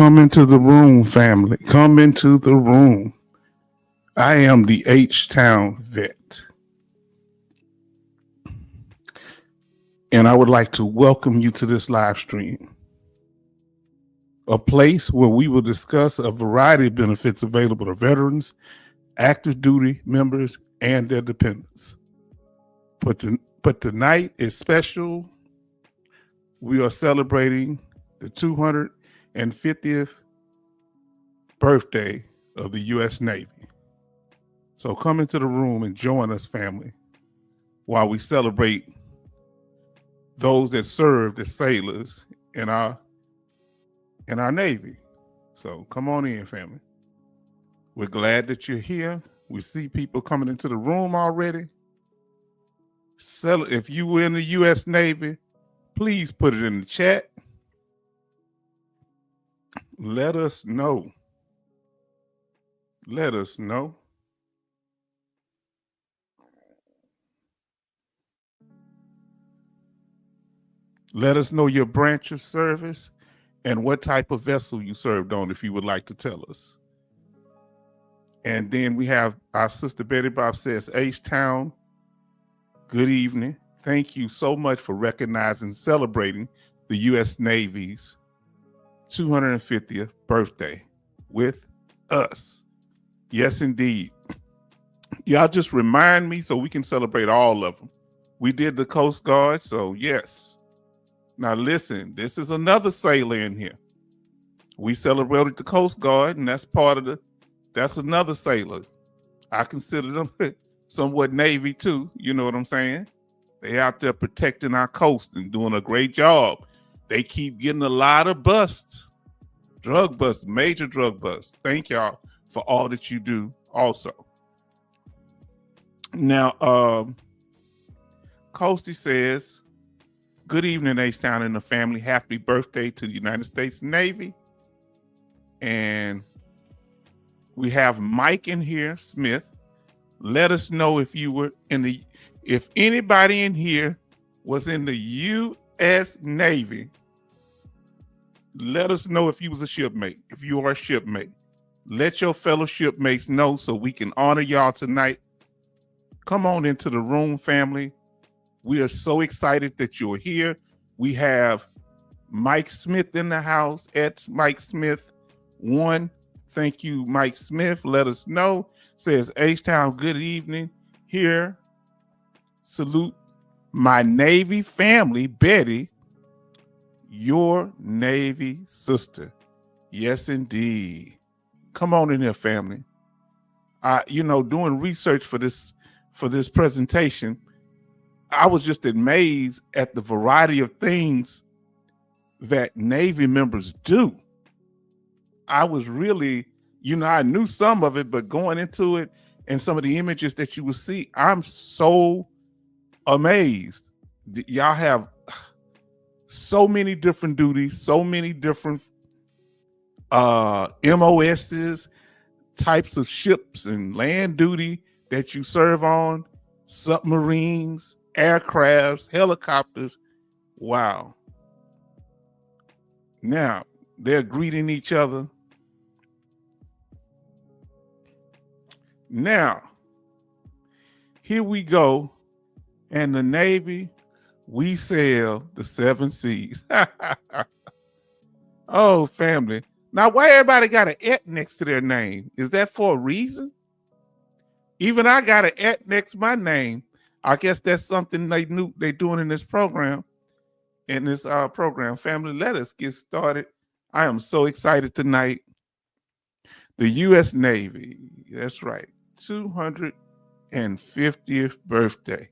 Come into the room, family. Come into the room. I am the H Town vet, and I would like to welcome you to this live stream, a place where we will discuss a variety of benefits available to veterans, active duty members, and their dependents. But tonight is special. We are celebrating the 250th birthday of the U.S. Navy. So come into the room and join us, family, while we celebrate those that served as sailors in our Navy. So come on in, family. We're glad that you're here. We see people coming into the room already. If you were in the U.S. Navy, please put it in the chat. Let us know. Let us know. Let us know your branch of service and what type of vessel you served on, if you would like to tell us. And then we have our sister Betty Bob says, H-Town, good evening. Thank you so much for recognizing, celebrating the U.S. Navy's 250th birthday with us. Yes, indeed. Y'all just remind me so we can celebrate all of them. We did the Coast Guard, so yes. Now listen, this is another sailor in here. We celebrated the Coast Guard, and that's another sailor. I consider them somewhat Navy too, you know what I'm saying? They out there protecting our coast and doing a great job. They keep getting a lot of busts, drug busts, major drug busts. Thank y'all for all that you do also. Now, Coasty says, good evening, H-Town and the family. Happy birthday to the United States Navy. And we have Mike in here, Smith. Let us know if you were if anybody in here was in the U.S. Navy. Let us know if you was a shipmate, if you are a shipmate. Let your fellow shipmates know so we can honor y'all tonight. Come on into the room, family. We are so excited that you're here. We have Mike Smith in the house at Mike Smith 1. Thank you, Mike Smith. Let us know. Says H-Town, good evening. Here, salute my Navy family, Betty, your Navy sister. Yes, indeed. Come on in here, family. Doing research for this presentation, I was just amazed at the variety of things that Navy members do. I was really, I knew some of it, but going into it and some of the images that you will see, I'm so amazed. Y'all have so many different duties, so many different MOSs, types of ships and land duty that you serve on, submarines, aircrafts, helicopters. Wow. Now, they're greeting each other. Now, here we go. And the Navy, we sail the 7 seas. Oh, family. Now, why everybody got an et next to their name? Is that for a reason? Even I got an et next to my name. I guess that's something they're doing in this program. Family, let us get started. I am so excited tonight. The U.S. Navy, that's right, 250th birthday.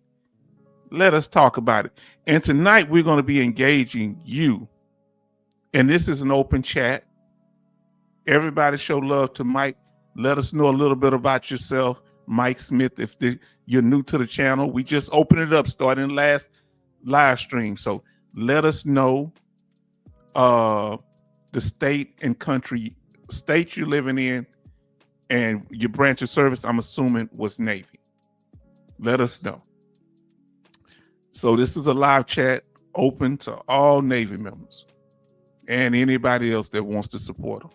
Let us talk about it. And tonight we're going to be engaging you. And this is an open chat. Everybody show love to Mike. Let us know a little bit about yourself, Mike Smith. If you're new to the channel, we just opened it up starting last live stream. So let us know the state and country, state you're living in, and your branch of service, I'm assuming, was Navy. Let us know. So this is a live chat open to all Navy members. and anybody else that wants to support them.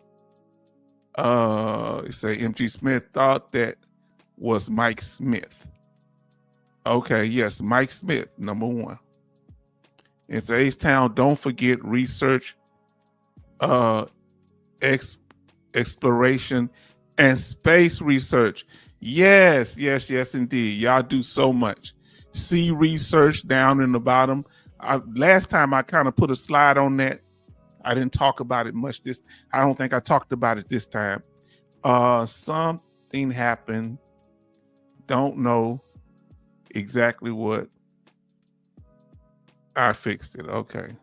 Say MG Smith thought that was Mike Smith. Okay, yes, Mike Smith, number one. It's H-Town. Don't forget research, exploration, and space research. Yes, indeed. Y'all do so much. Sea research down in the bottom. Last time I kind of put a slide on that. I didn't talk about it much. I don't think I talked about it this time. Something happened. Don't know exactly what. I fixed it. Okay.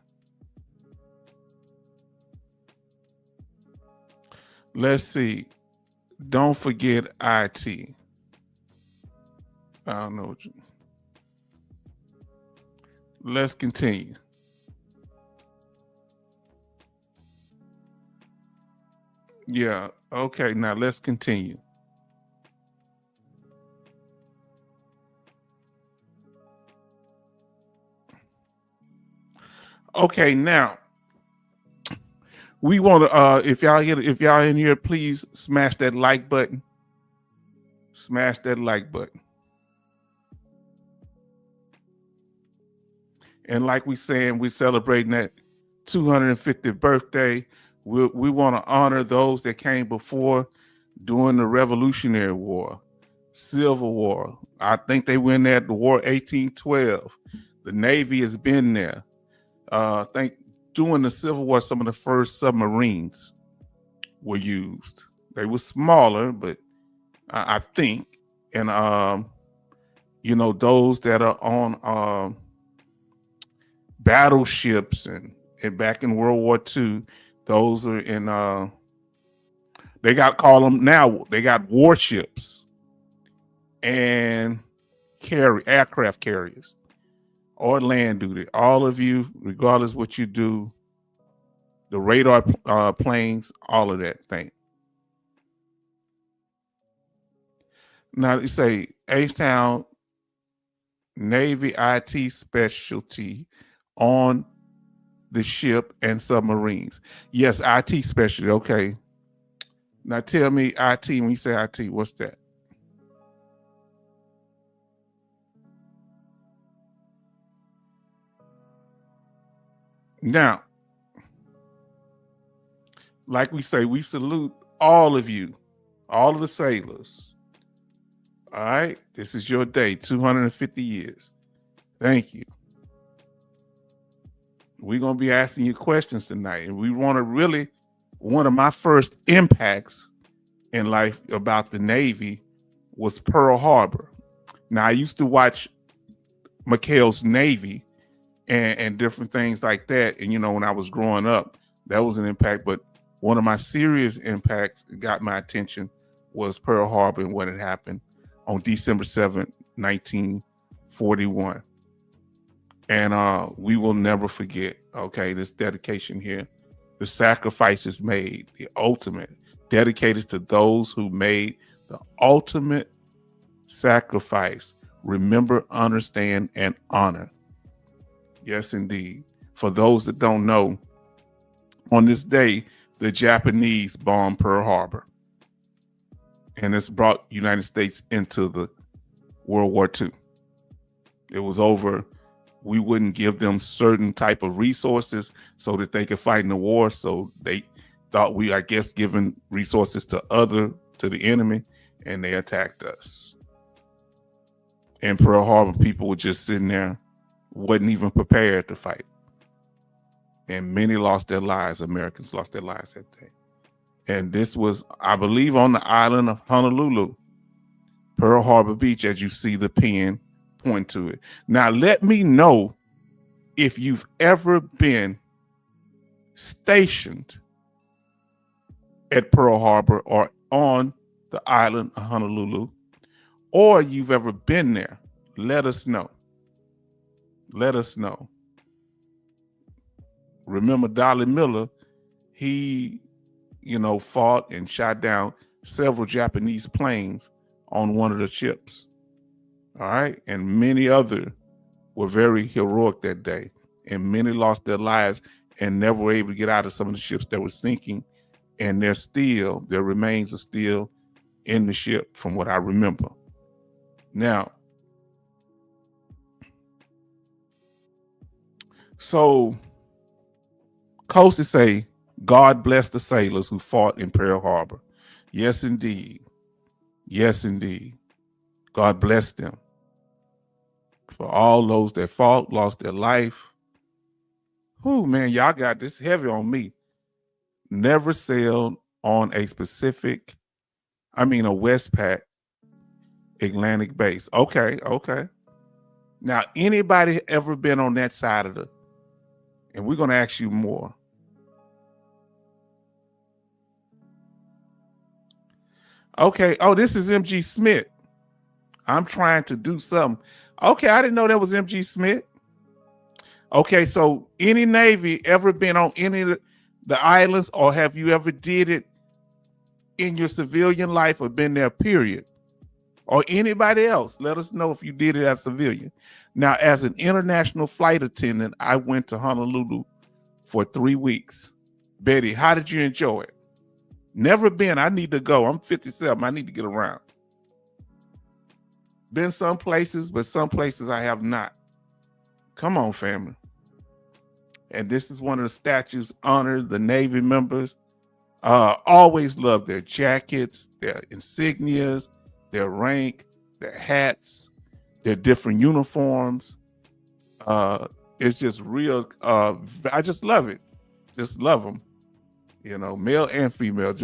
Let's see. Don't forget IT. I don't know. Let's continue. Yeah. Okay. Now let's continue. Okay. Now we want to. If y'all in here, please smash that like button. Smash that like button. And like we saying, we're celebrating that 250th birthday. We want to honor those that came before during the Revolutionary War, Civil War. I think they went at the War 1812. The Navy has been there. I think during the Civil War, some of the first submarines were used. They were smaller, but I think, and those that are on battleships and back in World War II, those are in they got warships and aircraft carriers or land duty. All of you, regardless what you do, the radar planes, all of that thing. Now you say H-Town Navy IT specialty on the ship and submarines. Yes, IT specialty. Okay. Now tell me IT, when you say IT, what's that? Now, like we say, we salute all of you, all of the sailors. All right. This is your day, 250 years. Thank you. We're going to be asking you questions tonight. And we want to really, one of my first impacts in life about the Navy was Pearl Harbor. Now, I used to watch McHale's Navy and different things like that. And, when I was growing up, that was an impact. But one of my serious impacts that got my attention was Pearl Harbor and what had happened on December 7th, 1941. And we will never forget, okay, this dedication here, the sacrifices made, the ultimate, dedicated to those who made the ultimate sacrifice. Remember, understand, and honor. Yes, indeed. For those that don't know, on this day, the Japanese bombed Pearl Harbor. And it's brought United States into the World War II. It was over. We wouldn't give them certain type of resources so that they could fight in the war. So they thought we, I guess, giving resources to the enemy, and they attacked us. And Pearl Harbor, people were just sitting there, wasn't even prepared to fight. And many lost their lives. Americans lost their lives that day. And this was, I believe, on the island of Honolulu, Pearl Harbor Beach, as you see the pen point to it. Now, let me know if you've ever been stationed at Pearl Harbor or on the island of Honolulu, or you've ever been there. Let us know. Let us know. Remember Dolly Miller, he, fought and shot down several Japanese planes on one of the ships. All right. And many other were very heroic that day. And many lost their lives and never were able to get out of some of the ships that were sinking. And their remains are still in the ship from what I remember. Now, so Coasty say, God bless the sailors who fought in Pearl Harbor. Yes, indeed. Yes, indeed. God bless them. For all those that fought, lost their life. Oh, man, y'all got this heavy on me. Never sailed on a Westpac Atlantic base. Okay. Now, anybody ever been on that side of and we're going to ask you more. Okay. Oh, this is MG Smith. I'm trying to do something. Okay. I didn't know that was MG Smith. Okay. So any Navy ever been on any of the islands, or have you ever did it in your civilian life or been there, period? Or anybody else? Let us know if you did it as a civilian. Now, as an international flight attendant, I went to Honolulu for 3 weeks. Betty, how did you enjoy it? Never been. I need to go. I'm 57. I need to get around. Been some places, but some places I have not. Come on, family. And this is one of the statues honor the Navy members. Always love their jackets, their insignias, their rank, their hats, their different uniforms. It's just real. I just love it. Just love them. You know, male and female,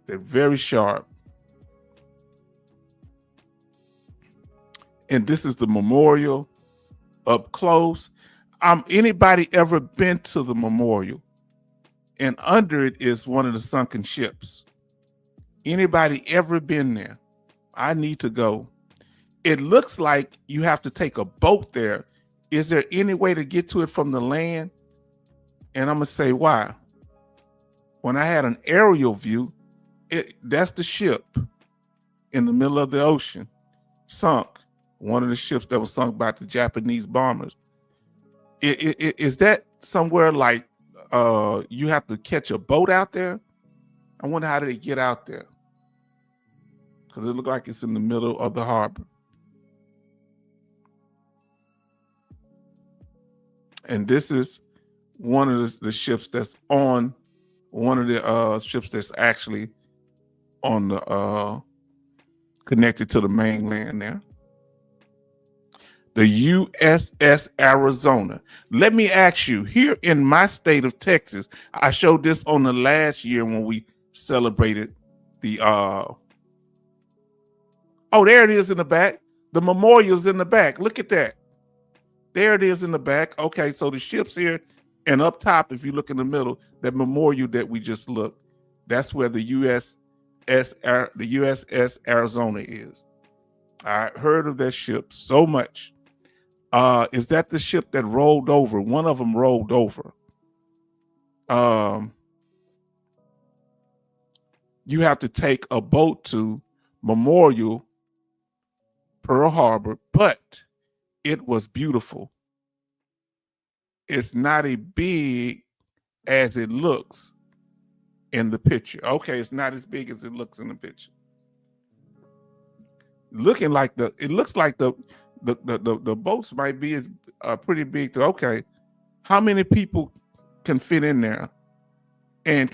they're very sharp. And this is the memorial up close. Anybody ever been to the memorial? And under it is one of the sunken ships. Anybody ever been there? I need to go. It looks like you have to take a boat there. Is there any way to get to it from the land? And I'm going to say why. When I had an aerial view, that's the ship in the middle of the ocean, sunk. One of the ships that was sunk by the Japanese bombers. Is that somewhere like you have to catch a boat out there? I wonder how they get out there, because it looked like it's in the middle of the harbor. And this is one of the ships that's on one of the ships that's actually on the connected to the mainland there. The USS Arizona. Let me ask you, here in my state of Texas, I showed this on the last year when we celebrated the there it is in the back. The memorial's in the back. Look at that. There it is in the back. Okay, so the ship's here, and up top, if you look in the middle, that memorial that we just looked, that's where the USS Arizona is. I heard of that ship so much. Is that the ship that rolled over? One of them rolled over. You have to take a boat to Memorial, Pearl Harbor, but it was beautiful. It's not as big as it looks in the picture. Okay, it's not as big as it looks in the picture. It looks like the boats might be pretty big too. Okay, how many people can fit in there? And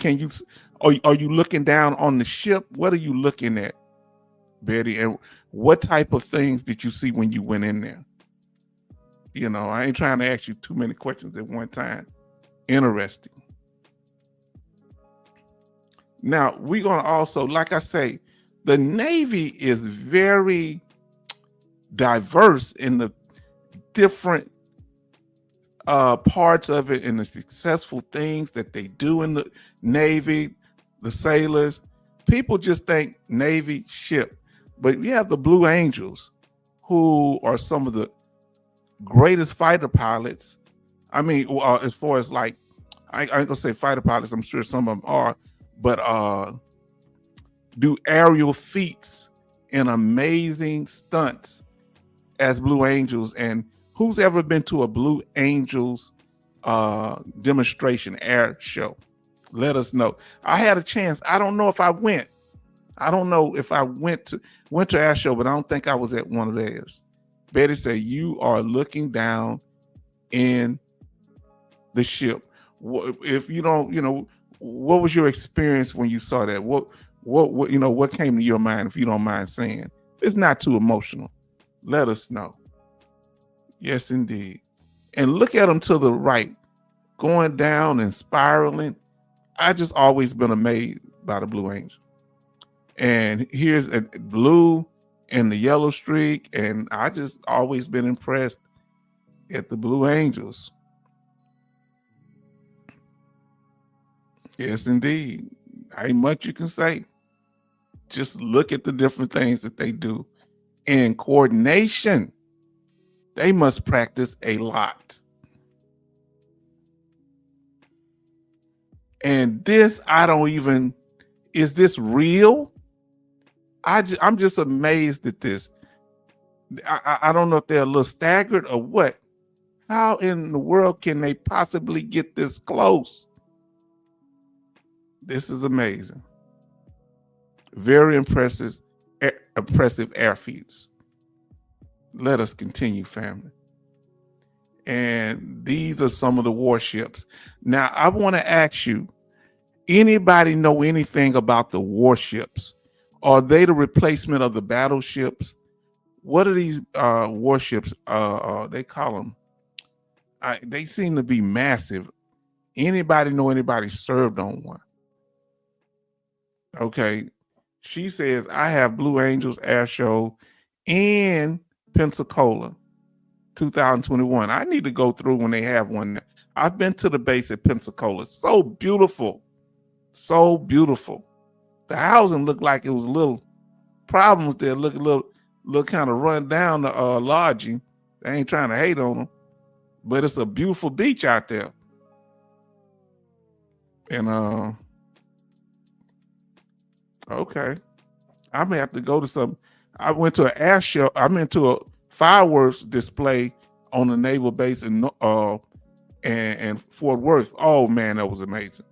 are you looking down on the ship? What are you looking at, Betty? And what type of things did you see when you went in there? You know, I ain't trying to ask you too many questions at one time. Interesting. Now, we're going to also, like I say, the Navy is very diverse in the different parts of it and the successful things that they do in the Navy, the sailors. People just think Navy ship, but you have the Blue Angels, who are some of the greatest fighter pilots. I mean, as far as like, I ain't gonna say fighter pilots, I'm sure some of them are, but do aerial feats and amazing stunts as Blue Angels. And who's ever been to a Blue Angels demonstration air show. Let us know. I had a chance. I don't know if I went. I don't know if I went to air show, but I don't think I was at one of theirs. Betty said, you are looking down in the ship. If you don't, what was your experience when you saw that? What came to your mind, if you don't mind saying? It's not too emotional. Let us know. Yes, indeed. And look at them to the right, going down and spiraling. I just always been amazed by the Blue Angels. And here's a blue and the yellow streak. And I just always been impressed at the Blue Angels. Yes, indeed. Ain't much you can say. Just look at the different things that they do. In coordination, they must practice a lot. And this, is this real? I'm just amazed at this. I don't know if they're a little staggered or what. How in the world can they possibly get this close? This is amazing. Very impressive air feats. Let us continue, family. And these are some of the warships. Now, I want to ask you, anybody know anything about the warships? Are they the replacement of the battleships? What are these warships? They call them. They seem to be massive. Anybody know anybody served on one? Okay. She says, I have Blue Angels Air Show in Pensacola, 2021. I need to go through when they have one. I've been to the base at Pensacola. So beautiful. So beautiful. The housing looked like it was little problems there. Look a little kind of run down the lodging. They ain't trying to hate on them, but it's a beautiful beach out there. And okay, I may have to go to some. I went to an air show. I'm into a fireworks display on the naval base in and Fort Worth. Oh man, that was amazing.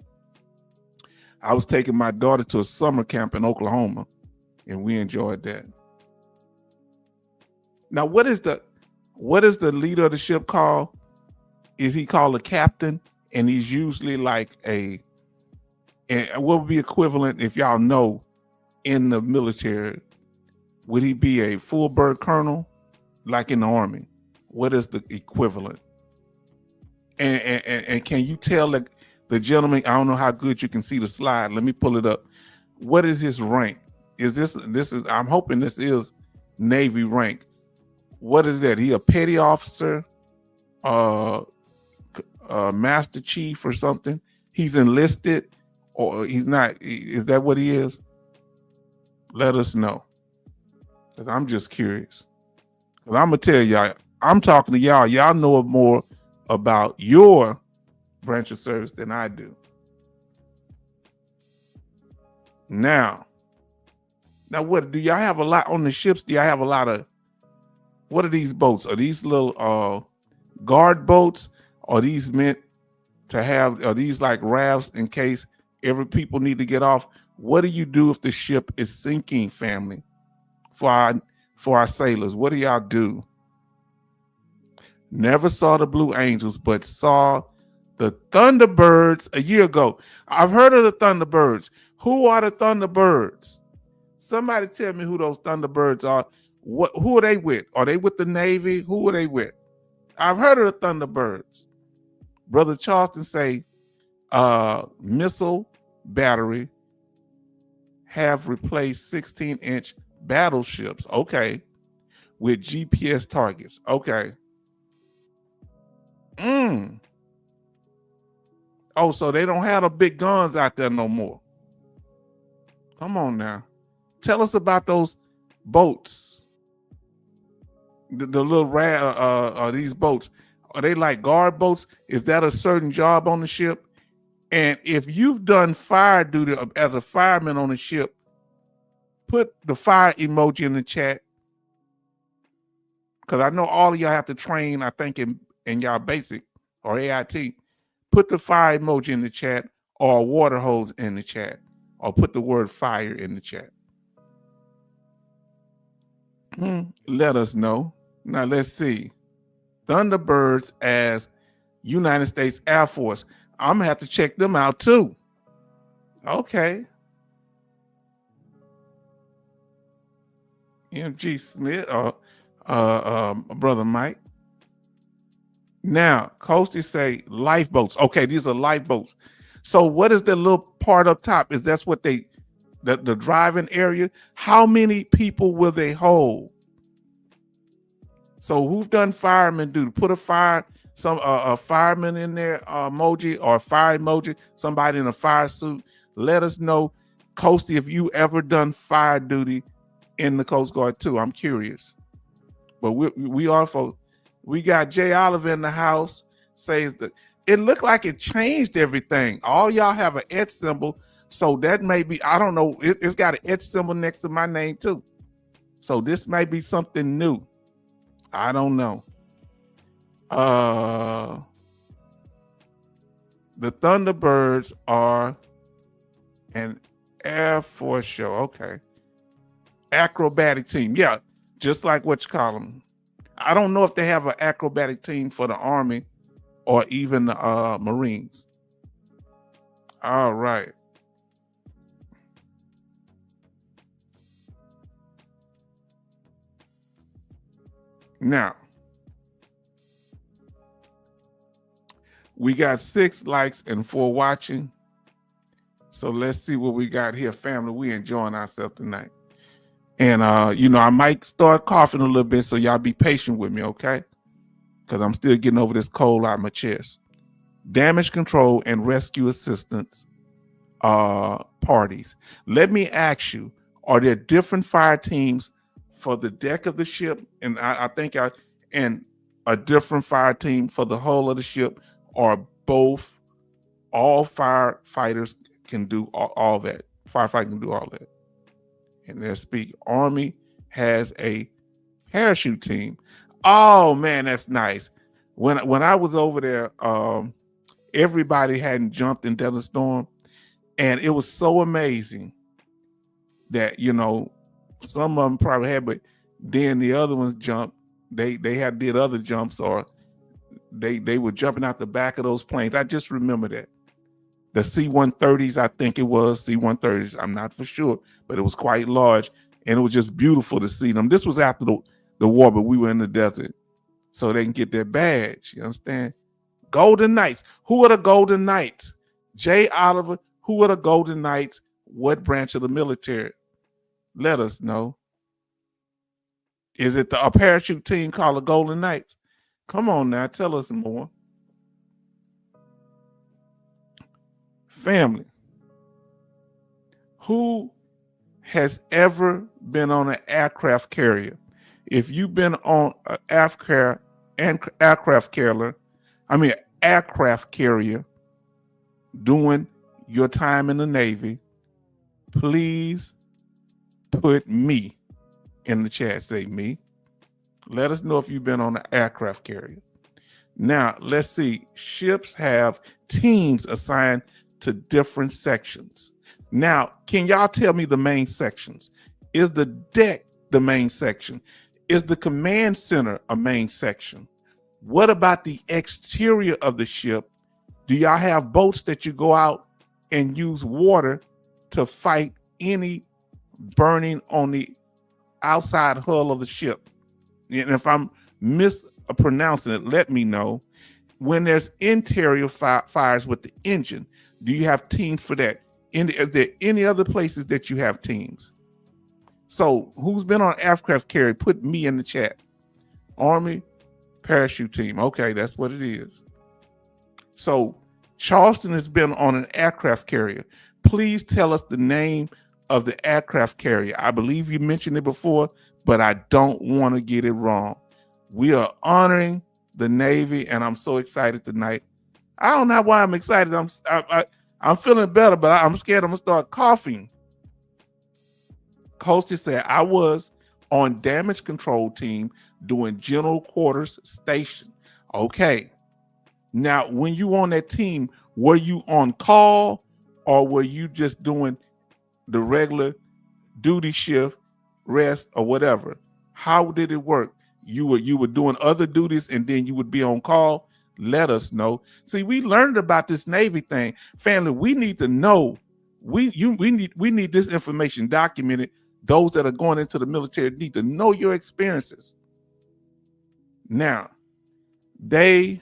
I was taking my daughter to a summer camp in Oklahoma, and we enjoyed that. Now, what is the leader of the ship called? Is he called a captain? And he's usually like and what would be equivalent, if y'all know, in the military? Would he be a full bird colonel, like in the Army? What is the equivalent? And can you tell the gentleman? I don't know how good you can see the slide. Let me pull it up. What is his rank? Is this is? I'm hoping this is Navy rank. What is that? He a petty officer, master chief or something? He's enlisted, or he's not? Is that what he is? Let us know, because I'm just curious. Because I'm gonna tell y'all, I'm talking to y'all. Y'all know more about your branch of service than I do. Now, what do y'all have a lot on the ships? Do y'all have a lot of? What are these boats? Are these little guard boats? Are these meant to have? Are these like rafts in case every people need to get off? What do you do if the ship is sinking, family? For our sailors, what do y'all do? Never saw the Blue Angels, but saw the Thunderbirds a year ago. I've heard of the Thunderbirds. Who are the Thunderbirds? Somebody tell me who those Thunderbirds are. Who are they with? Are they with the Navy? Who are they with? I've heard of the Thunderbirds. Brother Charleston say missile battery have replaced 16-inch battleships. Okay. With GPS targets. Okay. Oh, so they don't have the big guns out there no more. Come on now. Tell us about those boats. The little these boats. Are they like guard boats? Is that a certain job on the ship? And if you've done fire duty as a fireman on a ship, put the fire emoji in the chat. Because I know all of y'all have to train, I think, in y'all basic or AIT, put the fire emoji in the chat or a water hose in the chat, or put the word fire in the chat. Let us know. Now let's see. Thunderbirds as United States Air Force. I'm gonna have to check them out too. Okay. MG Smith or brother Mike. Now, Coasty say lifeboats. Okay, these are lifeboats. So what is the little part up top? Is that's what the driving area? How many people will they hold? So who've done fireman duty? Put a fireman in there emoji, or a fire emoji, somebody in a fire suit. Let us know, Coasty, if you ever done fire duty in the Coast Guard too. I'm curious. But we got Jay Oliver in the house, says that it looked like it changed everything. All y'all have an @ symbol. So that may be, I don't know, it's got an @ symbol next to my name too. So this may be something new. I don't know. The Thunderbirds are an Air Force show. Okay. Acrobatic team. Yeah, just like what you call them. I don't know if they have an acrobatic team for the Army or even the Marines. All right. Now, we got 6 likes and 4 watching. So let's see what we got here, family. We enjoying ourselves tonight. And, I might start coughing a little bit, so y'all be patient with me, okay? Because I'm still getting over this cold out of my chest. Damage control and rescue assistance parties. Let me ask you, are there different fire teams for the deck of the ship? And I think and a different fire team for the whole of the ship, or both? All firefighters can do all that. Firefighting can do all that. And they speak. Army has a parachute team. Oh man, that's nice. When I was over there, everybody hadn't jumped in Desert Storm, and it was so amazing that some of them probably had, but then the other ones jumped. They did other jumps, or they were jumping out the back of those planes. I just remember that. The C-130s, I think it was C-130s. I'm not for sure, but it was quite large, and it was just beautiful to see them. This was after the war, but we were in the desert, so they can get their badge. You understand? Golden Knights. Who are the Golden Knights? Jay Oliver. Who are the Golden Knights? What branch of the military? Let us know. Is it a parachute team called the Golden Knights? Come on now, tell us more. Family, who has ever been on an aircraft carrier? If you've been on an aircraft carrier doing your time in the Navy, please put me in the chat. Say me. Let us know if you've been on an aircraft carrier. Now, let's see. Ships have teams assigned to different sections. Now, can y'all tell me the main sections? Is the deck the main section? Is the command center a main section? What about the exterior of the ship? Do y'all have boats that you go out and use water to fight any burning on the outside hull of the ship? And if I'm mispronouncing it, let me know. When there's interior fires with the engine, do you have teams for that? Is there any other places that you have teams? So who's been on aircraft carrier? Put me in the chat. Army parachute team. Okay, that's what it is. So Charleston has been on an aircraft carrier. Please tell us the name of the aircraft carrier. I believe you mentioned it before, but I don't want to get it wrong. We are honoring the Navy, and I'm so excited tonight. I don't know why I'm excited. I'm feeling better, but I'm scared I'm gonna start coughing. Coasty said, I was on damage control team doing general quarters station. Okay. Now, when you on that team, were you on call or were you just doing the regular duty shift, rest, or whatever? How did it work? You were doing other duties and then you would be on call. Let us know. See, we learned about this Navy thing, family. We need to know. We need this information documented. Those that are going into the military need to know your experiences. Now, they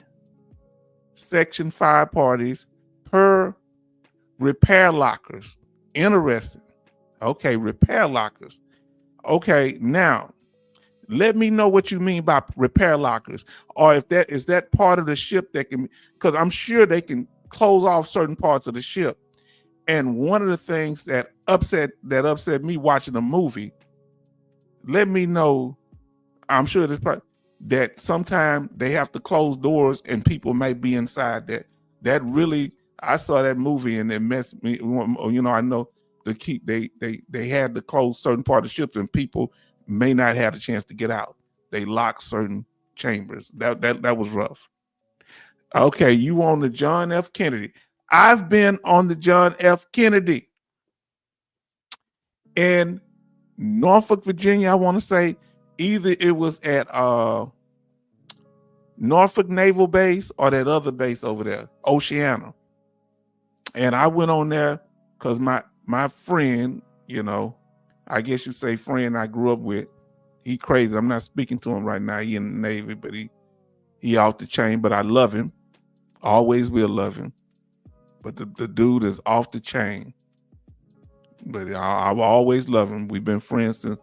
section 5 parties per repair lockers. Interesting. Okay, repair lockers. Okay, now let me know what you mean by repair lockers, or if that is that part of the ship that can, because I'm sure they can close off certain parts of the ship. And one of the things that upset me watching the movie, let me know. I'm sure this part that sometimes they have to close doors and people may be inside. That really, I saw that movie and it messed me. You know, I know they had to close certain part of the ship and people may not have a chance to get out. They locked certain chambers. That was rough. Okay, you on the John F. Kennedy. I've been on the John F. Kennedy in Norfolk, Virginia. I want to say either it was at Norfolk Naval Base or that other base over there, Oceana. And I went on there because my friend, you know, I guess you say friend I grew up with, he crazy. I'm not speaking to him right now. He in the Navy, but he off the chain, but I love him. Always will love him. But the dude is off the chain. But I will always love him. We've been friends since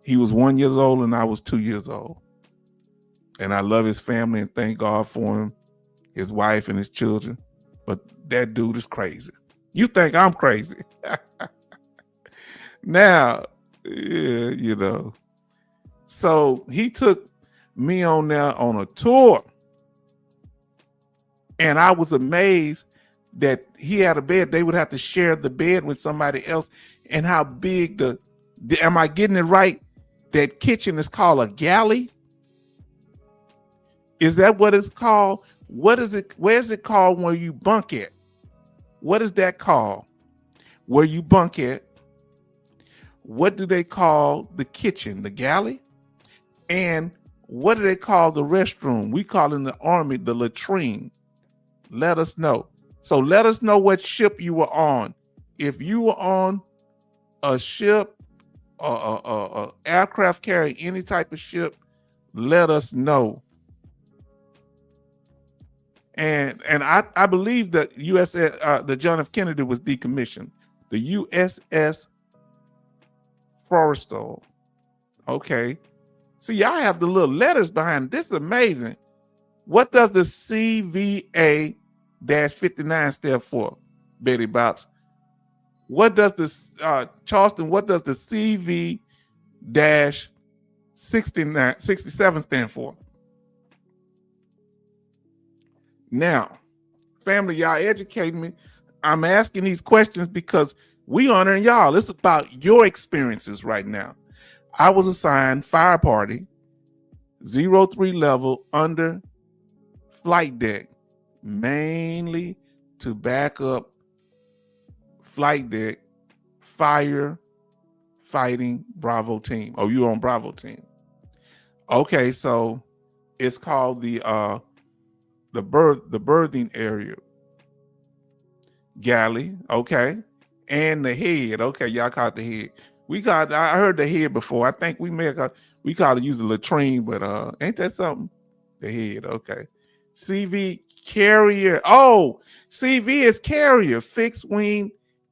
he was 1 year old and I was 2 years old. And I love his family and thank God for him, his wife and his children. But that dude is crazy. You think I'm crazy. Now, yeah, you know. So he took me on there on a tour. And I was amazed that he had a bed. They would have to share the bed with somebody else. And how big am I getting it right? That kitchen is called a galley. Is that what it's called? What is it? Where's it called where you bunk at? What is that called? Where you bunk at? What do they call the kitchen? The galley? And what do they call the restroom? We call in the Army the latrine. Let us know. So let us know what ship you were on. If you were on a ship, a aircraft carrier, any type of ship, let us know. And I believe that the John F. Kennedy was decommissioned. The USS Forrestal. Okay. See, y'all have the little letters behind it. This is amazing. What does the CVA-59 stand for, Betty Bops? What does this, Charleston, what does the CV-67 stand for? Now, family, y'all educating me. I'm asking these questions because we honoring y'all. It's about your experiences right now. I was assigned fire party, 03 level under flight deck, mainly to back up flight deck fire fighting Bravo team. Oh, you on Bravo team. Okay, so it's called the berthing area. Galley, okay. And the head. Okay, y'all call it the head. I heard the head before. I think we call it use the latrine, but ain't that something? The head, okay. CV carrier. Oh, CV is carrier, fixed wing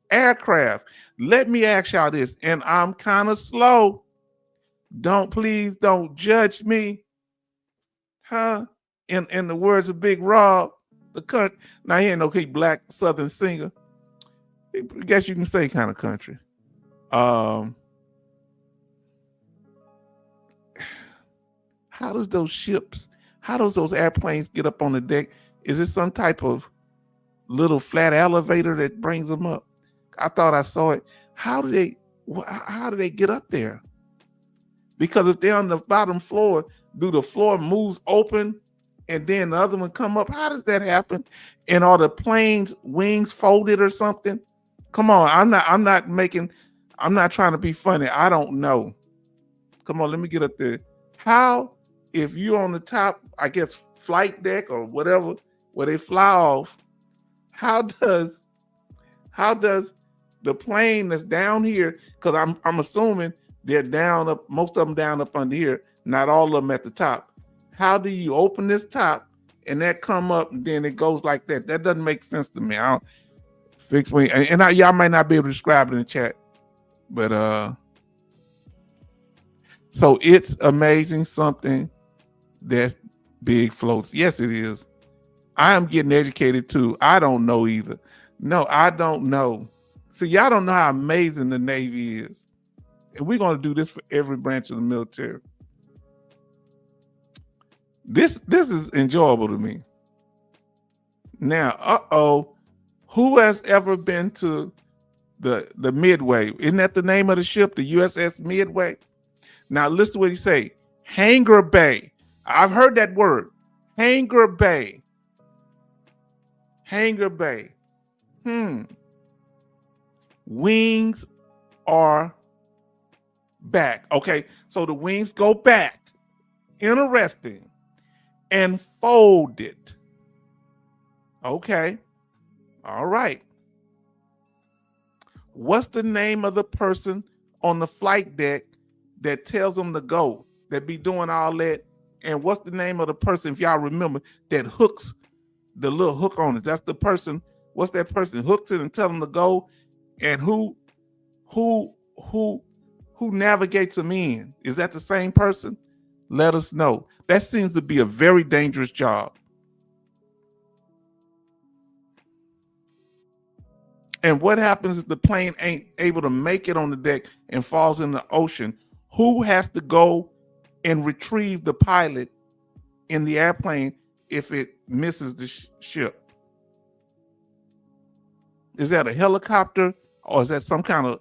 aircraft. Let me ask y'all this, and I'm kind of slow. Please don't judge me. Huh? In the words of Big Rob, now he ain't no black Southern singer. I guess you can say kind of country. How does those airplanes get up on the deck? Is it some type of little flat elevator that brings them up? I thought I saw it. How do they get up there? Because if they're on the bottom floor, do the floor moves open and then the other one come up. How does that happen? And are the plane's wings folded or something? Come on, I'm not trying to be funny. I don't know. Come on, let me get up there. How, if you're on the top, I guess flight deck or whatever, where they fly off, how does the plane that's down here, because I'm assuming they're down up, most of them down up under here, not all of them at the top. How do you open this top and that come up and then it goes like that? That doesn't make sense to me. I don't fix me, and y'all might not be able to describe it in the chat, but so it's amazing something that big floats. Yes, it is. I am getting educated too. I don't know either. No, I don't know. See, y'all don't know how amazing the Navy is. And we're going to do this for every branch of the military. This is enjoyable to me. Now, who has ever been to the Midway? Isn't that the name of the ship, the USS Midway? Now, listen to what he say. Hangar Bay. I've heard that word. Hangar Bay. Hangar Bay. Wings are back. Okay, so the wings go back. Interesting. And folded. Okay. All right. What's the name of the person on the flight deck that tells them to go, that be doing all that? And what's the name of the person, if y'all remember, that hooks the little hook on it? That's the person. What's that person? Hooks it and tell them to go. And who navigates them in? Is that the same person? Let us know. That seems to be a very dangerous job. And what happens if the plane ain't able to make it on the deck and falls in the ocean? Who has to go and retrieve the pilot in the airplane if it misses the ship? Is that a helicopter, or is that some kind of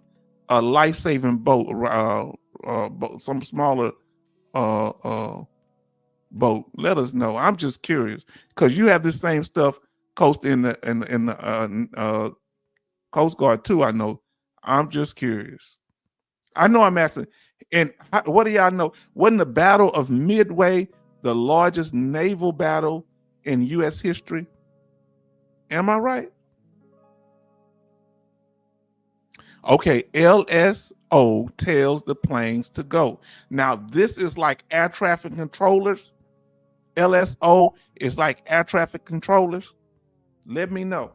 a life-saving boat, some smaller boat? Let us know. I'm just curious, because you have this same stuff coast in the Coast Guard too. I know. I'm just curious. I know I'm asking. And what do y'all know? Wasn't the Battle of Midway the largest naval battle in U.S. history? Am I right? Okay, LSO tells the planes to go. Now, this is like air traffic controllers. LSO is like air traffic controllers. Let me know.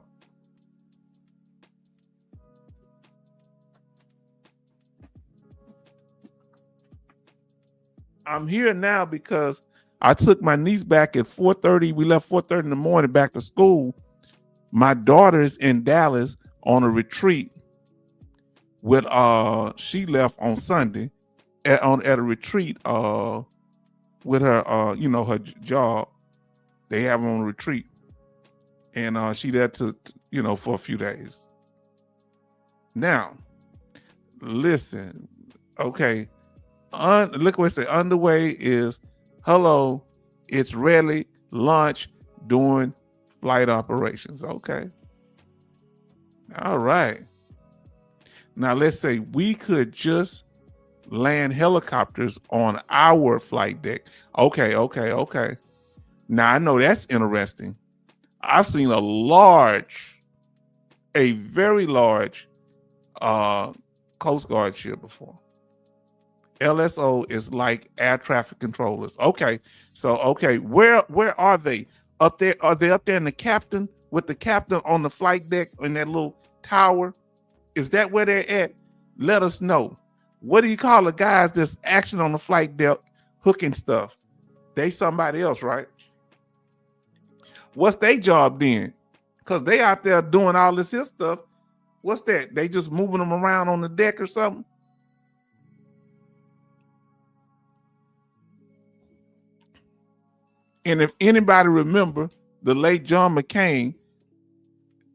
I'm here now because I took my niece back at 4:30. We left 4:30 in the morning back to school. My daughter's in Dallas on a retreat with she left on Sunday at a retreat with her her job. They have her on a retreat, and she there to for a few days. Now, listen, okay. Look what it said. Underway is hello. It's rarely launch during flight operations. Okay. All right. Now let's say we could just land helicopters on our flight deck. Okay. Now I know that's interesting. I've seen a very large Coast Guard ship before. LSO is like air traffic controllers. Okay, so where are they? Up there? Are they up there in the captain with the captain on the flight deck in that little tower? Is that where they're at? Let us know. What do you call the guys that's action on the flight deck hooking stuff? They somebody else, right? What's their job then? Because they out there doing all this here stuff. What's that? They just moving them around on the deck or something? And if anybody remember the late John McCain,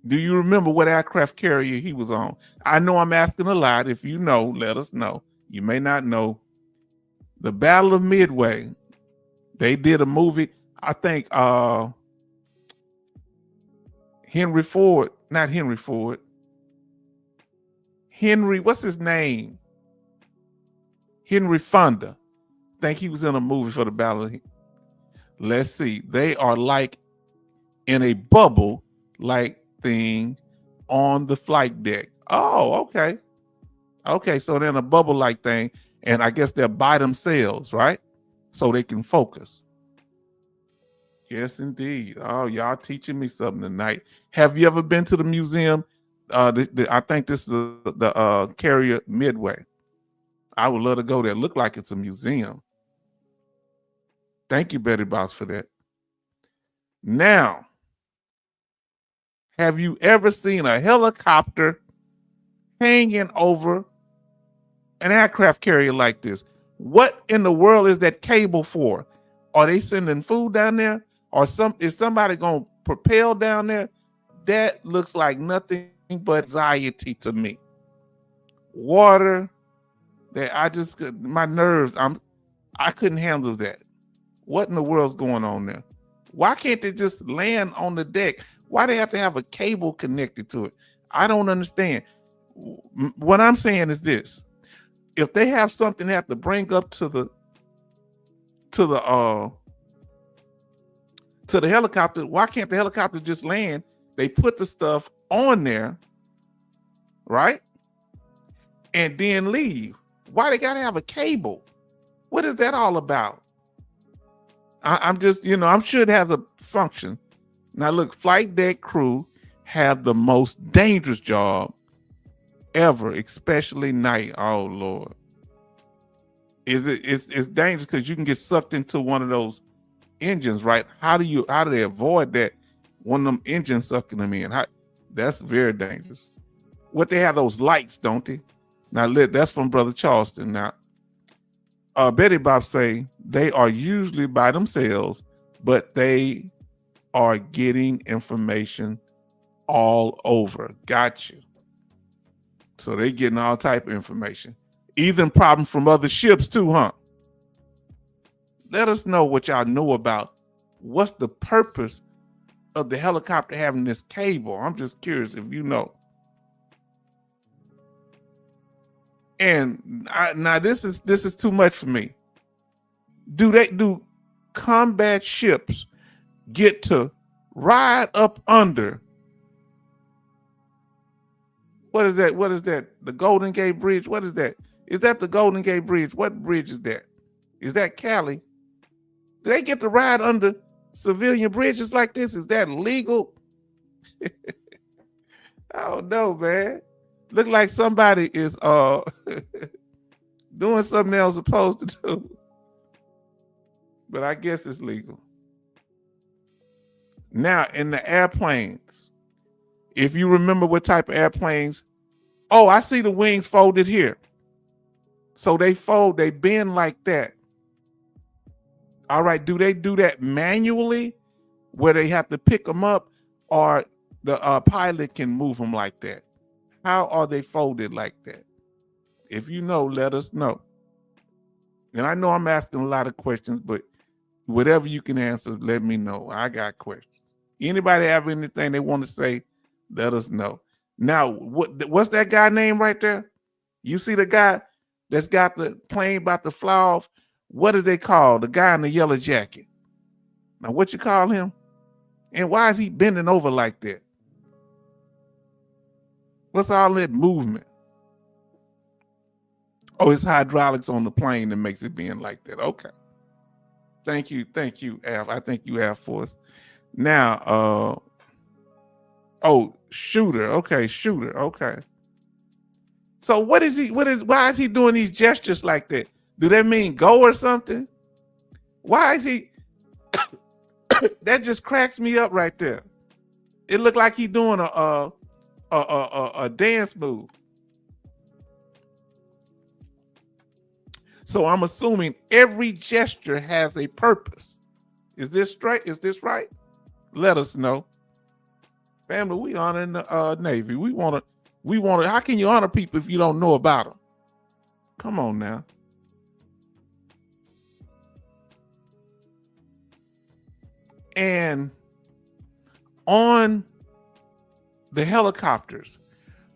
do you remember what aircraft carrier he was on? I know I'm asking a lot. If you know, let us know. You may not know. The Battle of Midway, they did a movie. I think Henry Ford, not Henry Ford. Henry, what's his name? Henry Fonda. Think he was in a movie for the Battle of. Let's see. They are like in a bubble like thing on the flight deck. Oh, okay. Okay, so they're in a bubble like thing, and I guess they're by themselves, right? So they can focus. Yes, indeed. Oh, y'all teaching me something tonight. Have you ever been to the museum? I think this is the Carrier Midway. I would love to go there. Look like it's a museum. Thank you, Betty Box, for that. Now, have you ever seen a helicopter hanging over an aircraft carrier like this? What in the world is that cable for? Are they sending food down there? Or is somebody going to propel down there? That looks like nothing but anxiety to me. Water, that my nerves, I couldn't handle that. What in the world's going on there? Why can't they just land on the deck? Why they have to have a cable connected to it? I don't understand. What I'm saying is this: if they have something they have to bring up to the helicopter, why can't the helicopter just land? They put the stuff on there, right? And then leave. Why they gotta have a cable? What is that all about? I'm just, I'm sure it has a function. Now look, flight deck crew have the most dangerous job ever, especially night. Oh Lord. It's dangerous because you can get sucked into one of those engines, right? How do they avoid that? One of them engines sucking them in. That's very dangerous. What, they have those lights, don't they? Now that's from Brother Charleston. Now Betty Bob say they are usually by themselves, but they are getting information all over. Got you. So they getting all type of information. Even problems from other ships too, huh? Let us know what y'all know about. What's the purpose of the helicopter having this cable? I'm just curious if you know. And now this is too much for me. Do combat ships get to ride up under? What is that? What is that? The Golden Gate Bridge? What is that? Is that the Golden Gate Bridge? What bridge is that? Is that Cali? Do they get to ride under civilian bridges like this? Is that legal? I don't know, man. Look like somebody is doing something they're supposed to do. But I guess it's legal. Now, in the airplanes, if you remember what type of airplanes, oh, I see the wings folded here. So they bend like that. All right, do they do that manually where they have to pick them up, or the pilot can move them like that? How are they folded like that? If you know, let us know. And I know I'm asking a lot of questions, but whatever you can answer, let me know. I got questions. Anybody have anything they want to say, let us know. Now, what's that guy name right there? You see the guy that's got the plane about to fly off? What do they call the guy in the yellow jacket? Now, what you call him? And why is he bending over like that? What's all that movement? Oh, it's hydraulics on the plane that makes it bend like that. Okay. Thank you, Al. I think you have for us. Now, Shooter. Okay, Shooter. Okay. So why is he doing these gestures like that? Do that mean go or something? Why is he? That just cracks me up right there. It looked like he's doing a dance move. So I'm assuming every gesture has a purpose. Is this straight? Is this right? Let us know. Family, we honor the Navy. We want to, how can you honor people if you don't know about them? Come on now. And on the helicopters,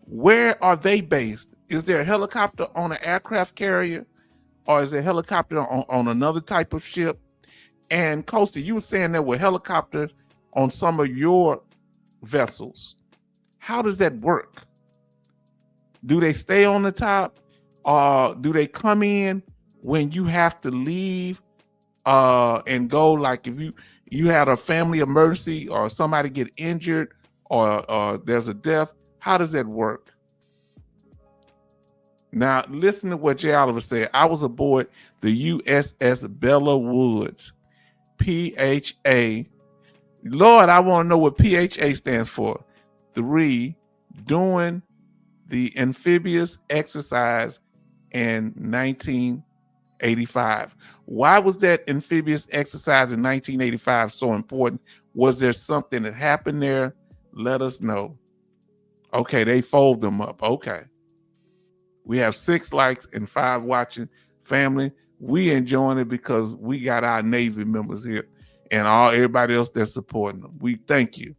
where are they based? Is there a helicopter on an aircraft carrier, or is there a helicopter on another type of ship? And Costa, you were saying there were helicopters on some of your vessels. How does that work? Do they stay on the top, or do they come in when you have to leave and go? Like if you had a family emergency, or somebody get injured, or there's a death, how does that work? Now listen to what Jay Oliver said. I was aboard the USS Bella Woods, PHA. Lord, I want to know what PHA stands for. 3, doing the amphibious exercise in 1985. Why was that amphibious exercise in 1985 so important? Was there something that happened there? Let us know. Okay, they fold them up. Okay. We have 6 likes and 5 watching. Family, we enjoying it because we got our Navy members here and everybody else that's supporting them. We thank you.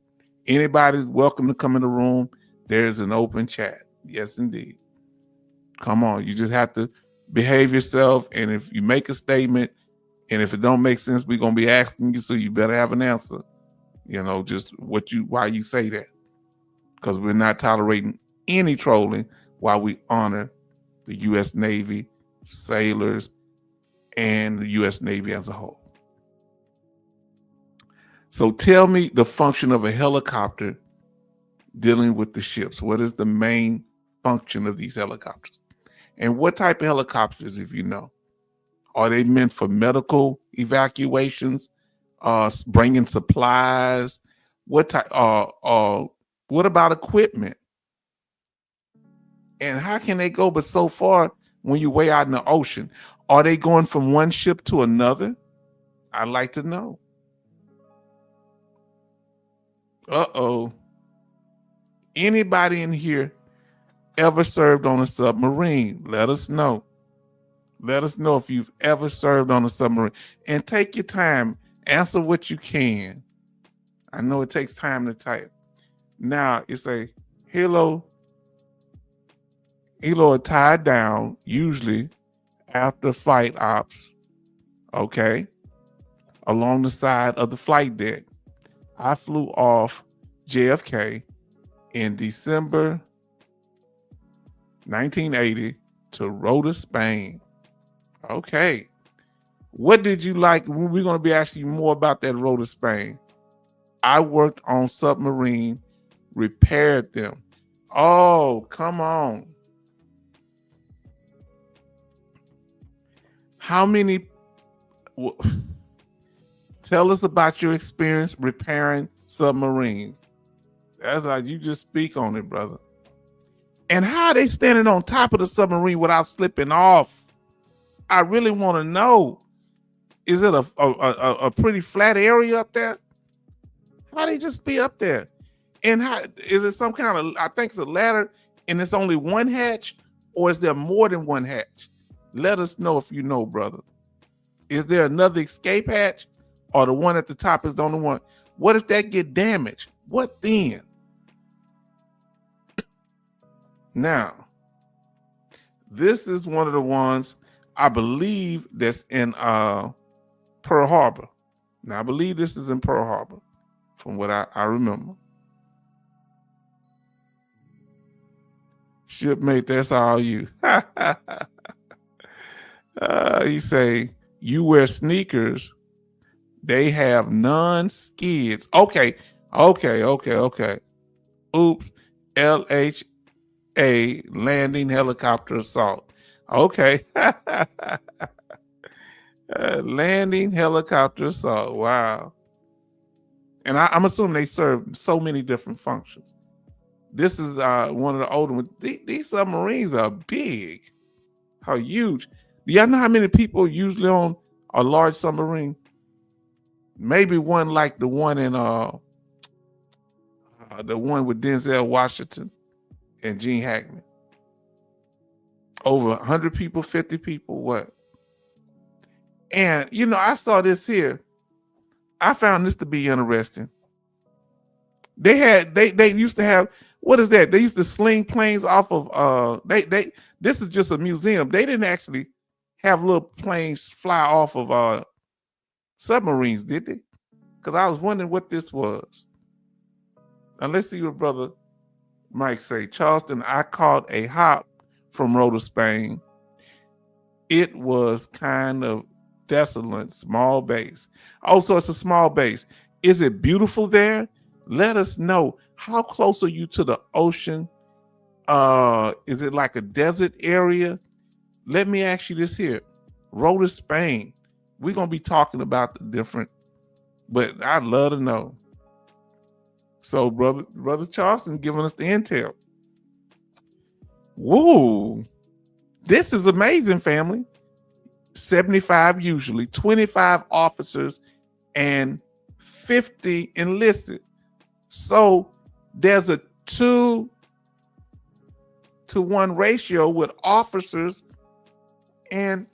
Anybody's welcome to come in the room. There's an open chat. Yes, indeed. Come on. You just have to behave yourself. And if you make a statement, and if it don't make sense, we're going to be asking you, so you better have an answer. You know, just why you say that. Because we're not tolerating any trolling while we honor the U.S. Navy, sailors, and the U.S. Navy as a whole. So tell me the function of a helicopter dealing with the ships. What is the main function of these helicopters? And what type of helicopters, if you know? Are they meant for medical evacuations, bringing supplies? What type? What about equipment? And how can they go but so far when you're way out in the ocean? Are they going from one ship to another? I'd like to know. Uh-oh. Anybody in here ever served on a submarine? Let us know. Let us know if you've ever served on a submarine. And take your time. Answer what you can. I know it takes time to type. Now, it's a halo tied down, usually after flight ops, okay, along the side of the flight deck. I flew off JFK in December 1980 to Rota, Spain. Okay. What did you like? We're going to be asking you more about that Rota, Spain. I worked on submarine, repaired them. Oh, come on. How many? Tell us about your experience repairing submarines. That's like you just speak on it, brother. And how are they standing on top of the submarine without slipping off? I really want to know. Is it a pretty flat area up there? How they just be up there? And how is it some kind of? I think it's a ladder, and it's only one hatch, or is there more than one hatch? Let us know if you know, brother. Is there another escape hatch, or the one at the top is the only one? What if that get damaged? What then? Now, this is one of the ones I believe that's in Pearl Harbor. Now, I believe this is in Pearl Harbor, from what I remember. Shipmate, that's all you. You say, you wear sneakers. They have non-skids. Okay. Oops. LHA, landing helicopter assault. Okay. Landing helicopter assault. Wow. And I'm assuming they serve so many different functions. This is one of the older ones. These submarines are big. How huge. Do y'all know how many people usually on a large submarine? Maybe one like the one in the one with Denzel Washington and Gene Hackman. Over 100 people, 50 people, what? And, I saw this here. I found this to be interesting. They used to have, what is that? They used to sling planes off of they this is just a museum. They didn't actually have little planes fly off of submarines, did they? Because I was wondering what this was. Now let's see what Brother Mike say. Charleston, I caught a hop from Rota, Spain. It was kind of desolate, small base. Oh, so it's a small base. Is it beautiful there? Let us know. How close are you to the ocean? Is it like a desert area? Let me ask you this here. Rota, Spain. We're gonna be talking about the different, but I'd love to know. So, brother Charleston giving us the intel. Whoa, this is amazing, family. 75 usually, 25 officers, and 50 enlisted. So there's a 2-to-1 ratio with officers and,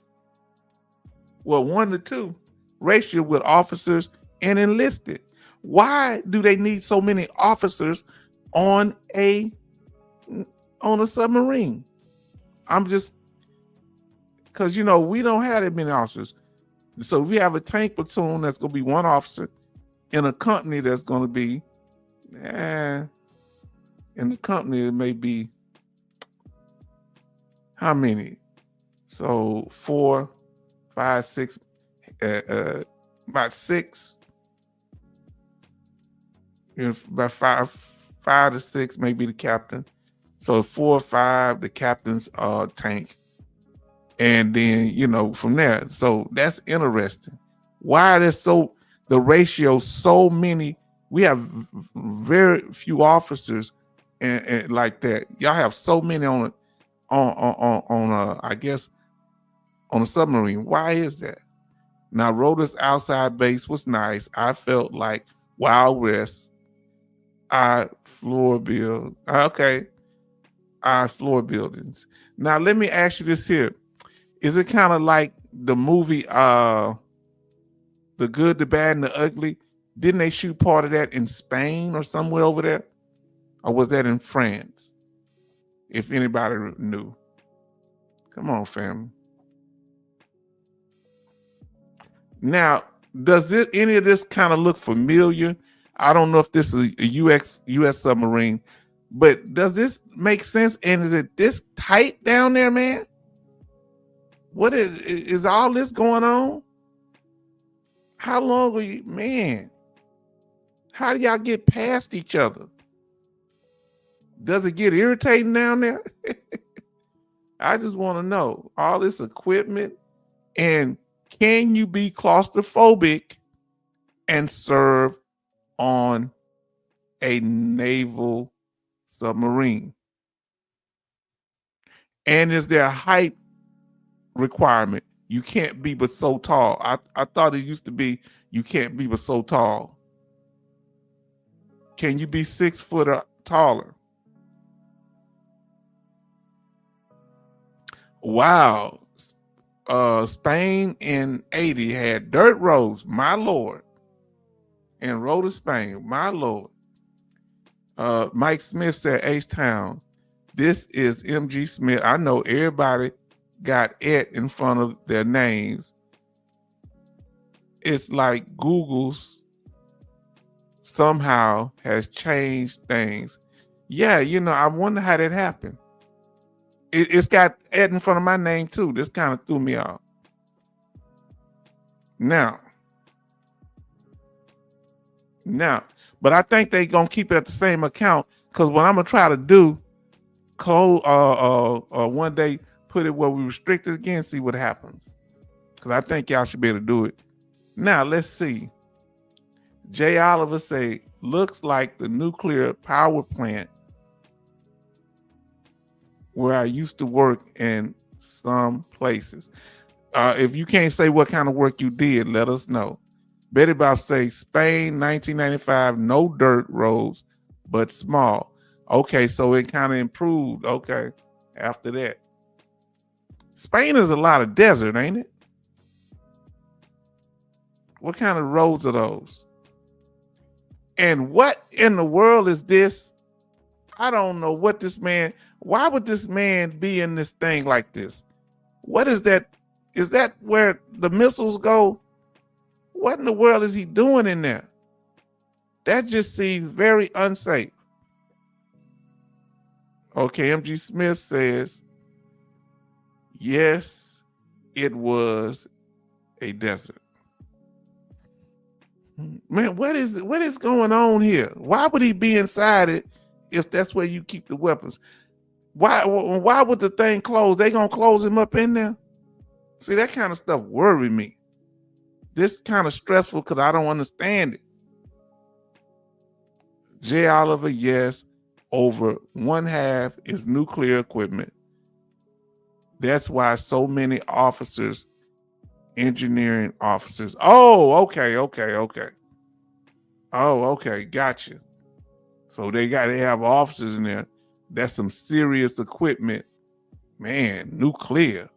well, 1-to-2 ratio with officers and enlisted. Why do they need so many officers on a submarine? I'm just, because, we don't have that many officers. So we have a tank platoon that's going to be one officer in a company that's going to be, in the company it may be, how many? So 4, 5, 6, about 6, about 5 to 6, maybe the captain. So 4 or 5, the captain's tank. And then, from there. So that's interesting. Why are there the ratio so many? We have very few officers and like that. Y'all have so many on I guess on a submarine. Why is that? Now, Rota's outside base was nice. I felt like Wild West. Floor buildings. Now let me ask you this here. Is it kind of like the movie The Good, the Bad, and the Ugly? Didn't they shoot part of that in Spain or somewhere over there? Or was that in France? If anybody knew. Come on, family. Now, does any of this kind of look familiar? I don't know if this is a US submarine, but does this make sense? And is it this tight down there, man? What is all this going on? How long are you, man? How do y'all get past each other? Does it get irritating down there? I just want to know all this equipment, and can you be claustrophobic and serve on a naval submarine? And is there a height requirement? You can't be but so tall. I thought it used to be you can't be but so tall. Can you be 6 foot or taller? Wow. Spain in 80 had dirt roads, my lord. And Rota, Spain, my lord. Mike Smith said, H-Town, this is MG Smith. I know everybody got it in front of their names. It's like Google's somehow has changed things. Yeah, I wonder how that happened. It's got Ed in front of my name too. This kind of threw me off. Now, but I think they gonna keep it at the same account, because what I'm gonna try to do, close one day, put it where we restrict it again, see what happens. Because I think y'all should be able to do it. Now let's see. Jay Oliver say, looks like the nuclear power plant where I used to work in some places. If you can't say what kind of work you did, let us know. Betty Bob say, Spain, 1995, no dirt roads, but small. Okay, so it kind of improved. Okay, after that. Spain is a lot of desert, ain't it? What kind of roads are those? And what in the world is this? I don't know what this man, why would this man be in this thing like this? What is that? Is that where the missiles go? What in the world is he doing in there? That just seems very unsafe. Okay, MG Smith says, yes, it was a desert. Man, what is going on here? Why would he be inside it if that's where you keep the weapons? Why would the thing close? They gonna close him up in there? See, that kind of stuff worry me. This kind of stressful because I don't understand it. J. Oliver, yes, over one half is nuclear equipment. That's why so many officers, engineering officers. Oh, okay. Oh, okay, gotcha. So they have officers in there. That's some serious equipment. Man, nuclear.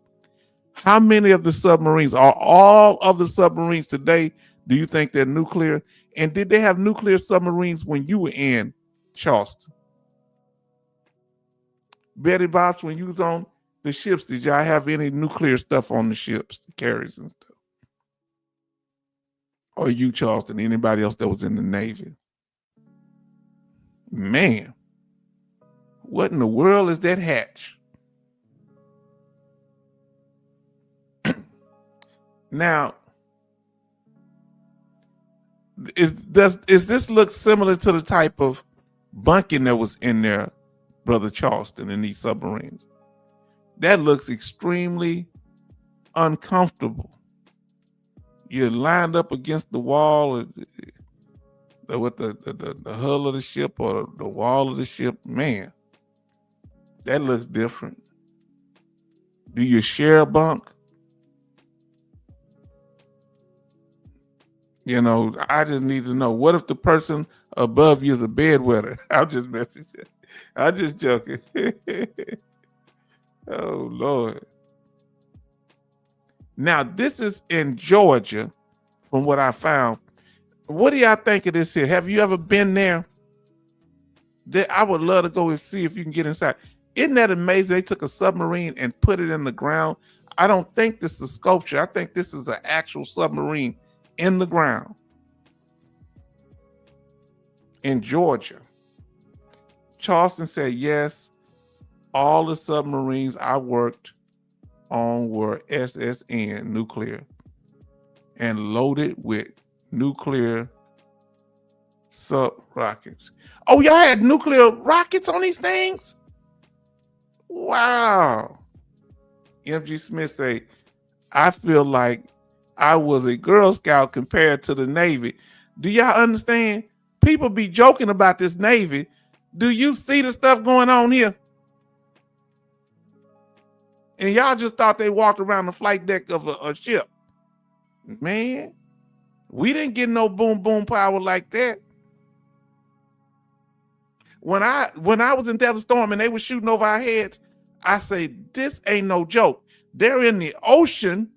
How many of the submarines, are all of the submarines today, do you think they're nuclear? And did they have nuclear submarines when you were in Charleston? Betty Bobs, when you was on the ships, did y'all have any nuclear stuff on the ships, the carriers and stuff? Or you, Charleston, anybody else that was in the Navy? Man, what in the world is that hatch? Now, is this look similar to the type of bunking that was in there, Brother Charleston, in these submarines? That looks extremely uncomfortable. You're lined up against the wall with the hull of the ship or the wall of the ship. Man, that looks different. Do you share a bunk? You know, I just need to know, what if the person above you is a bedwetter? I'll just message you. I'm just joking. Oh, Lord. Now, this is in Georgia, from what I found. What do y'all think of this here? Have you ever been there? I would love to go and see if you can get inside. Isn't that amazing? They took a submarine and put it in the ground. I don't think this is a sculpture. I think this is an actual submarine in the ground in Georgia. Charleston said, yes, all the submarines I worked on were SSN nuclear and loaded with nuclear sub rockets. Oh, y'all had nuclear rockets on these things? Wow. MG Smith say, I feel like I was a Girl Scout compared to the Navy. Do y'all understand? People be joking about this Navy. Do you see the stuff going on here? And y'all just thought they walked around the flight deck of a ship. Man, we didn't get no boom boom power like that. When I was in Desert Storm and they were shooting over our heads, I say, this ain't no joke. They're in the ocean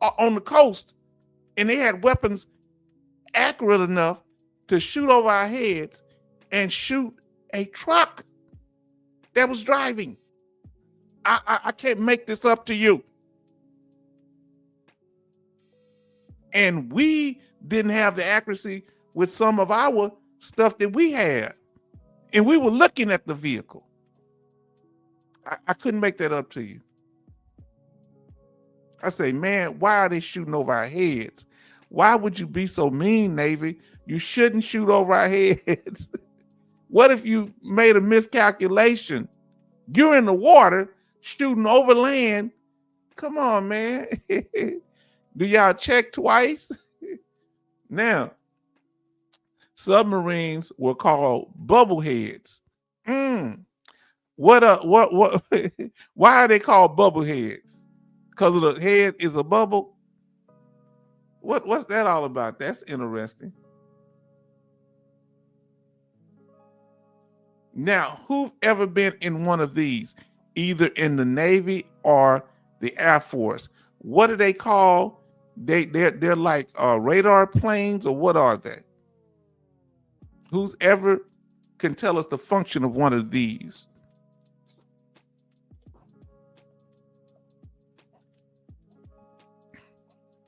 on the coast, and they had weapons accurate enough to shoot over our heads and shoot a truck that was driving. I can't make this up to you. And we didn't have the accuracy with some of our stuff that we had. And we were looking at the vehicle. I couldn't make that up to you. I say, man, why are they shooting over our heads? Why would you be so mean, Navy? You shouldn't shoot over our heads. What if you made a miscalculation? You're in the water shooting over land. Come on, man. Do y'all check twice? Now, submarines were called bubble heads. What why are they called bubble heads? Because of the head is a bubble? What's that all about? That's interesting. Now, who've ever been in one of these, either in the Navy or the Air Force? What do they call They're like radar planes, or what are they? Who's ever can tell us the function of one of these?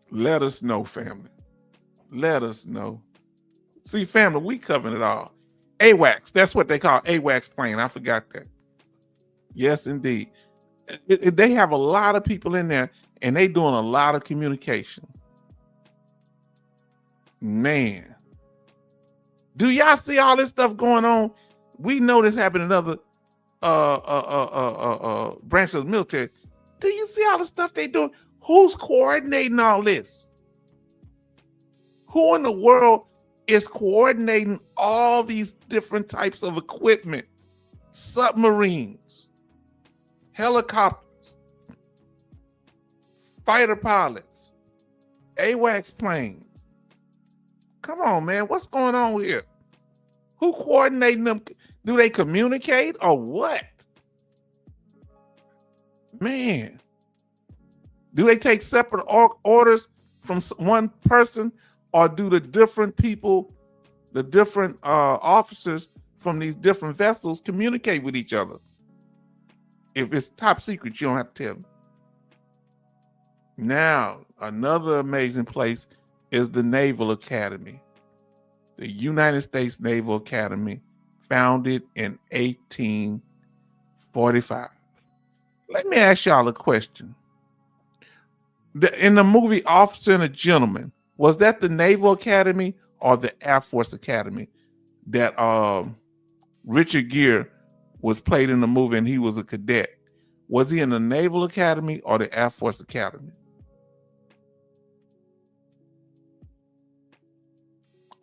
Let us know, family. Let us know. See, family, we covering it all. AWACS, that's what they call AWACS plane. I forgot that. Yes, indeed. They have a lot of people in there, and they doing a lot of communication. Man, do y'all see all this stuff going on? We know this happened in other branches of the military. Do you see all the stuff they doing? Who's coordinating all this? Who in the world is coordinating all these different types of equipment? Submarines, helicopters, fighter pilots, AWACS planes. Come on, man. What's going on here? Who coordinating them? Do they communicate or what? Man. Do they take separate orders from one person, or do the different people, the different officers from these different vessels communicate with each other? If it's top secret, you don't have to tell me. Now, another amazing place is the Naval Academy. The United States Naval Academy, founded in 1845. Let me ask y'all a question. In the movie Officer and a Gentleman, was that the Naval Academy or the Air Force Academy that Richard Gere was played in the movie and he was a cadet? Was he in the Naval Academy or the Air Force Academy?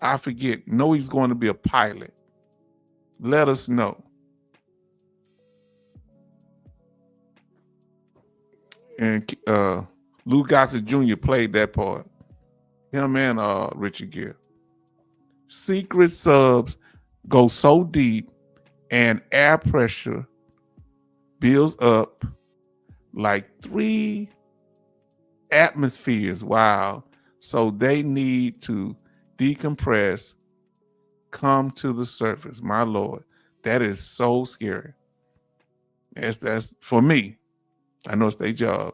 I forget. No, he's going to be a pilot. Let us know. And Lou Gossett Jr. played that part. Him and Richard Gere. Secret subs go so deep and air pressure builds up like 3 atmospheres. Wow. So they need to decompress, come to the surface. My Lord, that is so scary. That's for me. I know it's their job.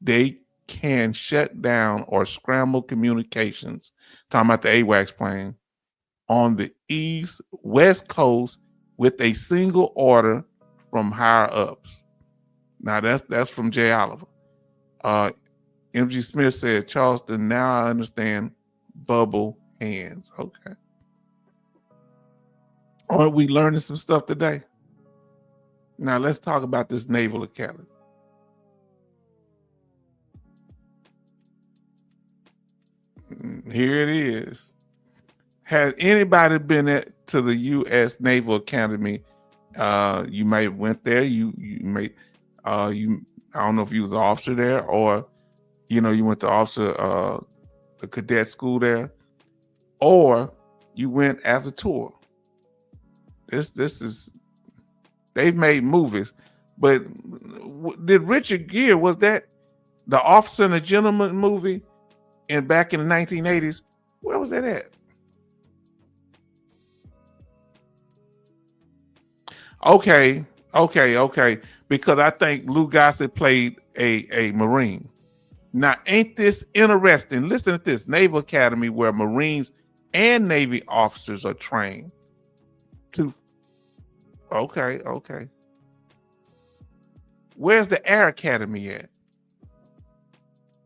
They can shut down or scramble communications, talking about the AWACS plane, on the west coast with a single order from higher ups. Now that's from Jay Oliver. MG Smith said, Charleston, now I understand bubble hands. Okay. Aren't we learning some stuff today? Now let's talk about this Naval Academy. Here it is. Has anybody been to the U.S. Naval Academy? You may have went there. You may I don't know if you was an officer there, or you went to the cadet school there, or you went as a tour. This is, they've made movies, but did Richard Gere, was that the Officer and a Gentleman movie back in the 1980s? Where was that at? Okay. Because I think Lou Gossett played a Marine. Now, ain't this interesting? Listen to this. Naval Academy, where Marines and Navy officers are trained to. Okay. Where's the Air Academy at?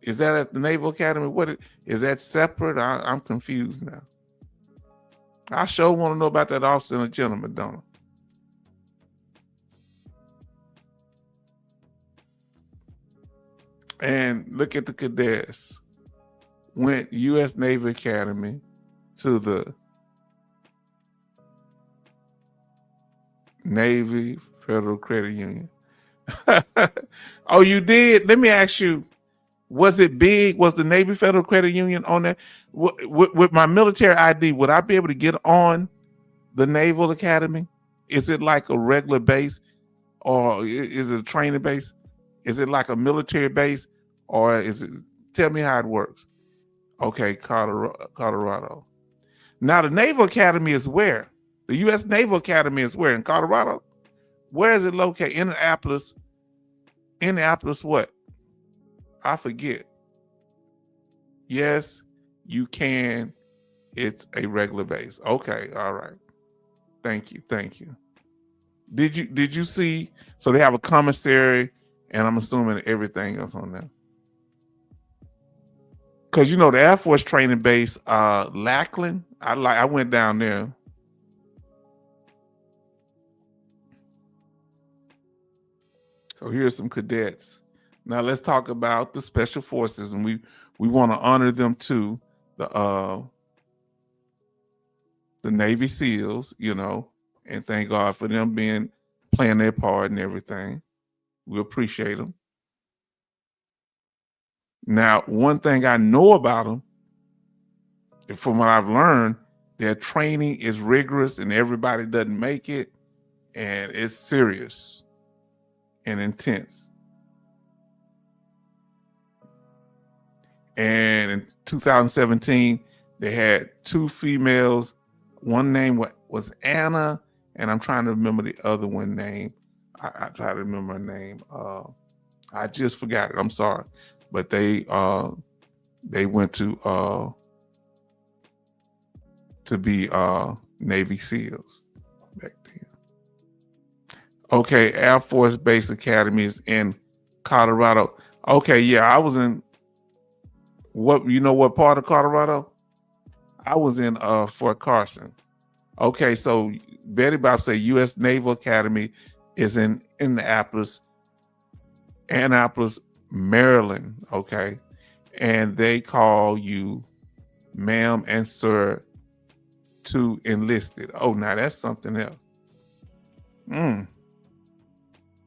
Is that at the Naval Academy? Is that separate? I'm confused now. I sure want to know about that Officer and a Gentleman, don't I? And look at the cadets. Went U.S. Naval Academy to the Navy Federal Credit Union. Oh, you did? Let me ask you, was it big? Was the Navy Federal Credit Union on there? With my military ID, would I be able to get on the Naval Academy? Is it like a regular base, or is it a training base? Is it like a military base, or is it? Tell me how it works. Okay, Colorado. Now the Naval Academy is where? The U.S. Naval Academy is where? In Colorado? Where is it located? Indianapolis. Indianapolis what? I forget. Yes, you can. It's a regular base. Okay, all right. Thank you. Thank you. Did you see? So they have a commissary, and I'm assuming everything else on there. Because the Air Force training base, Lackland. I went down there. So here's some cadets. Now let's talk about the special forces, and we want to honor them too. The Navy SEALs, and thank God for them playing their part and everything. We appreciate them. Now, one thing I know about them, from what I've learned, their training is rigorous and everybody doesn't make it, and it's serious and intense. And in 2017, they had 2 females. One name was Anna, and I'm trying to remember the other one name. I try to remember her name. I just forgot it. I'm sorry, but they went to be Navy SEALs back then. Okay, Air Force Base Academy is in Colorado. Okay, yeah, I was in what part of Colorado? I was in Fort Carson. Okay, so Betty Bob say U.S. Naval Academy is in Annapolis, Maryland. Okay, and they call you ma'am and sir to enlisted. Oh, now that's something else. Now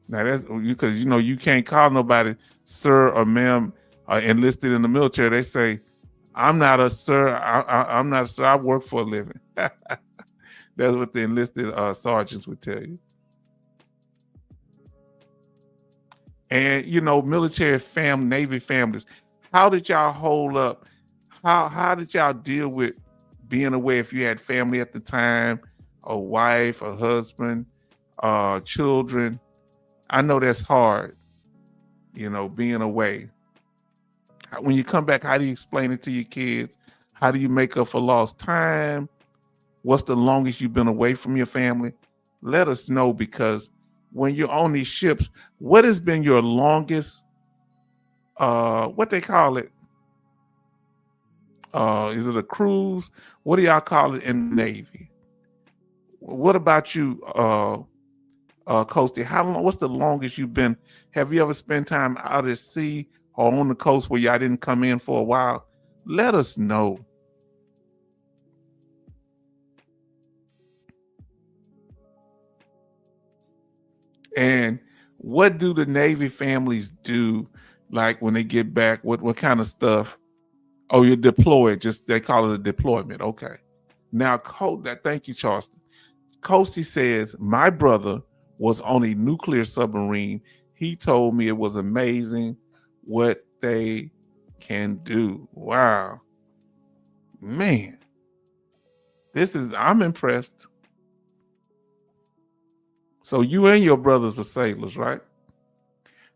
that's because you can't call nobody sir or ma'am enlisted in the military. They say, I'm not a sir. I'm not a sir. I work for a living. That's what the enlisted sergeants would tell you. And military Navy families, how did y'all hold up? How did y'all deal with being away if you had family at the time, a wife, a husband, children? I know that's hard, being away. When you come back, how do you explain it to your kids? How do you make up for lost time? What's the longest you've been away from your family? Let us know, because when you're on these ships, what has been your longest, what they call it? Is it a cruise? What do y'all call it in the Navy? What about you, Coastie? How long? What's the longest you've been? Have you ever spent time out at sea or on the coast where y'all didn't come in for a while? Let us know. And what do the Navy families do, like when they get back? What kind of stuff? Oh, you're deployed. Just they call it a deployment. Okay. Now, thank you, Charleston. Coastie says, my brother was on a nuclear submarine. He told me it was amazing what they can do. Wow. Man. I'm impressed. So you and your brothers are sailors, right?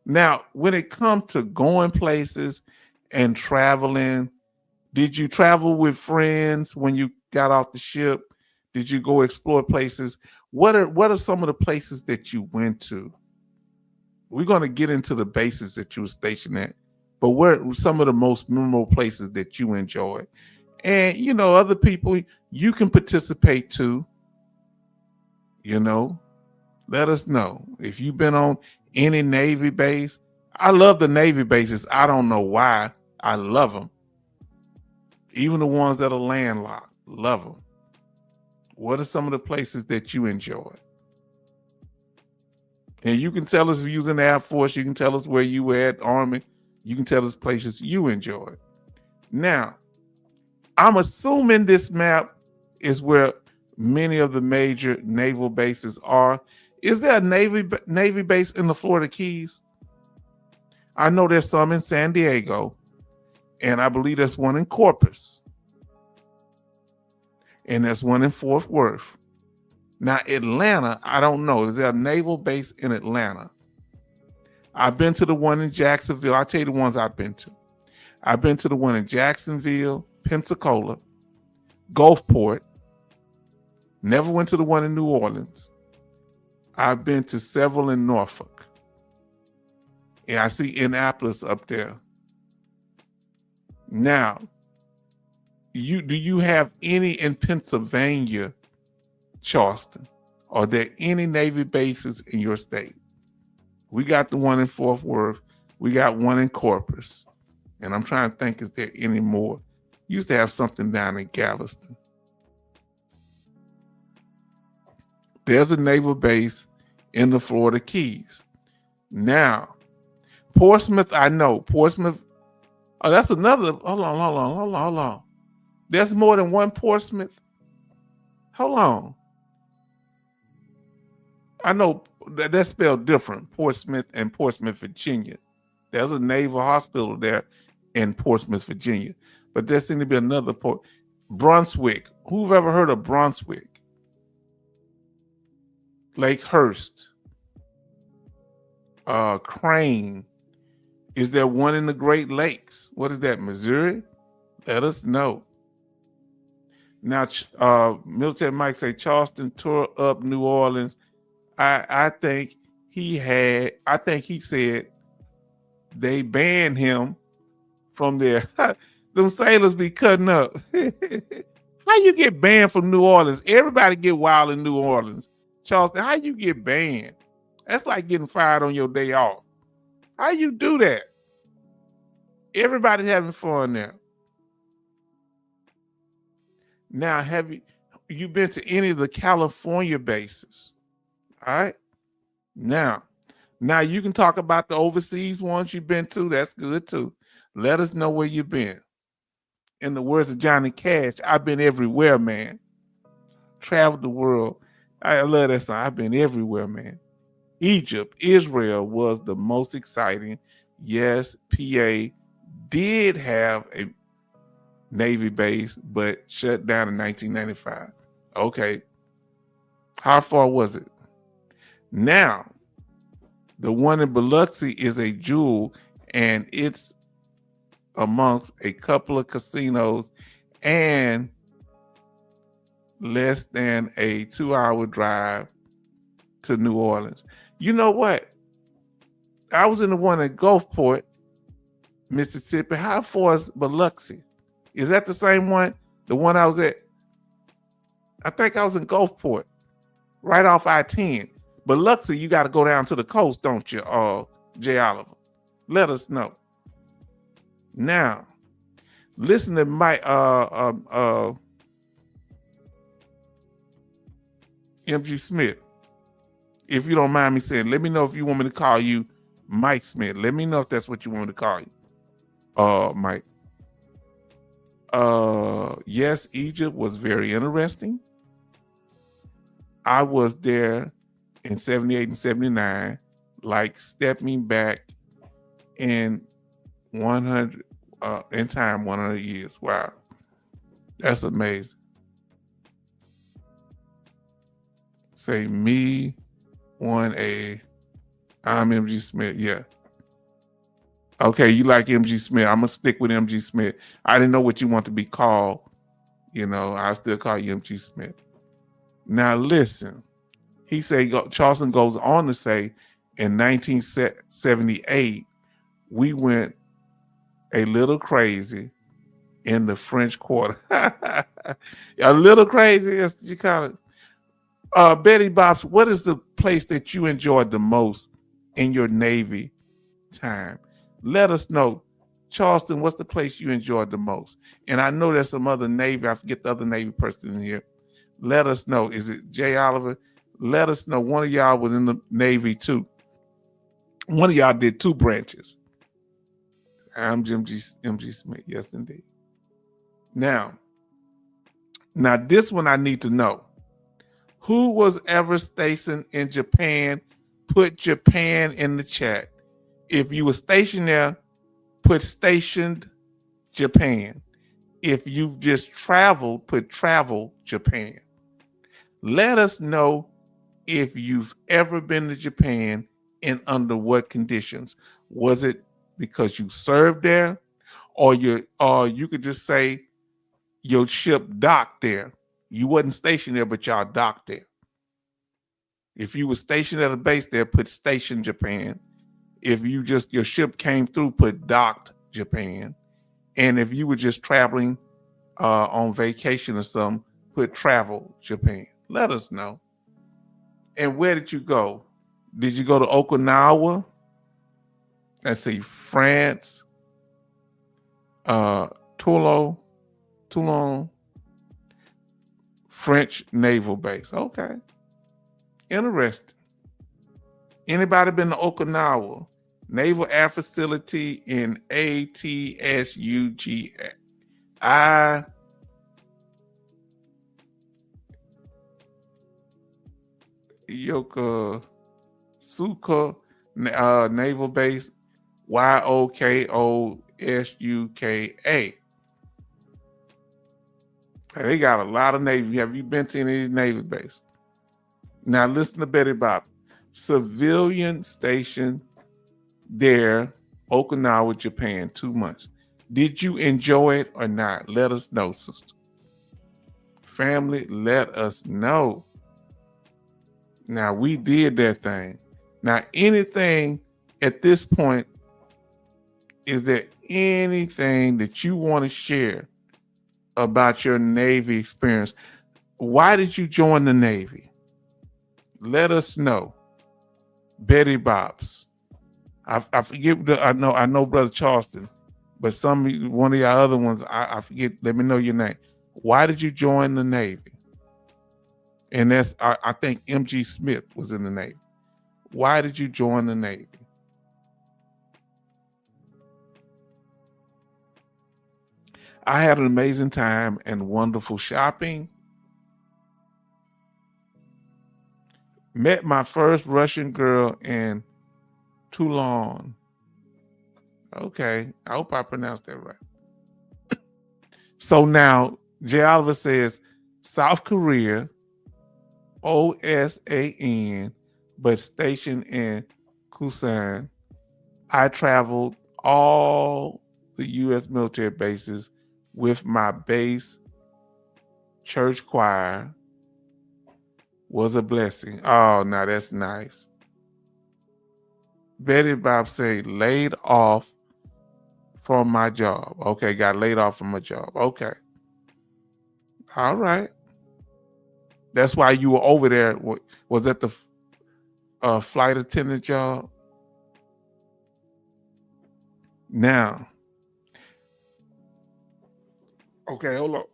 Now, when it comes to going places and traveling, did you travel with friends when you got off the ship? Did you go explore places? What are some of the places that you went to? We're going to get into the bases that you were stationed at, but what are some of the most memorable places that you enjoyed? And other people, you can participate too. Let us know if you've been on any Navy base. I love the Navy bases. I don't know why. I love them. Even the ones that are landlocked, love them. What are some of the places that you enjoy? And you can tell us if you're in the Air Force. You can tell us where you were at, Army. You can tell us places you enjoyed. Now, I'm assuming this map is where many of the major naval bases are. Is there a Navy base in the Florida Keys? I know there's some in San Diego. And I believe there's one in Corpus. And there's one in Fort Worth. Now, Atlanta, I don't know. Is there a naval base in Atlanta? I've been to the one in Jacksonville. I'll tell you the ones I've been to. I've been to the one in Jacksonville, Pensacola, Gulfport. Never went to the one in New Orleans. I've been to several in Norfolk. And I see Annapolis up there. Now, do you have any in Pennsylvania, Charleston? Are there any Navy bases in your state? We got the one in Fort Worth. We got one in Corpus. And I'm trying to think, is there any more? Used to have something down in Galveston. There's a naval base in the Florida Keys. Now, Portsmouth, I know. Portsmouth, oh, that's another, hold on. There's more than one Portsmouth? Hold on. I know that's spelled different, Portsmouth and Portsmouth, Virginia. There's a naval hospital there in Portsmouth, Virginia. But there seems to be another port. Brunswick. Who've ever heard of Brunswick? Lakehurst. Crane. Is there one in the Great Lakes? What is that, Missouri? Let us know. Now, Military Mike say Charleston tore up New Orleans. I think he said they banned him from there. Them sailors be cutting up. How you get banned from New Orleans? Everybody get wild in New Orleans. Charleston, how you get banned? That's like getting fired on your day off. How you do that? Everybody's having fun there. Now, have you been to any of the California bases? All right. Now you can talk about the overseas ones you've been to. That's good too. Let us know where you've been. In the words of Johnny Cash, I've been everywhere, man. Traveled the world. I love that song. I've been everywhere, man. Egypt, Israel was the most exciting. Yes, PA did have a Navy base, but shut down in 1995. Okay. How far was it? Now, the one in Biloxi is a jewel, and it's amongst a couple of casinos and less than a 2-hour drive to New Orleans. You know what? I was in the one at Gulfport, Mississippi. How far is Biloxi? Is that the same one? The one I was at? I think I was in Gulfport, right off I-10. Biloxi, you got to go down to the coast, don't you, Jay Oliver? Let us know. Now, listen to my MG Smith. If you don't mind me saying, let me know if you want me to call you Mike Smith. Let me know if that's what you want me to call you. Mike. Yes, Egypt was very interesting. I was there in 78 and 79, like stepping back in 100 in time, 100 years. Wow. That's amazing. Say me, 1A. I'm MG Smith. Yeah. Okay, you like MG Smith. I'm gonna stick with MG Smith. I didn't know what you want to be called. You know, I still call you MG Smith. Now listen, he say Charleston goes on to say, in 1978, we went a little crazy in the French Quarter. A little crazy, as you call it. Betty Bobs, what is the place that you enjoyed the most in your Navy time? Let us know. Charleston, what's the place you enjoyed the most? And I know there's some other Navy. I forget the other Navy person in here. Let us know. Is it Jay Oliver? Let us know. One of y'all was in the Navy too. One of y'all did 2 branches. I'm MG Smith. Yes, indeed. Now this one I need to know. Who was ever stationed in Japan? Put Japan in the chat. If you were stationed there, put stationed Japan. If you've just traveled, put travel Japan. Let us know if you've ever been to Japan and under what conditions. Was it because you served there, or you could just say your ship docked there. You wasn't stationed there, but y'all docked there. If you were stationed at a base there, put station Japan. If your ship came through, put docked Japan. And if you were just traveling on vacation or something, put travel Japan. Let us know. And where did you go? Did you go to Okinawa? Let's see, France, Toulon, French naval base. Okay. Interesting. Anybody been to Okinawa? Naval Air Facility in ATSUG. Yokosuka Naval Base, YOKOSUKA. They got a lot of Navy. Have you been to any of these Navy bases? Now listen to Betty Bob. Civilian station there, Okinawa, Japan, 2 months. Did you enjoy it or not? Let us know, sister. Family, let us know. Now, we did that thing. Now, anything at this point, is there anything that you want to share about your Navy experience? Why did you join the Navy? Let us know. Betty Bobs. I forget. I know, Brother Charleston, but one of your other ones, I forget. Let me know your name. Why did you join the Navy? And I think M.G. Smith was in the Navy. Why did you join the Navy? I had an amazing time and wonderful shopping. Met my first Russian girl in Toulon. Okay, I hope I pronounced that right. So now, J. Oliver says, South Korea, OSAN, but stationed in Busan. I traveled all the U.S. military bases with my base church choir. Was a blessing. Oh, now that's nice. Betty Bob say laid off from my job. Okay, got laid off from my job. Okay. All right. That's why you were over there. Was that the flight attendant job? Now. Okay, hold on.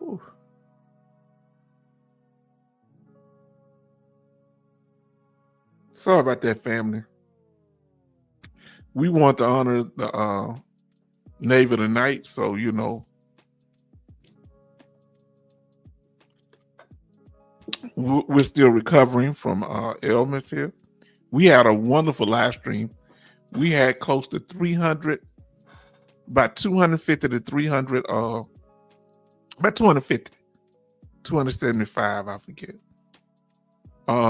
Ooh. Sorry about that, family. We want to honor the Navy tonight, so we're still recovering from ailments here. We had a wonderful live stream. We had close to 300, about 250 to 300, about 250, 275, I forget,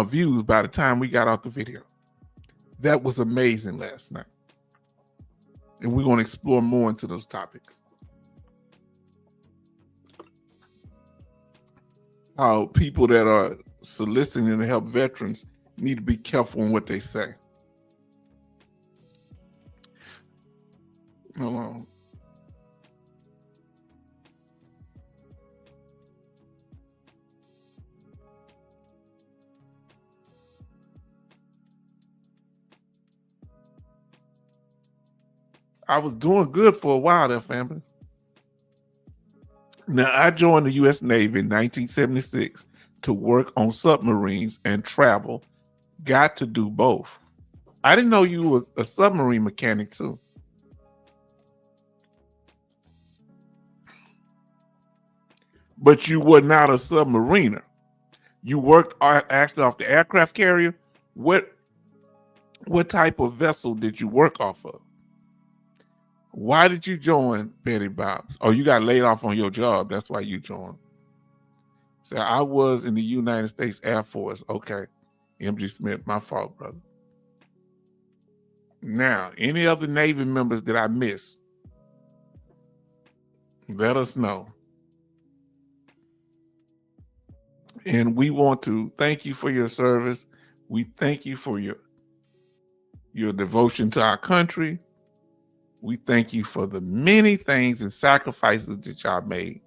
views by the time we got out the video. That was amazing last night. And we're going to explore more into those topics. How people that are soliciting to help veterans need to be careful in what they say. Hold on. I was doing good for a while there, family. Now, I joined the U.S. Navy in 1976 to work on submarines and travel. Got to do both. I didn't know you was a submarine mechanic too. But you were not a submariner. You worked actually off the aircraft carrier. What type of vessel did you work off of? Why did you join Betty Bob's? Oh, you got laid off on your job. That's why you joined. So I was in the United States Air Force. Okay. MG Smith, my fault, brother. Now, any other Navy members that I missed, let us know. And we want to thank you for your service. We thank you for your devotion to our country. We thank you for the many things and sacrifices that y'all made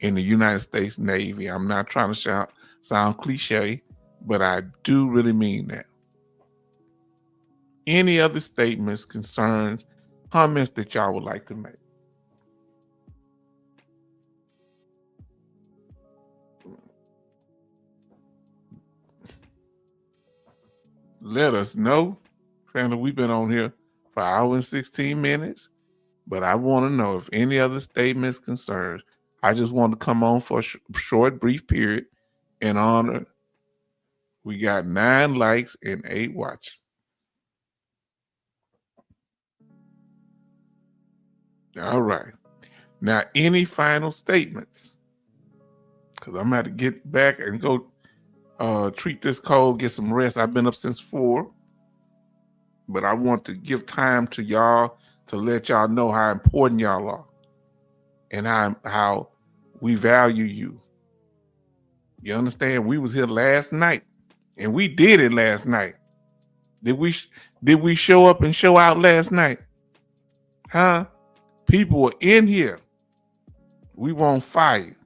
in the United States Navy. I'm not trying to sound cliche, but I do really mean that. Any other statements, concerns, comments that y'all would like to make? Let us know. Family, we've been on here for an hour and 16 minutes, but I want to know if any other statements, concerns. I just want to come on for a short, brief period in honor. We got 9 likes and 8 watch. All right. Now, any final statements? Because I'm going to get back and go treat this cold, get some rest. I've been up since 4, but I want to give time to y'all to let y'all know how important y'all are and how we value you. You understand? We was here last night, and we did it last night. Did we show up and show out last night? Huh? People were in here. We won't fire,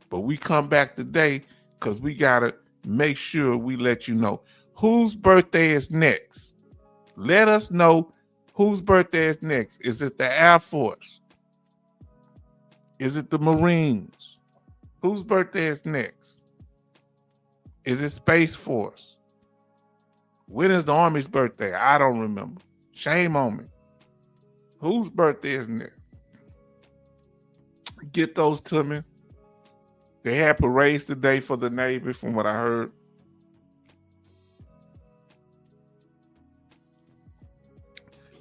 but we come back today because we gotta make sure we let you know whose birthday is next. Let us know whose birthday is next. Is it the Air Force? Is it the Marines? Whose birthday is next? Is it Space Force? When is the Army's birthday? I don't remember. Shame on me. Whose birthday is next? Get those to me. They had parades today for the Navy, from what I heard.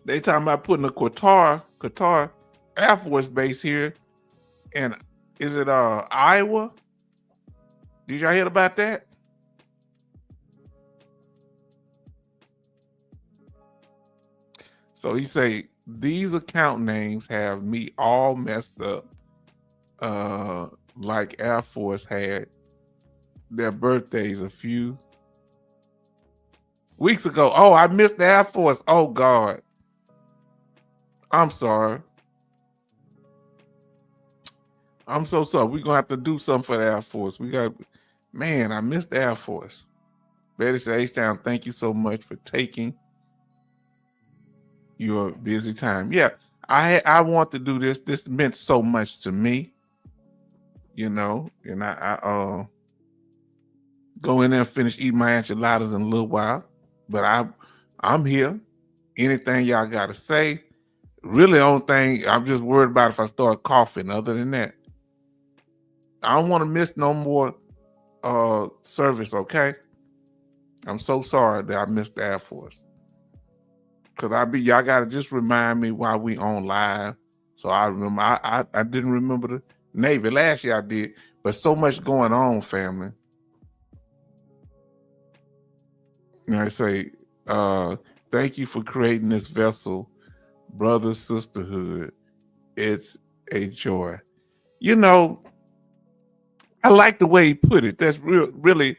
They talking about putting a Qatar Air Force base here. And is it Iowa? Did y'all hear about that? So he say these account names have me all messed up. Like Air Force had their birthdays a few weeks ago. Oh, I missed the Air Force. Oh God. I'm sorry. I'm so sorry. We're gonna have to do something for the Air Force. I missed the Air Force. Betty said, H-Town, thank you so much for taking your busy time. Yeah, I want to do this. This meant so much to me, and I go in there and finish eating my enchiladas in a little while. But I'm here. Anything y'all got to say? Really, the only thing I'm just worried about if I start coughing. Other than that, I don't want to miss no more service. Okay, I'm so sorry that I missed the Air Force. Cause y'all gotta just remind me while we on live. So I remember I didn't remember the Navy. Last year I did, but so much going on, family. And I say, thank you for creating this vessel, brother, sisterhood. It's a joy. I like the way he put it. That's really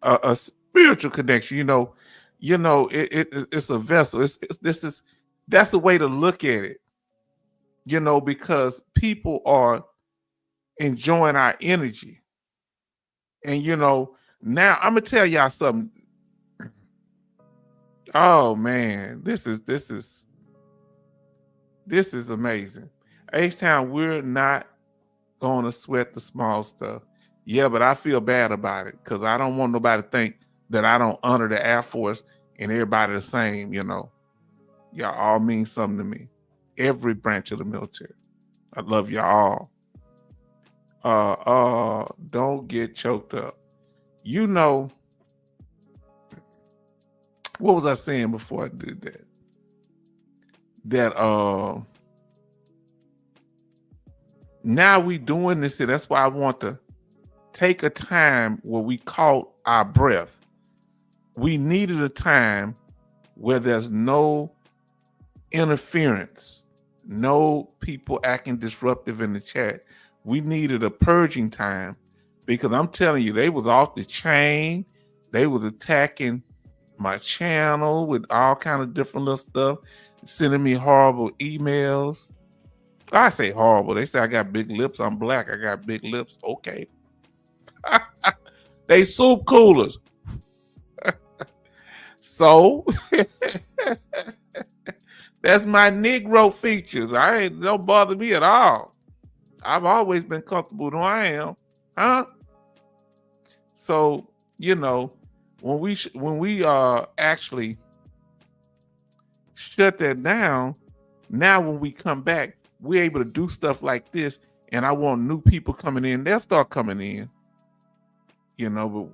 a spiritual connection. It's a vessel. That's a way to look at it. Because people are enjoying our energy, and now I'm gonna tell y'all something. Oh man, this is amazing. H-Town, we're not going to sweat the small stuff. Yeah, but I feel bad about it because I don't want nobody to think that I don't honor the Air Force and everybody the same, you know. Y'all all mean something to me. Every branch of the military. I love y'all all. Don't get choked up. You know, what was I saying before I did that? That now we doing this here. That's why I want to take a time where we caught our breath. We needed a time where there's no interference, no people acting disruptive in the chat. We needed a purging time because I'm telling you, they was off the chain. They was attacking my channel with all kind of different little stuff, sending me horrible emails. I say horrible. They say I got big lips. I'm black. I got big lips. Okay. They soup coolers. So that's my Negro features. Don't bother me at all. I've always been comfortable who I am, huh? So you know, when we actually shut that down, now when we come back, we're able to do stuff like this. And I want new people coming in. They'll start coming in, you know. But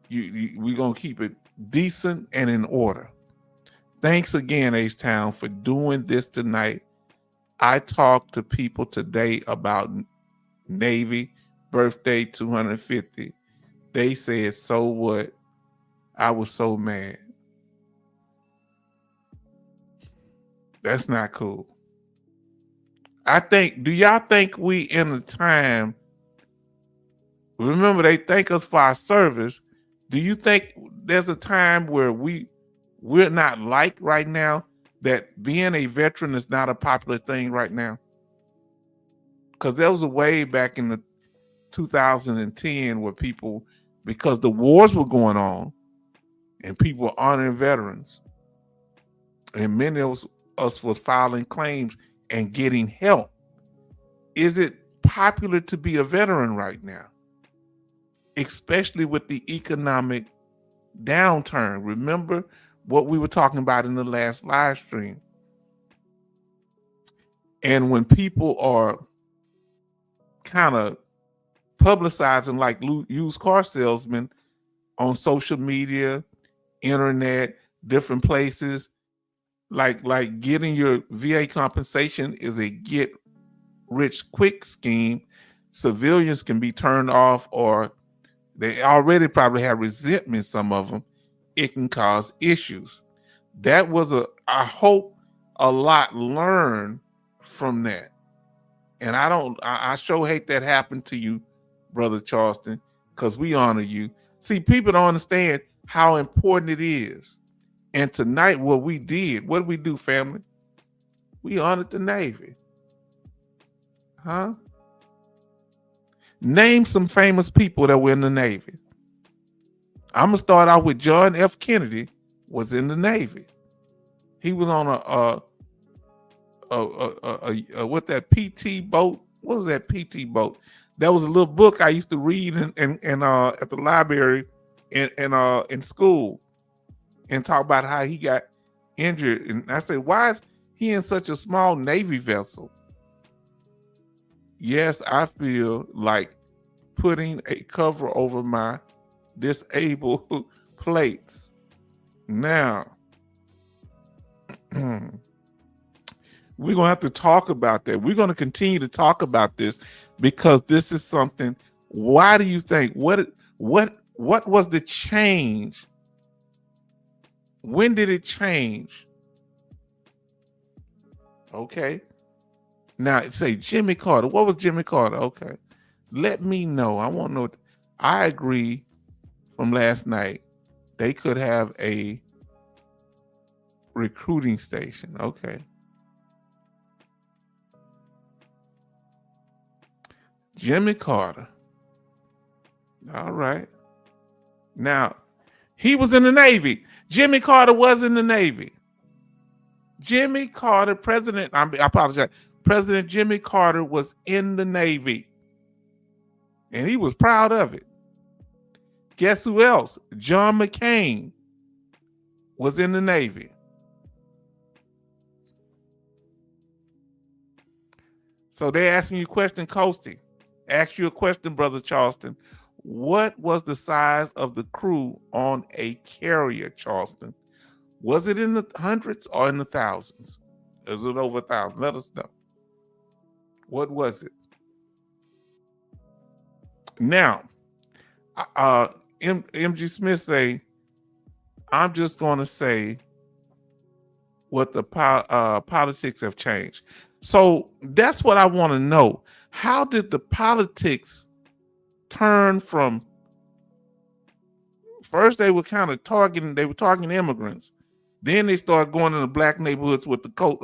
we're gonna keep it decent and in order. Thanks again, H-Town, for doing this tonight. I talked to people today about Navy birthday 250. They said, so what? I was so mad. That's not cool. Do y'all think we in a time, remember they thank us for our service. Do you think there's a time where we're not like right now, that being a veteran is not a popular thing right now? Because there was a way back in the 2010 where people, because the wars were going on and people were honoring veterans, and many of us was filing claims and getting help. Is it popular to be a veteran right now? Especially with the economic downturn. Remember what we were talking about in the last live stream. And when people are kind of publicizing like used car salesmen on social media, internet, different places, like getting your VA compensation is a get rich quick scheme. Civilians can be turned off, or they already probably have resentment, some of them. It can cause issues. That was I hope a lot learned from that. And I sure hate that happened to you, Brother Charleston, because we honor you. See, people don't understand how important it is. And tonight, what did we do, family? We honored the Navy. Huh? Name some famous people that were in the Navy. I'm gonna start out with John F. Kennedy. Was in the Navy. He was on what that PT boat? What was that PT boat? That was a little book I used to read and at the library in school, and talk about how he got injured. And I said, why is he in such a small Navy vessel? Yes, I feel like putting a cover over my disabled plates. Now, we're going to have to talk about that. We're going to continue to talk about this because this is something. Why do you think, what was the change? When did it change? Okay. Now, say Jimmy Carter. What was Jimmy Carter? Okay. Let me know. I want to know. I agree from last night. They could have a recruiting station. Okay. Jimmy Carter. All right. Now, he was in the Navy. Jimmy Carter was in the Navy. Jimmy Carter, I apologize. President Jimmy Carter was in the Navy. and he was proud of it. Guess who else? John McCain was in the Navy. So they're asking you a question, Coasty. Ask you a question, Brother Charleston. What was the size of the crew on a carrier, Charleston? Was it in the hundreds or in the thousands? Is it over 1,000? Let us know. What was it? Now, MG Smith say, I'm just going to say what the politics have changed. So that's what I want to know. How did the politics turn from, first they were kind of targeting immigrants. Then they started going into black neighborhoods with what they call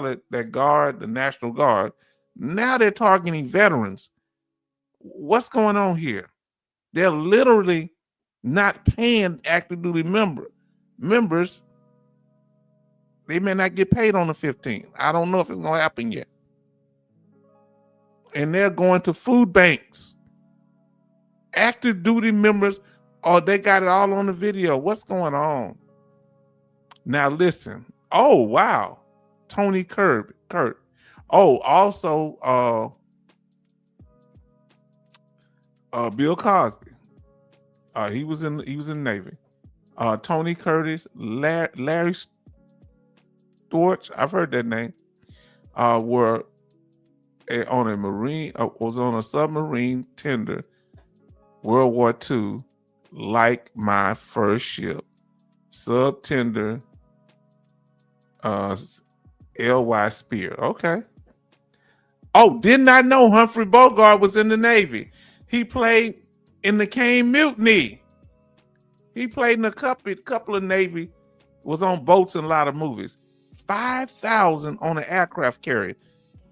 it, that guard, the National Guard. Now they're targeting veterans. What's going on here? They're literally not paying active duty members. They may not get paid on the 15th. I don't know if it's going to happen yet. And they're going to food banks. Active duty members, they got it all on the video. What's going on? Now listen. Oh, wow. Tony Kurt. Oh, also Bill Cosby. He was in the Navy. Tony Curtis, Larry Storch, I've heard that name, were on a marine, was on a submarine tender, World War II, like my first ship, sub tender, L.Y. Spear. Okay. Oh, did not know Humphrey Bogart was in the Navy. He played in the Caine Mutiny. He played in a couple of Navy, was on boats in a lot of movies. 5,000 on an aircraft carrier.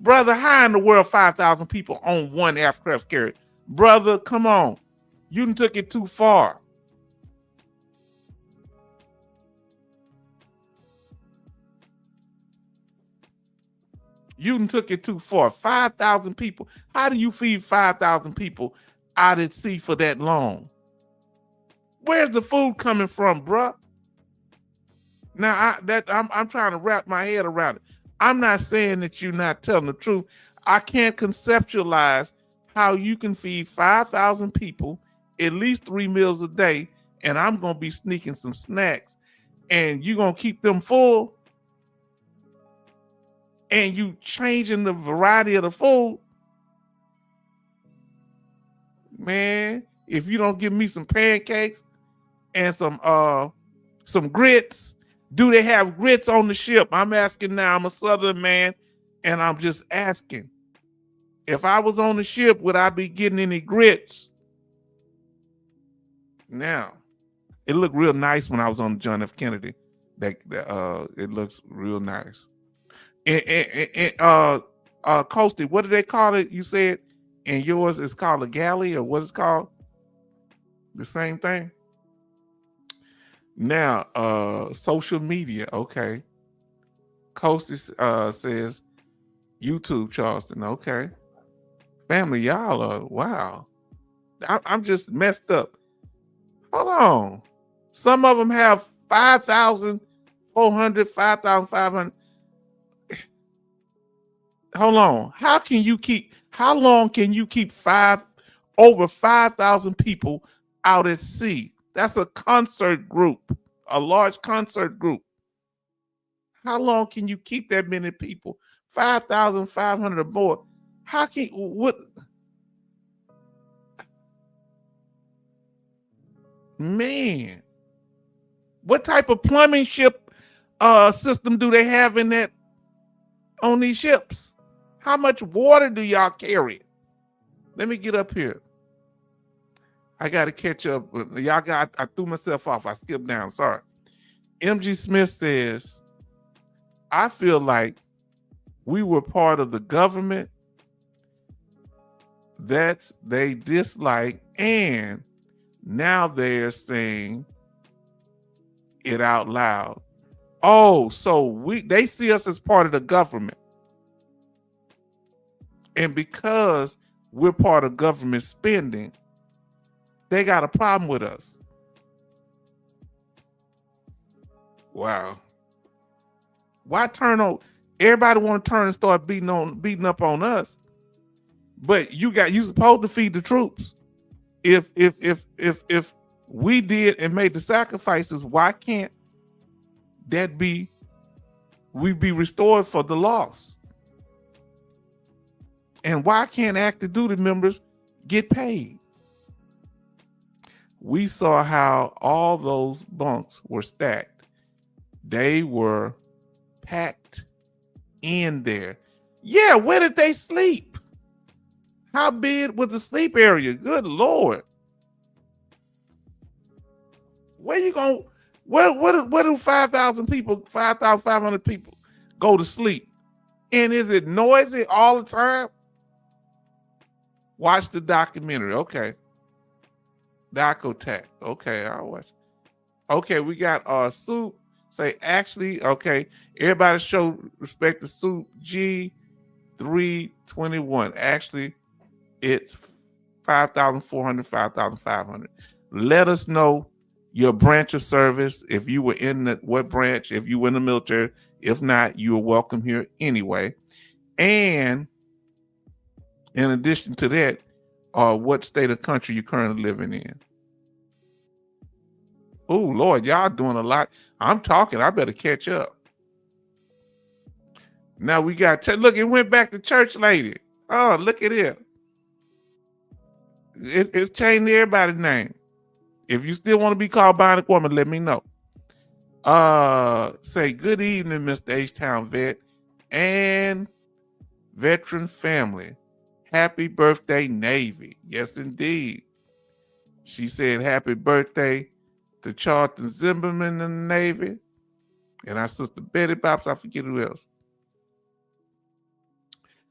Brother, how in the world 5,000 people on one aircraft carrier? Brother, come on. You done took it too far. You done took it too far. 5,000 people. How do you feed 5,000 people out at sea for that long? Where's the food coming from, bruh? Now, I'm trying to wrap my head around it. I'm not saying that you're not telling the truth. I can't conceptualize how you can feed 5,000 people at least 3 meals a day, and I'm going to be sneaking some snacks, and you're going to keep them full, and you changing the variety of the food. Man, if you don't give me some pancakes and some grits, do they have grits on the ship? I'm asking now. I'm a Southern man, and I'm just asking. If I was on the ship, would I be getting any grits? Now, it looked real nice when I was on John F. Kennedy. It looks real nice. Coasty, what do they call it? You said, and yours is called a galley, or what is it called? The same thing. Now, social media. Okay. Coasty says YouTube, Charleston. Okay. Family, y'all are, wow. I'm just messed up. Hold on. Some of them have 5,400, 5,500. Hold on. How long can you keep over 5,000 people out at sea? That's a concert group, a large concert group. How long can you keep that many people? 5,500 or more. How can what? Man, what type of plumbing ship system do they have in that on these ships? How much water do y'all carry? Let me get up here. I got to catch up. I threw myself off. I skipped down. Sorry. MG Smith says, I feel like we were part of the government that they dislike, and now they're saying it out loud. Oh, so they see us as part of the government. And because we're part of government spending, they got a problem with us. Wow. Why turn on? Everybody want to turn and start beating up on us, but you supposed to feed the troops. If we did and made the sacrifices, why can't that be? We be restored for the loss, and why can't active duty members get paid? We saw how all those bunks were stacked. They were packed in there. Yeah, where did they sleep? How big was the sleep area? Good Lord. Where you going? Where do 5,000 people, 5,500 people go to sleep? And is it noisy all the time? Watch the documentary. Okay. Docotech. Okay, I'll watch. Okay, we got Soup. Say actually, okay. Everybody show respect to Soup G321. Actually, it's 5,400, 5,500. Let us know your branch of service. If you were in what branch, if you were in the military. If not, you are welcome here anyway. And in addition to that, what state of country you currently living in. Oh, Lord, y'all doing a lot. I'm talking. I better catch up. Now we got, look, it went back to church lady. Oh, look at it. It's changed everybody's name. If you still want to be called Bionic Woman, let me know. Say good evening, Mr. H-Town vet and veteran family. Happy birthday, Navy. Yes, indeed. She said happy birthday to Charlton Zimmerman in the Navy. And our sister Betty Bops, I forget who else.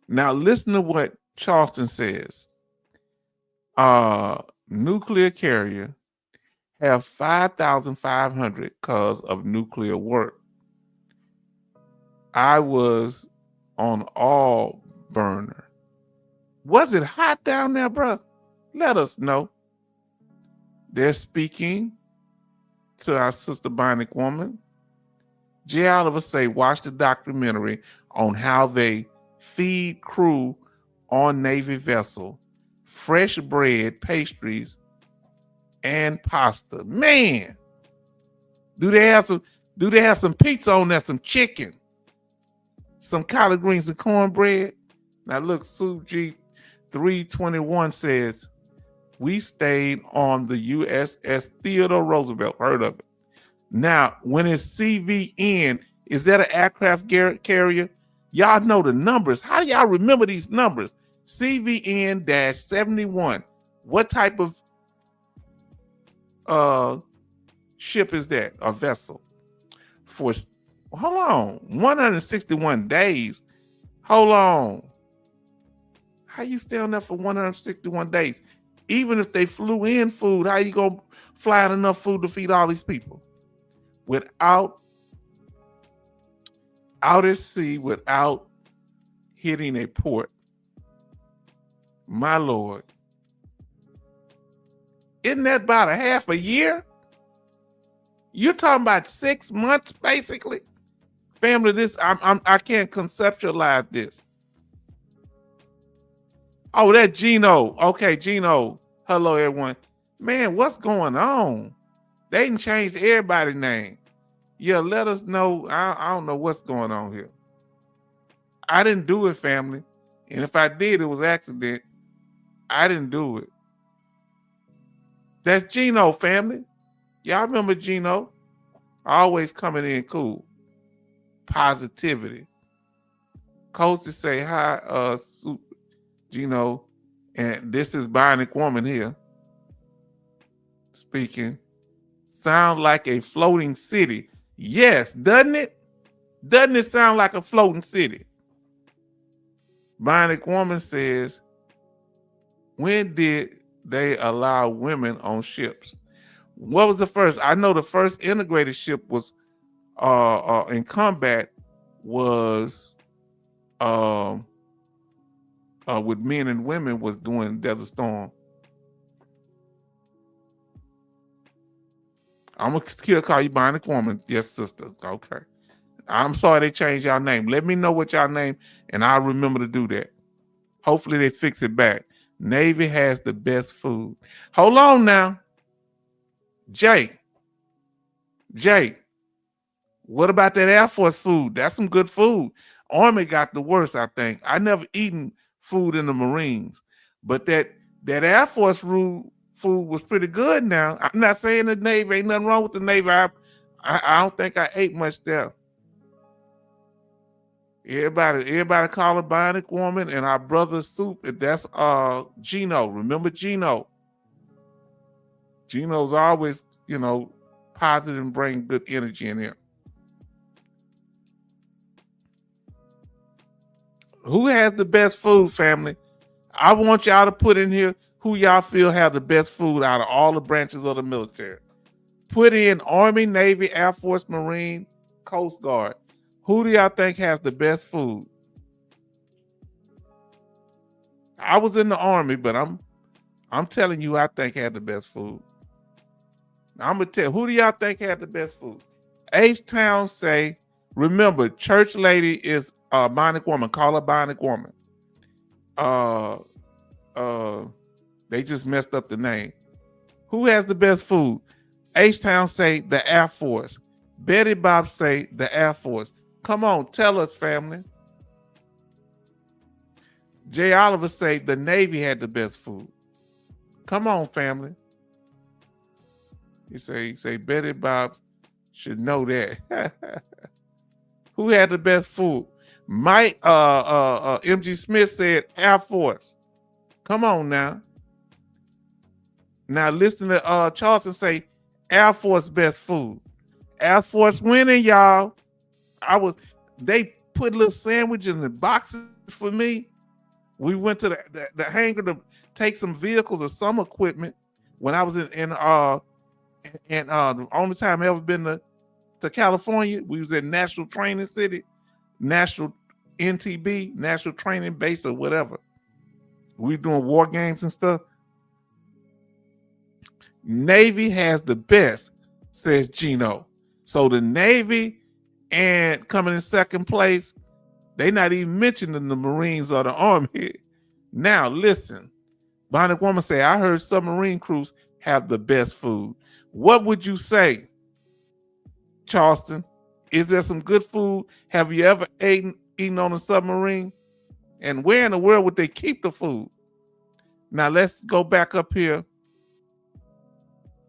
Now listen to what Charleston says. Nuclear carrier have 5,500 cause of nuclear work. I was on all burner. Was it hot down there, bro? Let us know. They're speaking to our sister Bionic Woman. Jay Oliver say, watch the documentary on how they feed crew on Navy vessel, fresh bread, pastries, and pasta. Man, do they have some pizza on there, some chicken, some collard greens and cornbread? Now look, Sue G321 says, we stayed on the USS Theodore Roosevelt. Heard of it. Now, when it's CVN, is that an aircraft carrier? Y'all know the numbers. How do y'all remember these numbers? CVN-71. What type of ship is that? A vessel? For, hold on, 161 days. Hold on. How you stay on there for 161 days? Even if they flew in food, how you gonna fly in enough food to feed all these people? Without out at sea, without hitting a port. My Lord. Isn't that about a half a year? You're talking about 6 months, basically. Family, this I can't conceptualize this. Oh, that Gino. Okay, Gino. Hello, everyone. Man, what's going on? They didn't change everybody's name. Yeah, let us know. I don't know what's going on here. I didn't do it, family. And if I did, it was accident. I didn't do it. That's Gino, family. Y'all remember Gino? Always coming in cool. Positivity. Coaches say hi, Gino, and this is Bionic Woman here speaking. Sound like a floating city. Yes, doesn't it? Doesn't it sound like a floating city? Bionic Woman says, when did they allow women on ships? What was the first? I know the first integrated ship was in combat was with men and women was doing Desert Storm. I'm gonna still call you Bionic Woman. Yes, sister. Okay. I'm sorry they changed y'all name. Let me know what y'all name, and I'll remember to do that. Hopefully they fix it back. Navy has the best food. Hold on now. Jay, what about that Air Force food? That's some good food. Army got the worst, I think. I never eaten food in the Marines, but that Air Force food was pretty good now. I'm not saying the Navy, ain't nothing wrong with the Navy. I don't think I ate much there. Everybody call her Bionic Woman, and our brother Soup, that's Gino. Remember Gino? Gino's always, positive and bring good energy in here. Who has the best food, family? I want y'all to put in here who y'all feel have the best food out of all the branches of the military. Put in Army, Navy, Air Force, Marine, Coast Guard. Who do y'all think has the best food? I was in the Army, but I'm telling you, I think had the best food. I'm gonna tell who do y'all think had the best food? H-Town say, remember, church lady is a Bionic Woman. Call her Bionic Woman. They just messed up the name. Who has the best food? H-Town say the Air Force. Betty Bob say the Air Force. Come on, tell us, family. Jay Oliver say the Navy had the best food. Come on, family. He say Betty Bob should know that. Who had the best food? Mike MG Smith said Air Force. Come on now. Now listen to Charleston say Air Force best food. Air Force winning, y'all. They put little sandwiches in the boxes for me. We went to the hangar to take some vehicles or some equipment when I was in the only time I ever been to California. We was in National Training City, National NTB, National Training Base or whatever. We doing war games and stuff. Navy has the best, says Gino. So the Navy and coming in second place, they not even mentioning the Marines or the Army. Now listen, Bionic Woman say, I heard submarine crews have the best food. What would you say, Charleston? Is there some good food? Have you ever eaten on a submarine? And where in the world would they keep the food? Now let's go back up here.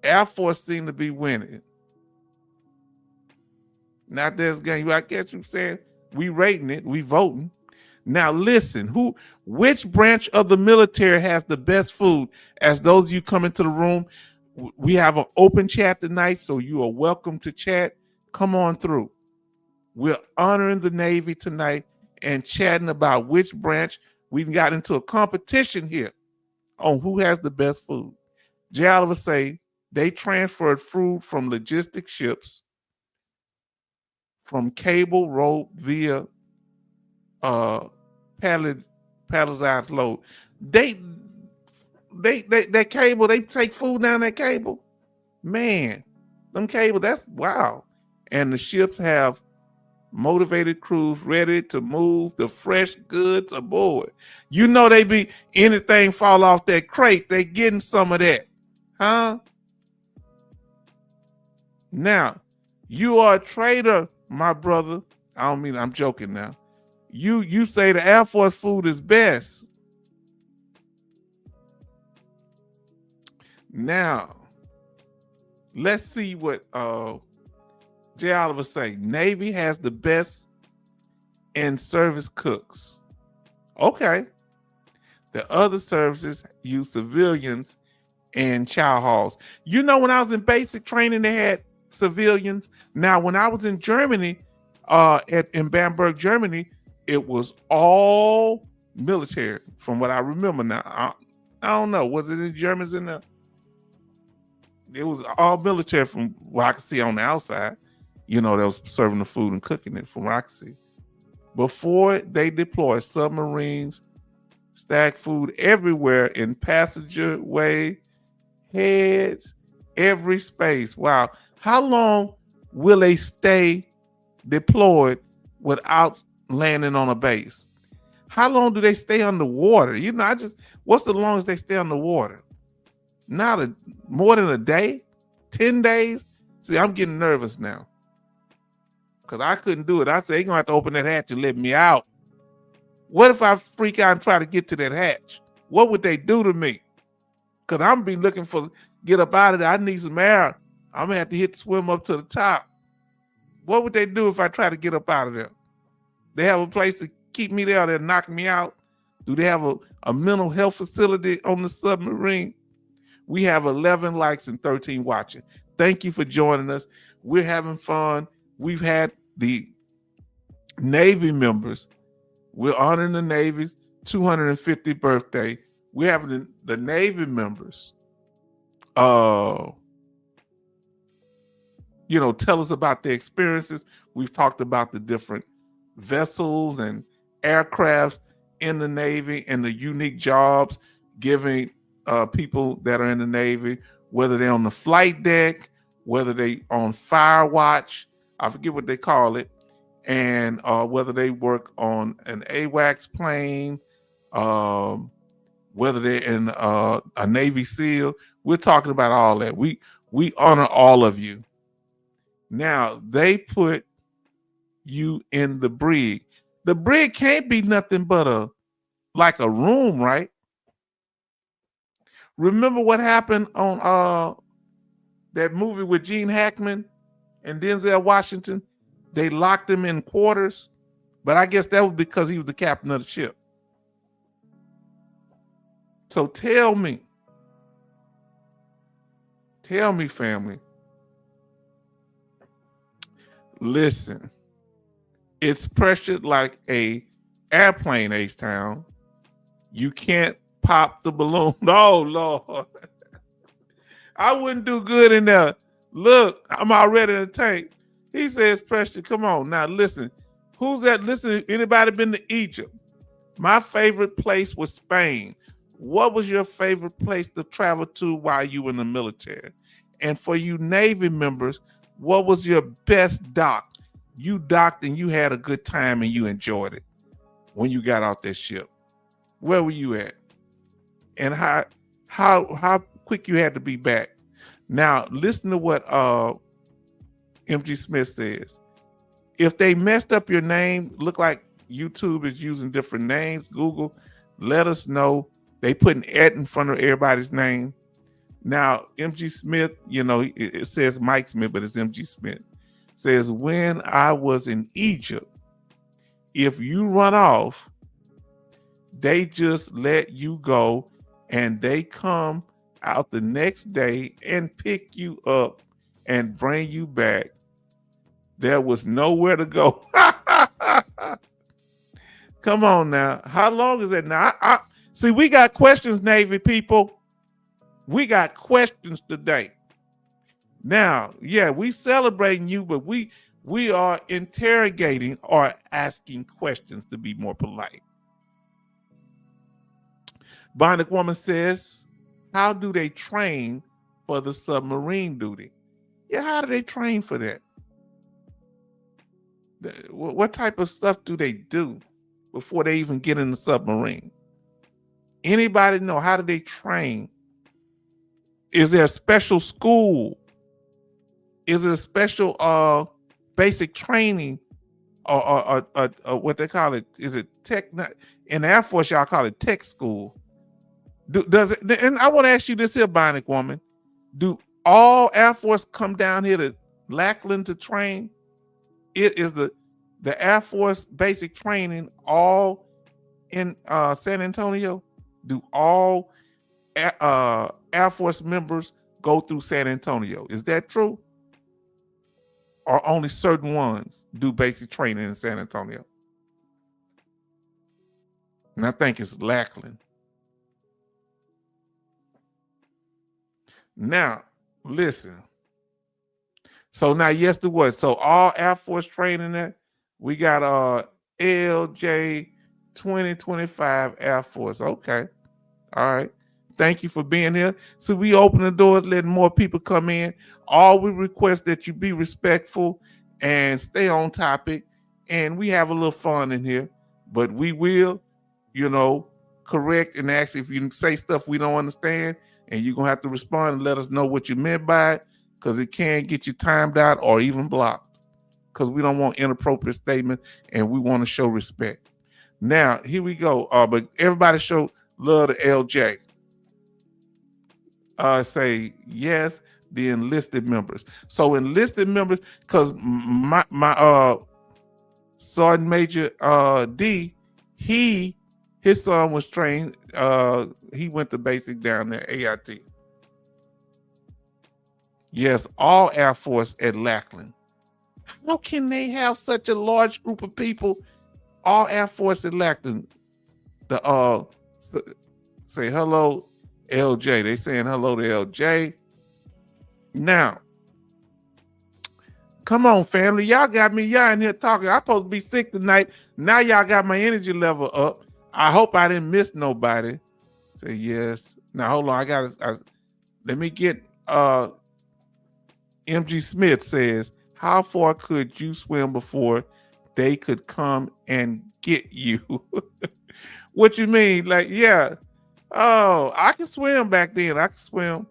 Air Force seem to be winning. Now there's game. I guess you saying we rating it, we voting. Now listen, which branch of the military has the best food? As those of you come into the room, we have an open chat tonight, so you are welcome to chat. Come on through. We're honoring the Navy tonight and chatting about which branch. We got into a competition here on who has the best food. Jay Oliver say they transferred food from logistic ships, from cable rope via palletized load. That cable, they take food down that cable. Man, them cable, that's wow. And the ships have motivated crews ready to move the fresh goods aboard. You know they be anything fall off that crate, they getting some of that. Huh? Now, you are a traitor, my brother. I'm joking now. You say the Air Force food is best. Now, let's see what Jay Oliver say. Navy has the best in-service cooks. Okay. The other services use civilians and chow halls. You know, when I was in basic training, they had civilians. Now, when I was in Germany, in Bamberg, Germany, it was all military, from what I remember. Now, I don't know. Was it the Germans in there? It was all military from what I could see on the outside. You know, they was serving the food and cooking it from what I could see. Before they deploy submarines, Stack food everywhere in passenger way, heads, every space. Wow. How long will they stay deployed without landing on a base? How long do they stay underwater? What's the longest they stay underwater? More than a day? 10 days? See, I'm getting nervous now because I couldn't do it. I said, they're going to have to open that hatch and let me out. What if I freak out and try to get to that hatch? What would they do to me? Because I'm be looking for, get up out of there. I need some air. I'm going to have to swim up to the top. What would they do if I try to get up out of there? They have a place to keep me there. They'll knock me out. Do they have a mental health facility on the submarine? We have 11 likes and 13 watching. Thank you for joining us. We're having fun. We've had the Navy members. We're honoring the Navy's 250th birthday. We're having the Navy members, tell us about their experiences. We've talked about the different vessels and aircrafts in the Navy and the unique jobs giving people that are in the Navy, whether they're on the flight deck, whether they on fire watch, I forget what they call it, and whether they work on an AWACS plane, whether they're in a Navy SEAL. We're talking about all that. We honor all of you. Now, they put you in the brig. The brig can't be nothing but like a room, right? Remember what happened on that movie with Gene Hackman and Denzel Washington? They locked him in quarters, but I guess that was because he was the captain of the ship. So tell me, family, listen, it's pressured like a airplane, H-Town. You can't pop the balloon. Oh, Lord. I wouldn't do good in there. Look, I'm already in the tank. He says, pressure, come on. Now, listen. Who's that? Listen, anybody been to Egypt? My favorite place was Spain. What was your favorite place to travel to while you were in the military? And for you Navy members, what was your best dock? You docked and you had a good time and you enjoyed it when you got off that ship. Where were you at? And how quick you had to be back? Now, listen to what MG Smith says. If they messed up your name, look like YouTube is using different names, Google, let us know. They put an Ed in front of everybody's name. Now, MG Smith, it says Mike Smith, but it's MG Smith. Says, when I was in Egypt, if you run off, they just let you go and they come out the next day and pick you up and bring you back. There was nowhere to go. Come on now. How long is that now? See, we got questions, Navy people. We got questions today. Now, yeah, we celebrating you, but we are interrogating or asking questions to be more polite. Bionic Woman says, how do they train for the submarine duty? Yeah, how do they train for that? What type of stuff do they do before they even get in the submarine? Anybody know, how do they train? Is there a special school? Is it a special basic training or what they call it? Is it tech? In the Air Force, y'all call it tech school. Does it? And I want to ask you this here, Bionic Woman. Do all Air Force come down here to Lackland to train? It is the Air Force basic training all in San Antonio? Do all Air Force members go through San Antonio? Is that true? Or only certain ones do basic training in San Antonio? And I think it's Lackland. Now, listen. So now, yes, the what? So all Air Force training that we got LJ 2025 Air Force. Okay. All right. Thank you for being here. So we open the doors, letting more people come in. All we request that you be respectful and stay on topic. And we have a little fun in here. But we will, correct and ask if you say stuff we don't understand. And you're going to have to respond and let us know what you meant by it, because it can get you timed out or even blocked, because we don't want inappropriate statements and we want to show respect. Now, here we go. But everybody show love to LJ. Say yes, the enlisted members. So enlisted members, because my Sergeant Major D, his son was trained. He went to basic down there, AIT. Yes, all Air Force at Lackland. How can they have such a large group of people? All Air Force at Lackland. Say hello, LJ. They saying hello to LJ. Now, come on, family. Y'all got me. Y'all in here talking. I'm supposed to be sick tonight. Now y'all got my energy level up. I hope I didn't miss nobody. Say yes. Now hold on. Let me get MG Smith says, how far could you swim before they could come and get you? What you mean? Like, yeah. Oh, I can swim back then. I can swim.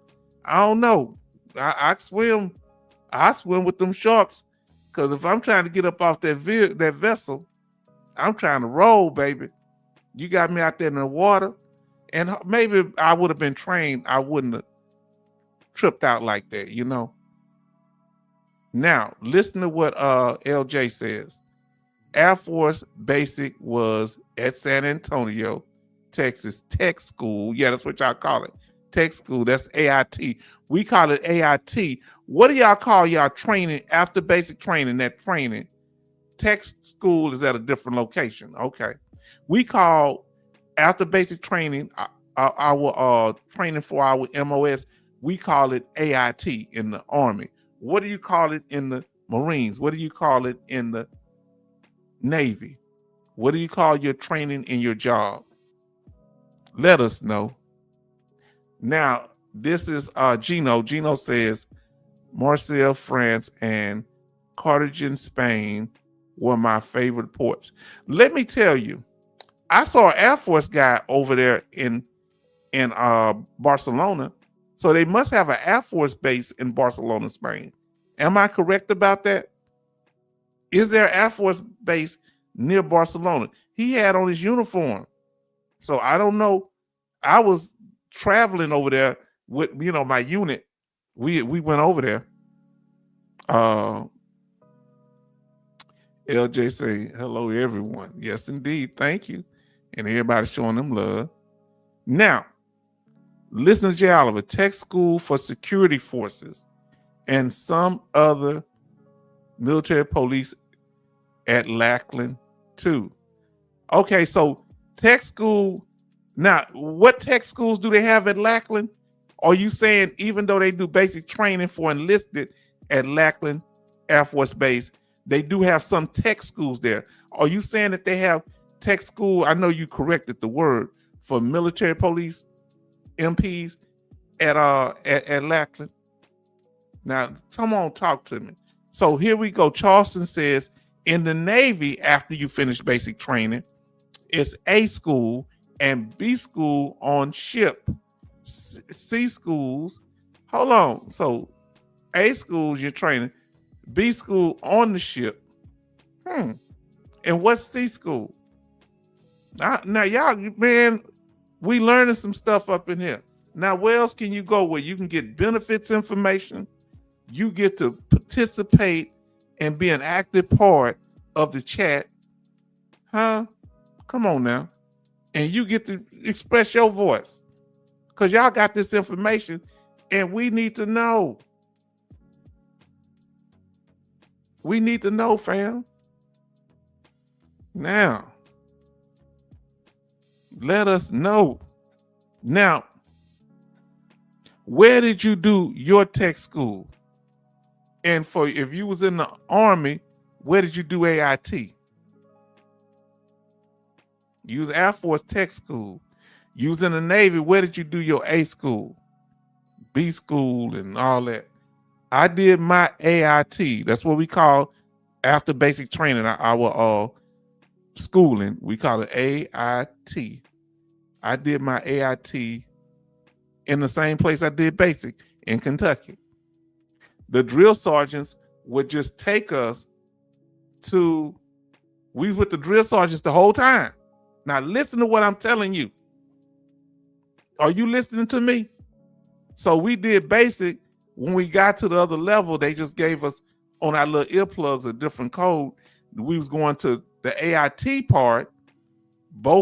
I don't know. I swim. I swim with them sharks. Because if I'm trying to get up off that vessel, I'm trying to roll, baby. You got me out there in the water. And maybe I would have been trained. I wouldn't have tripped out like that, Now, listen to what LJ says. Air Force Basic was at San Antonio, Texas Tech School. Yeah, that's what y'all call it. Tech School. That's AIT. We call it AIT. What do y'all call y'all training after basic training? That training. Tech School is at a different location. Okay. We call after basic training, our training for our MOS, we call it AIT in the Army. What do you call it in the Marines? What do you call it in the Navy? What do you call your training in your job? Let us know. Now, this is Gino. Gino says, Marseille, France, and Cartagena, Spain were my favorite ports. Let me tell you, I saw an Air Force guy over there in Barcelona. So they must have an Air Force base in Barcelona, Spain. Am I correct about that? Is there an Air Force base near Barcelona? He had on his uniform. So I don't know. I was traveling over there with, my unit. We went over there. LJ say, hello, everyone. Yes, indeed. Thank you. And everybody showing them love. Now, listen to Jay Oliver, Tech School for Security Forces and some other military police at Lackland too. Okay, so tech school. Now, what tech schools do they have at Lackland? Are you saying even though they do basic training for enlisted at Lackland Air Force Base, they do have some tech schools there? Are you saying that they have tech school? I know you corrected the word for military police MPs at Lackland. Now, come on, talk to me. So here we go. Charleston says, in the Navy, after you finish basic training, it's A school and B school on ship. C schools, hold on. So A schools, you're training. B school on the ship. And what's C school? Now y'all, man, we learning some stuff up in here. Now, where else can you go where you can get benefits information? You get to participate and be an active part of the chat. Huh? Come on now. And you get to express your voice. Because y'all got this information and we need to know. We need to know, fam. Now, let us know. Now, where did you do your tech school? And for if you was in the Army, where did you do AIT? You was Air Force Tech School. You was in the Navy. Where did you do your A school, B school, and all that? I did my AIT. That's what we call after basic training. Our schooling. We call it AIT. I did my AIT in the same place I did basic in Kentucky. The drill sergeants would just take us to, we with the drill sergeants the whole time. Now listen to what I'm telling you. Are you listening to me? So we did basic. When we got to the other level, they just gave us on our little earplugs a different code. We was going to the AIT part.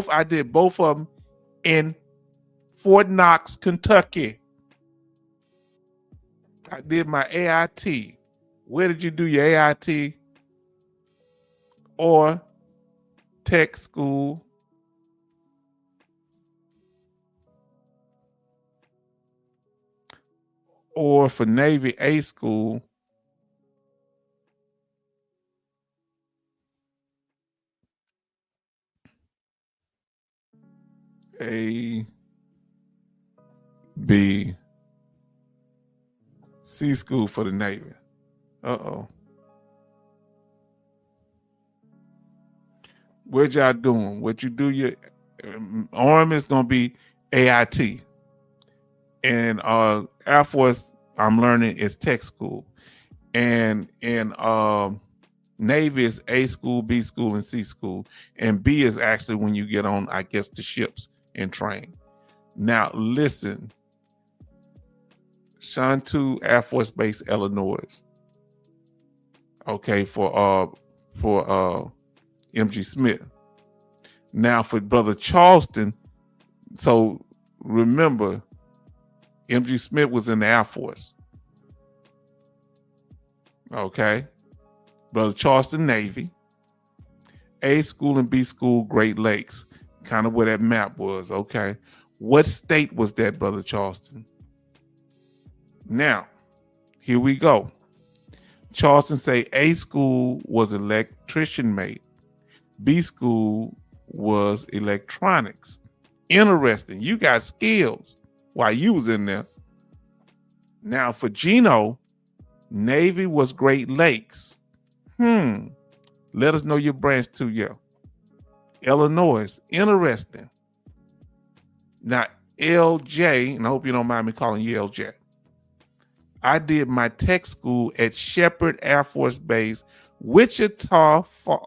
I did both of them in Fort Knox, Kentucky. I did my AIT. Where did you do your AIT or tech school? Or for Navy A school? A, B, C school for the Navy. Uh-oh. What y'all doing? What you do, your Army is going to be AIT. And Air Force, I'm learning, is tech school. And in Navy is A school, B school, and C school. And B is actually when you get on, I guess, the ships and train. Now, listen. Chantu Air Force Base, Illinois. Okay, for MG Smith. Now for Brother Charleston, so remember, MG Smith was in the Air Force. Okay. Brother Charleston, Navy. A school and B school, Great Lakes. Kind of where that map was. Okay. What state was that, Brother Charleston? Now, here we go. Charleston say A school was electrician mate. B school was electronics. Interesting. You got skills while you was in there. Now for Gino, Navy was Great Lakes. Let us know your branch too, yeah. Illinois. Interesting. Now LJ, and I hope you don't mind me calling you LJ. I did my tech school at Shepherd Air Force Base, Wichita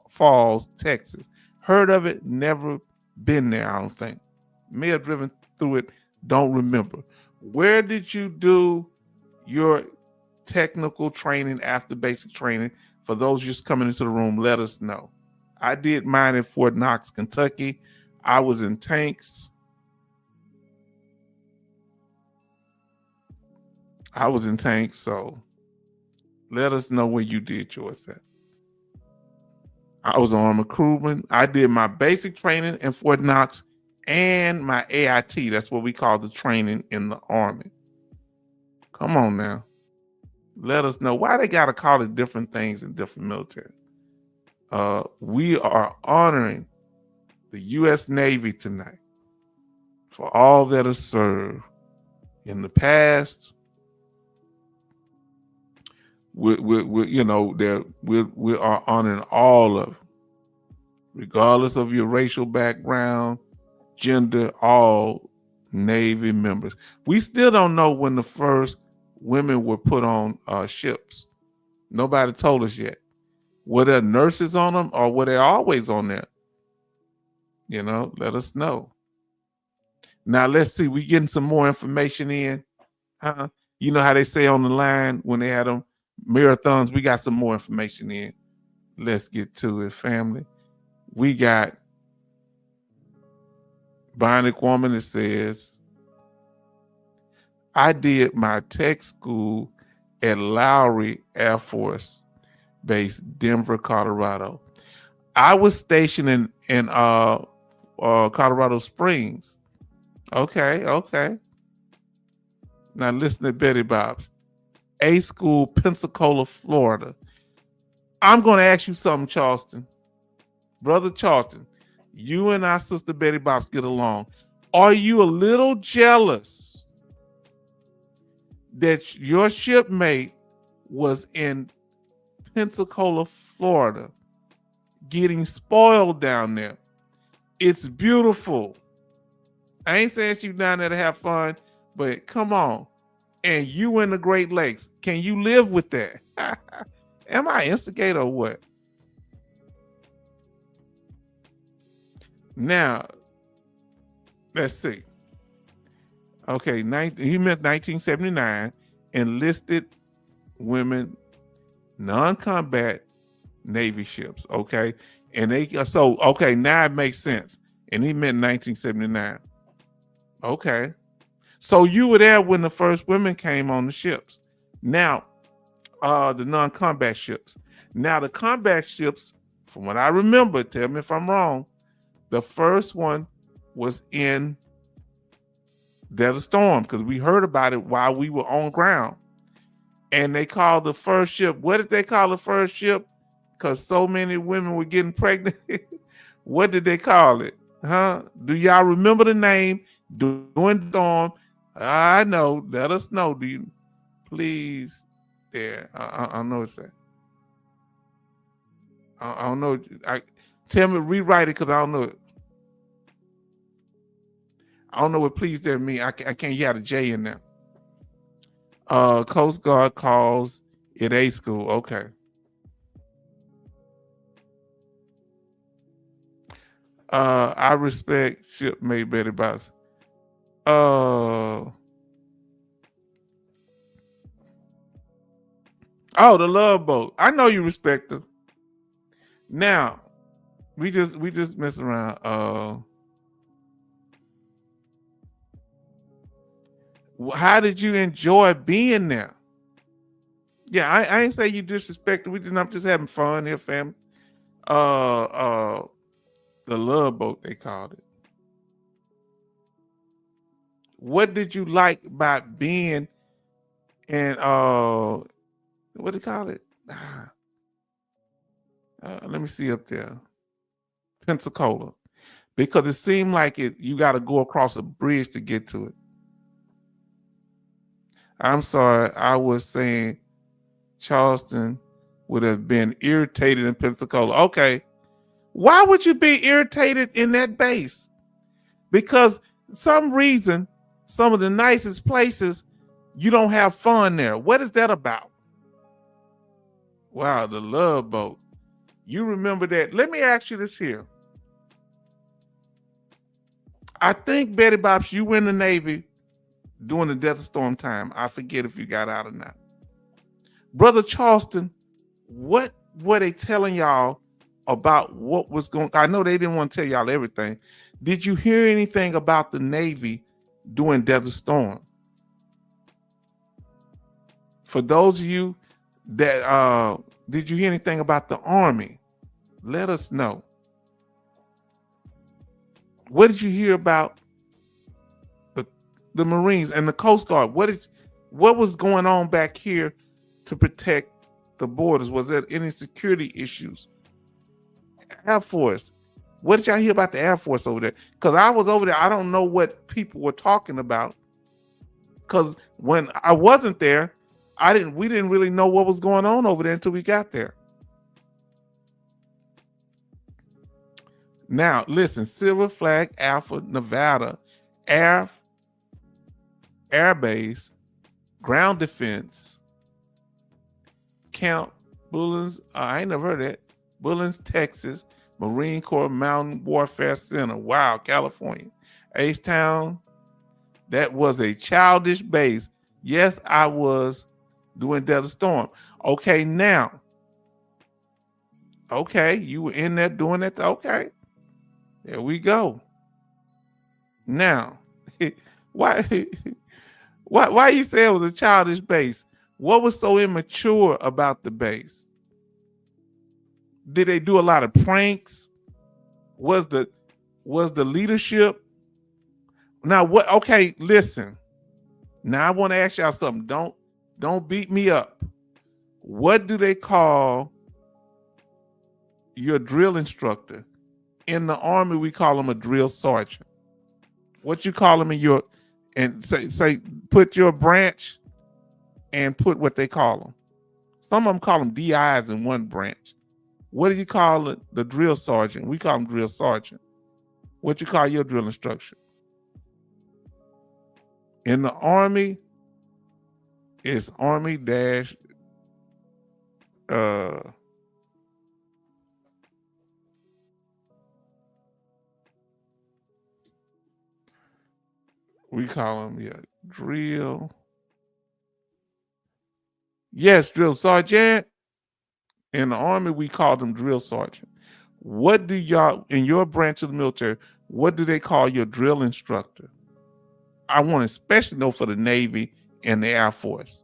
Falls, Texas. Heard of it? Never been there, I don't think. May have driven through it, don't remember. Where did you do your technical training after basic training? For those just coming into the room, let us know. I did mine in Fort Knox, Kentucky. I was in tanks. So let us know where you did yours at. I was an armor crewman. I did my basic training in Fort Knox and my AIT. That's what we call the training in the Army. Come on now. Let us know why they got to call it different things in different military. We are honoring the U.S. Navy tonight for all that has served in the past. We are honoring all of it, regardless of your racial background, gender, all Navy members. We still don't know when the first women were put on ships. Nobody told us yet. Were there nurses on them or were they always on there? Let us know. Now let's see. We getting some more information in. You know how they say on the line when they had them marathons, we got some more information in. Let's get to it, family. We got Bionic Woman that says, I did my tech school at Lowry Air Force Base, Denver, Colorado. I was stationed in Colorado Springs. Okay. Now listen to Betty Bob's. A school, Pensacola, Florida. I'm going to ask you something, Charleston. Brother Charleston, You and our sister Betty Bops get along. Are you a little jealous that your shipmate was in Pensacola, Florida, getting spoiled down there? It's beautiful. I ain't saying she's down there to have fun, but come on. And you in the Great Lakes, can you live with that? Am I instigator or what? Now, let's see. Okay, he meant 1979, enlisted women, non-combat Navy ships. Okay, and now it makes sense. And he meant 1979. Okay, so you were there when the first women came on the ships. Now, the non-combat ships. Now, the combat ships, from what I remember, tell me if I'm wrong, the first one was in Desert Storm, because we heard about it while we were on ground. And they called the first ship, what did they call the first ship? Because so many women were getting pregnant. What did they call it? Huh? Do y'all remember the name? During Storm? I know. Let us know. Do you please? There. I don't know what's that. I don't know. Tell me, rewrite it, because I don't know it. I don't know what please there mean. I can't hear the J in there. Coast Guard calls it a school. Okay. I respect shipmate Betty Boss. Oh, the Love Boat. I know you respect her. Now, we just mess around. How did you enjoy being there? Yeah, I ain't say you disrespected. I'm just having fun here, family. The Love Boat, they called it. What did you like about being in what do you call it? Let me see up there. Pensacola. Because it seemed like you got to go across a bridge to get to it. I'm sorry, I was saying Charleston would have been irritated in Pensacola. Okay. Why would you be irritated in that base? Because some reason, some of the nicest places, you don't have fun there. What is that about? Wow, the Love Boat. You remember that? Let me ask you this here. I think, Betty Bops, you were in the Navy during the Desert Storm time. I forget if you got out or not. Brother Charleston, what were they telling y'all about what was going on? I know they didn't want to tell y'all everything. Did you hear anything about the Navy during Desert Storm? For those of you that did you hear anything about the Army? Let us know. What did you hear about the Marines and the Coast Guard? What was going on back here to protect the borders? Was there any security issues? Air Force. What did y'all hear about the Air Force over there? Because I was over there. I don't know what people were talking about. Because when I wasn't there, we didn't really know what was going on over there until we got there. Now, listen, Silver Flag Alpha, Nevada, Air Base, Ground Defense, Camp Bullens, I ain't never heard of that. Bullens, Texas, Marine Corps Mountain Warfare Center. Wow, California. H-Town, that was a childish base. Yes, I was doing Desert Storm. Okay, now. Okay, you were in there doing that. Okay, there we go. Now, why you say it was a childish base? What was so immature about the base? Did they do a lot of pranks? Was the leadership? Now what? Okay, listen. Now I want to ask y'all something. Don't beat me up. What do they call your drill instructor In the Army, we call them a drill sergeant. What you call them in your, and say put your branch and put what they call them. Some of them call them DIs in one branch. What do you call it? The drill sergeant? We call them drill sergeant. What you call your drill instructor? In the Army, it's Army dash we call them drill. Yes, drill sergeant. In the Army, we call them drill sergeant. What do y'all, in your branch of the military, what do they call your drill instructor? I want to especially know for the Navy and the Air Force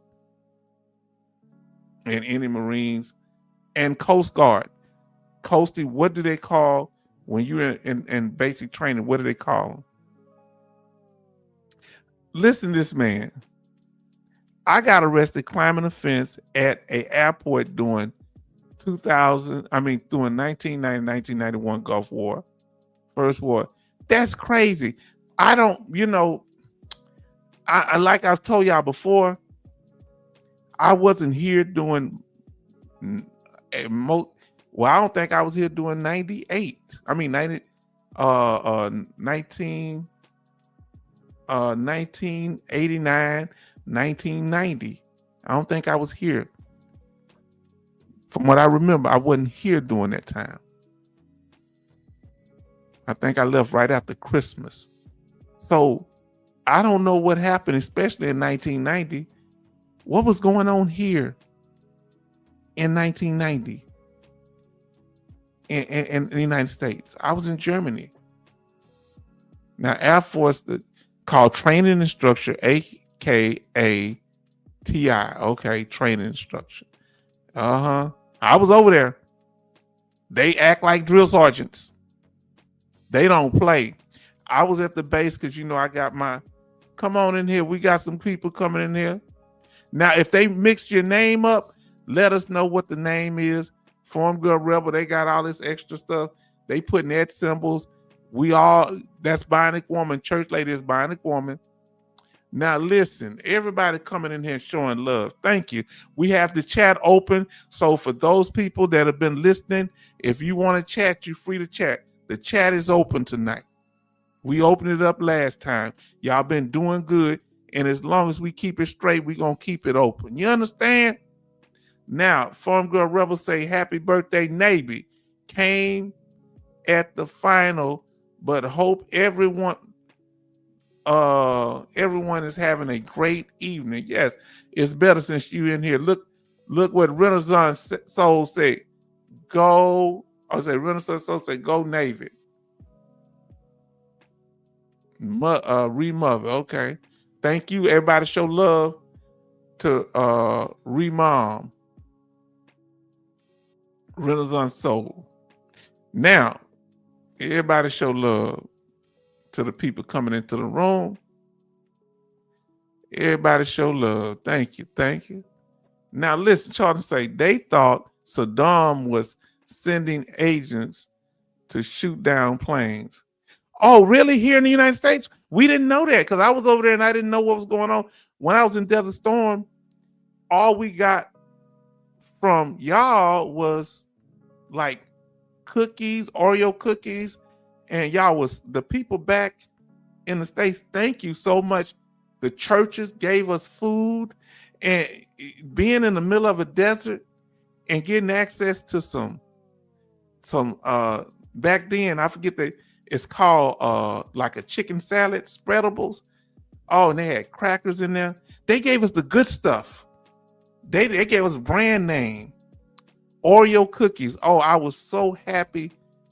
and any Marines and Coast Guard. Coastie, what do they call when you're in basic training? What do they call them? Listen to this man. I got arrested climbing a fence at an airport during 1990, 1991 Gulf War, First War. That's crazy. I don't, I like I've told y'all before, I wasn't here doing I don't think I was here doing 98. I mean 1989, 1990. I don't think I was here. From what I remember, I wasn't here during that time. I think I left right after Christmas. So I don't know what happened, especially in 1990. What was going on here in 1990 in the United States? I was in Germany. Now, Air Force called training instructor, AKA TI. Okay, training instructor. I was over there. They act like drill sergeants. They don't play. I was at the base because I got come on in here. We got some people coming in here. Now, if they mixed your name up, let us know what the name is. Forum Girl Rebel, they got all this extra stuff. They putting @ symbols. That's Bionic Woman. Church Lady is Bionic Woman. Now listen, everybody coming in here showing love. Thank you. We have the chat open. So for those people that have been listening, if you want to chat, you're free to chat. The chat is open tonight. We opened it up last time. Y'all been doing good. And as long as we keep it straight, we're going to keep it open. You understand? Now, Forum Girl Rebel say, happy birthday, Navy. Came at the final, but hope everyone is having a great evening. Yes, it's better since you in here. Look what Renaissance Soul said. Renaissance Soul said, go Navy. Remother, okay. Thank you. Everybody show love to Remom. Renaissance Soul. Now, everybody show love to the people coming into the room. Everybody show love. Thank you. Thank you. Now listen, Charlie say they thought Saddam was sending agents to shoot down planes. Oh, really? Here in the United States? We didn't know that because I was over there and I didn't know what was going on. When I was in Desert Storm, all we got from y'all was like cookies, Oreo cookies, and y'all was the people back in the States. Thank you so much. The churches gave us food, and being in the middle of a desert and getting access to some back then, I forget it's called like a chicken salad, spreadables. Oh, and they had crackers in there. They gave us the good stuff. They gave us brand name Oreo cookies. Oh, I was so happy.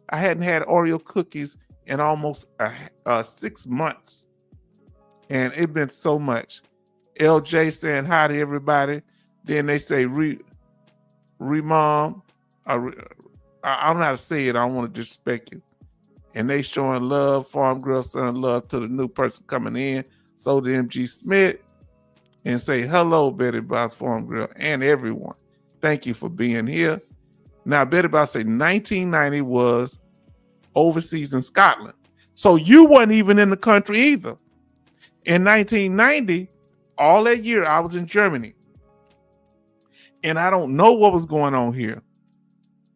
I hadn't had Oreo cookies in almost 6 months. And it been so much. LJ saying hi to everybody. Then they say Remom. I don't know how to say it. I don't want to disrespect you. And they showing love. Farm Girl showing love to the new person coming in. So the MG Smith. And say hello, Betty Boss, Farm Girl, and everyone. Thank you for being here. Now, Betty Boss say 1990 was overseas in Scotland. So you weren't even in the country either. In 1990, all that year, I was in Germany. And I don't know what was going on here.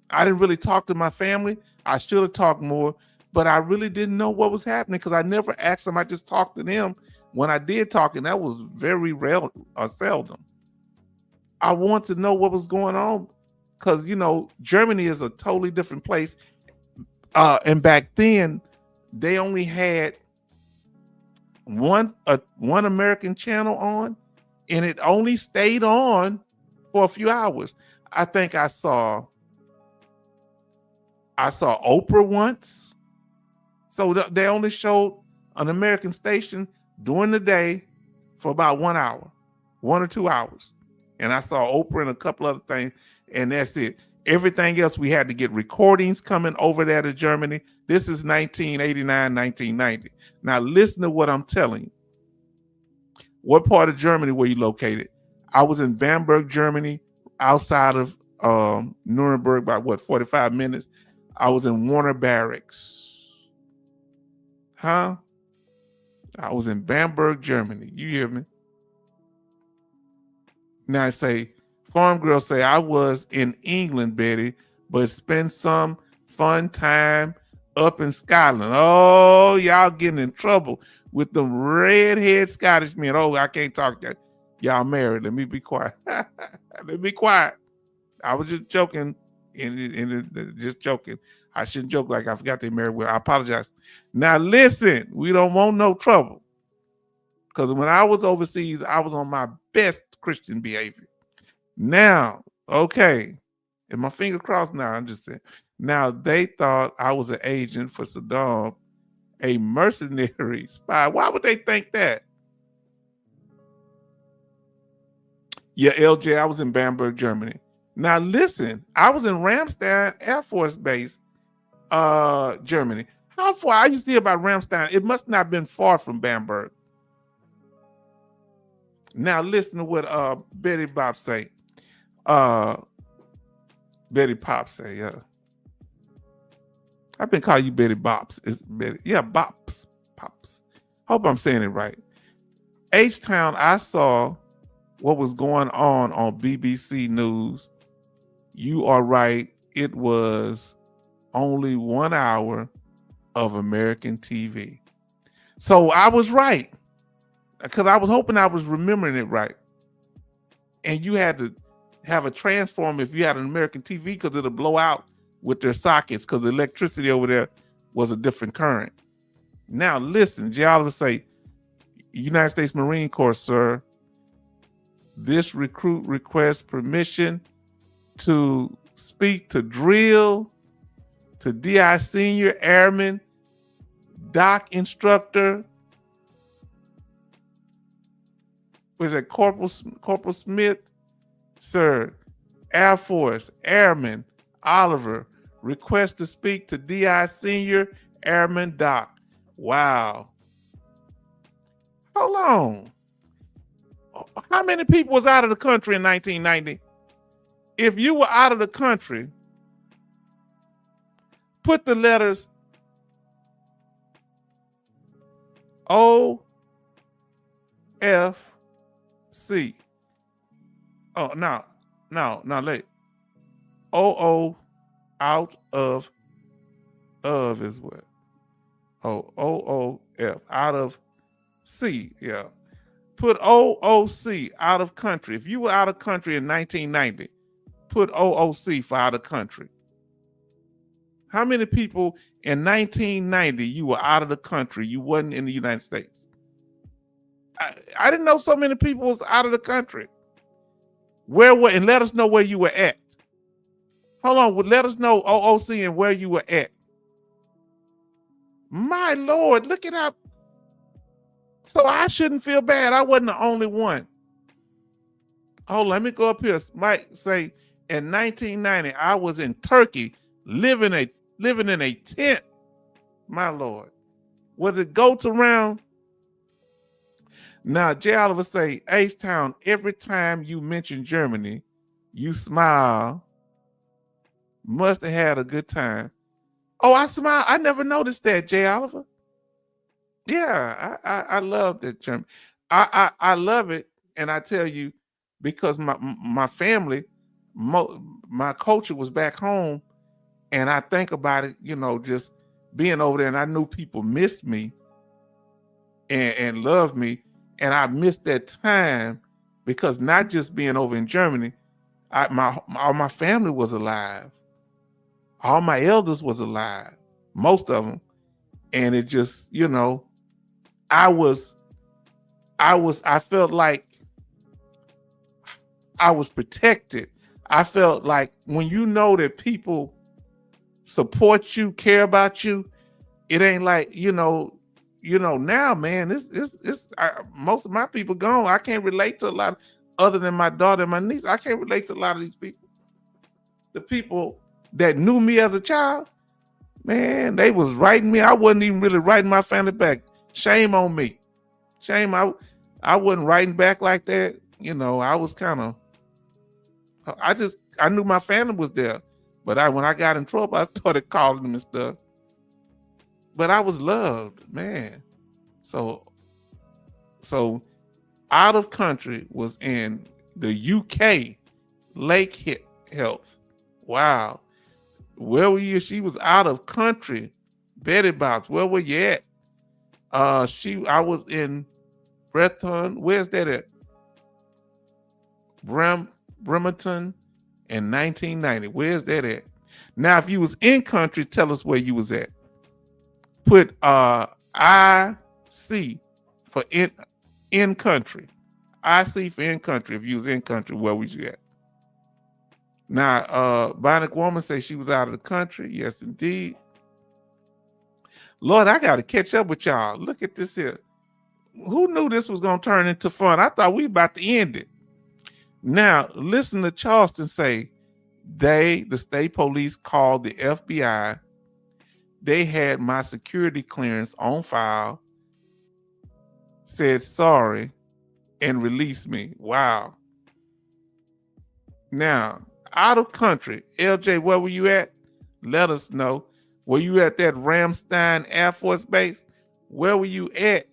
I didn't really talk to my family. I should have talked more, but I really didn't know what was happening because I never asked them. I just talked to them when I did talk, and that was very rare or seldom. I want to know what was going on because, you know, Germany is a totally different place. And back then, they only had one American channel on, and it only stayed on for a few hours. I think I saw Oprah once. So they only showed an American station during the day for about 1 hour, 1 or 2 hours. And I saw Oprah and a couple other things, and that's it. Everything else, we had to get recordings coming over there to Germany. This is 1989, 1990. Now listen to what I'm telling you. What part of Germany were you located? I was in Bamberg, Germany, outside of Nuremberg by 45 minutes. I was in Warner Barracks. Huh? I was in Bamberg, Germany. You hear me? Now I say, Farm Girl say, I was in England, Betty, but spent some fun time up in Scotland. Oh, y'all getting in trouble with the redhead Scottish men. Oh, I can't talk that. Y'all married. Let me be quiet. Let me be quiet. I was just joking. Just joking. I shouldn't joke like I forgot they married. Well, I apologize. Now listen, we don't want no trouble. Because when I was overseas, I was on my best Christian behavior. Now, okay, and my finger crossed now, I'm just saying. Now they thought I was an agent for Saddam, a mercenary spy. Why would they think that? Yeah, LJ, I was in Bamberg, Germany. Now listen, I was in Ramstein Air Force Base, Germany. How far? I used to hear about Ramstein. It must not have been far from Bamberg. Now listen to what Betty Bob say. Betty Pop say, yeah. I've been calling you Betty Bops. It's Betty, yeah, Bops, Pops. Hope I'm saying it right. H-Town, I saw what was going on BBC News. You are right. It was only 1 hour of American TV. So I was right, because I was hoping I was remembering it right. And you had to have a transformer if you had an American TV, because it'll blow out with their sockets, because the electricity over there was a different current. Now listen, geologists say, United States Marine Corps, sir, this recruit requests permission to speak to drill, to DI senior airman, doc instructor, was it Corporal Smith? Sir, Air Force Airman Oliver requests to speak to DI Senior Airman Doc. Wow. Hold on. How many people was out of the country in 1990? If you were out of the country, put the letters O, F, C. Oh, no, late. O out of is what? F out of C. Yeah. Put OOC out of country. If you were out of country in 1990, put OOC for out of country. How many people in 1990 you were out of the country? You wasn't in the United States. I didn't know so many people was out of the country. Where were, and let us know where you were at. Hold on, let us know OOC and where you were at. My Lord, look it up. So I shouldn't feel bad. I wasn't the only one. Oh, let me go up here. Mike say in 1990, I was in Turkey living in a tent. My Lord. Was it goats around? Now, Jay Oliver say, H-Town, every time you mention Germany, you smile. Must have had a good time. Oh, I smile. I never noticed that, Jay Oliver. Yeah, I love that German. I love it, and I tell you, because my family, my culture was back home, and I think about it, just being over there, and I knew people missed me and loved me, and I missed that time because not just being over in Germany, all my family was alive, all my elders was alive, most of them, and it just, I was I felt like I was protected. I felt like when you know that people support you, care about you, it ain't like, now, man, most of my people gone. I can't relate to a lot other than my daughter and my niece. I can't relate to a lot of these people. The people that knew me as a child, man, they was writing me. I wasn't even really writing my family back. Shame on me. Shame. I wasn't writing back like that. I was kind of, I knew my family was there, but when I got in trouble, I started calling them and stuff. But I was loved, man. So Out of Country was in the UK, Lake Health. Wow. Where were you? She was Out of Country. Betty Box, where were you at? I was in Breton. Where's that at? Bremerton in 1990. Where's that at? Now, if you was in country, tell us where you was at. Put IC for in country. IC for in country. If you was in country, where was you at? Now, Bionic Woman says she was out of the country. Yes, indeed. Lord, I got to catch up with y'all. Look at this here. Who knew this was going to turn into fun? I thought we about to end it. Now, listen to Charleston say the state police, called the FBI. They had my security clearance on file, said sorry, and released me. Wow. Now, Out of Country. LJ, where were you at? Let us know. Were you at that Ramstein Air Force Base? Where were you at?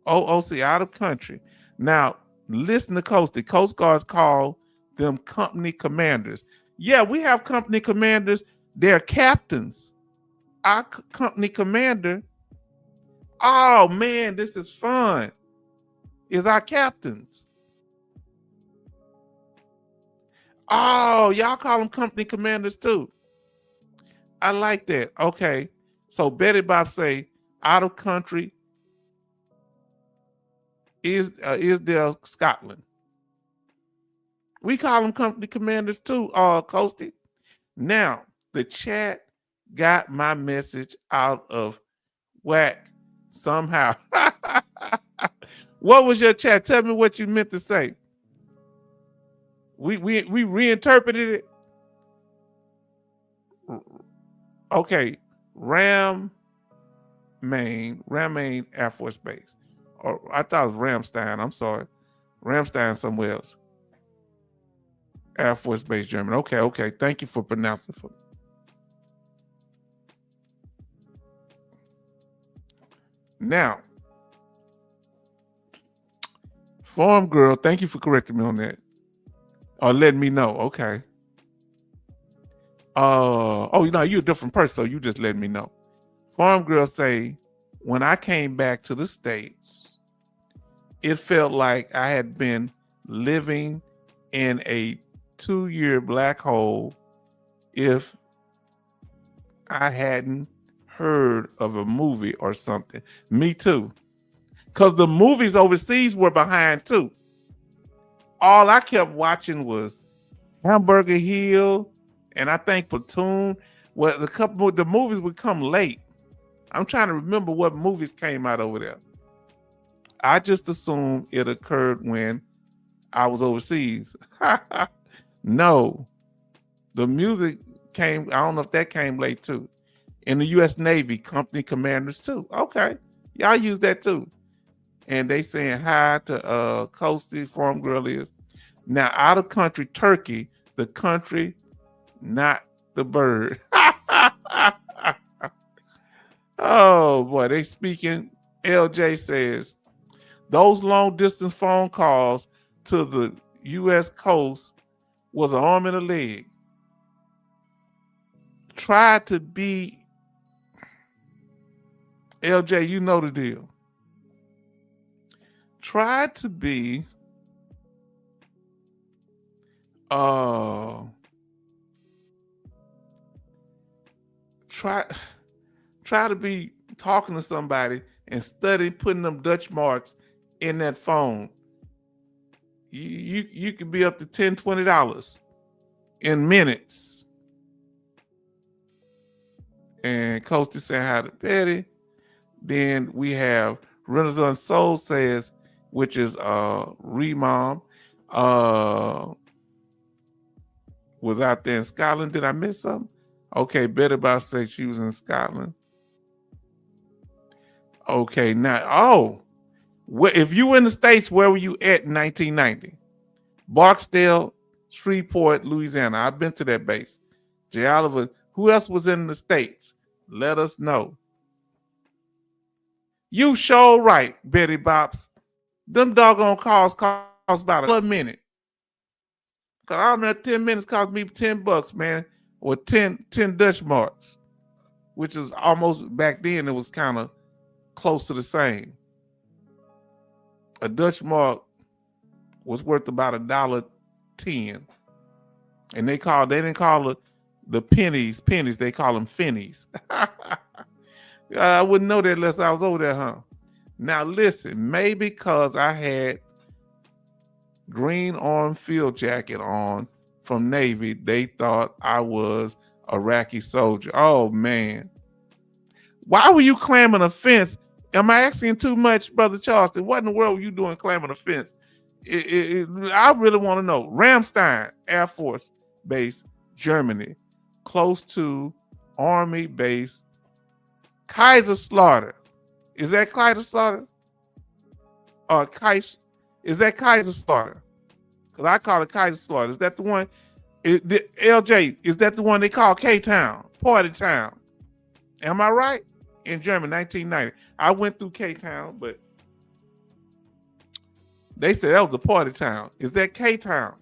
OOC, Out of Country. Now, listen to Coast. The Coast Guard called them company commanders. Yeah, we have company commanders. They're captains. Our company commander, oh man, this is fun, is our captains. Oh, y'all call them company commanders too. I like that. Okay. So Betty Bob say Out of Country is there Scotland. We call them company commanders too, Coasty. Now, the chat got my message out of whack somehow. What was your chat? Tell me what you meant to say. We reinterpreted it. Okay, Rammain Air Force Base. Or I thought it was Ramstein. I'm sorry. Ramstein somewhere else. Air Force Base, Germany. Okay. Thank you for pronouncing for me. Now, Farm Girl, thank you for correcting me on that. Or letting me know. Okay. You're a different person, so you just let me know. Farm Girl say, when I came back to the States, it felt like I had been living in a 2-year black hole if I hadn't heard of a movie or something. Me too. Because the movies overseas were behind too. All I kept watching was Hamburger Hill and I think Platoon. Well, a couple of the movies would come late. I'm trying to remember what movies came out over there. I just assumed it occurred when I was overseas. No, the music came. I don't know if that came late too. In the U.S. Navy, company commanders too. Okay, y'all use that too. And they saying hi to Coasty. Farm Girl is now Out of Country, Turkey. The country, not the bird. Oh boy, they speaking. LJ says those long distance phone calls to the U.S. coast was an arm and a leg. Try to be LJ, you know the deal. Try to be try to be talking to somebody and study putting them Dutch marks in that phone. You could be up to $10, $20 in minutes. And Coach is saying hi to Betty. Then we have Renaissance Soul says, which is Remom, was out there in Scotland. Did I miss something? Okay, Betty about to say she was in Scotland. Okay, now, if you were in the States, where were you at in 1990? Barksdale, Shreveport, Louisiana. I've been to that base. J. Oliver, who else was in the States? Let us know. You sure right, Betty Bops. Them doggone calls cost about a minute. Cause I don't know, 10 minutes cost me $10, man, or 10 Dutch marks, which is almost, back then it was kind of close to the same. A Dutch mark was worth about $1.10, and they didn't call it the pennies, they call them finnies. I wouldn't know that unless I was over there, huh? Now listen, maybe because I had green arm field jacket on from Navy, they thought I was Iraqi soldier. Oh man. Why were you climbing a fence? Am I asking too much, Brother Charleston? What in the world were you doing climbing a fence? I really want to know. Ramstein Air Force Base, Germany, close to Army Base Kaiserslautern. Is that Kaiserslautern? Is that Kaiserslautern? Because I call it Kaiserslautern. Is that the one? LJ, is that the one they call K-Town? Party Town. Am I right? In Germany, 1990. I went through K-Town, but they said that was the party town. Is that K-Town?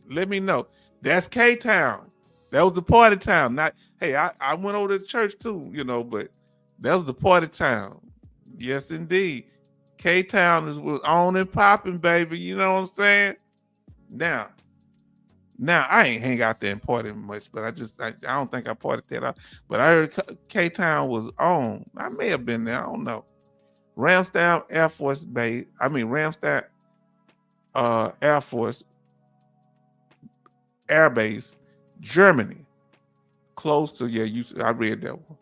Let me know. That's K-Town. That was the party town. Not, hey, I went over to the church too, but that was the party town. Yes, indeed. K-Town was on and popping, baby. You know what I'm saying? Now I ain't hang out there and party much, but I don't think I partied that out. But I heard K-Town was on. I may have been there. I don't know. Ramstein Air Force Base. Ramstein Air Force Air Base, Germany. Close to, I read that one.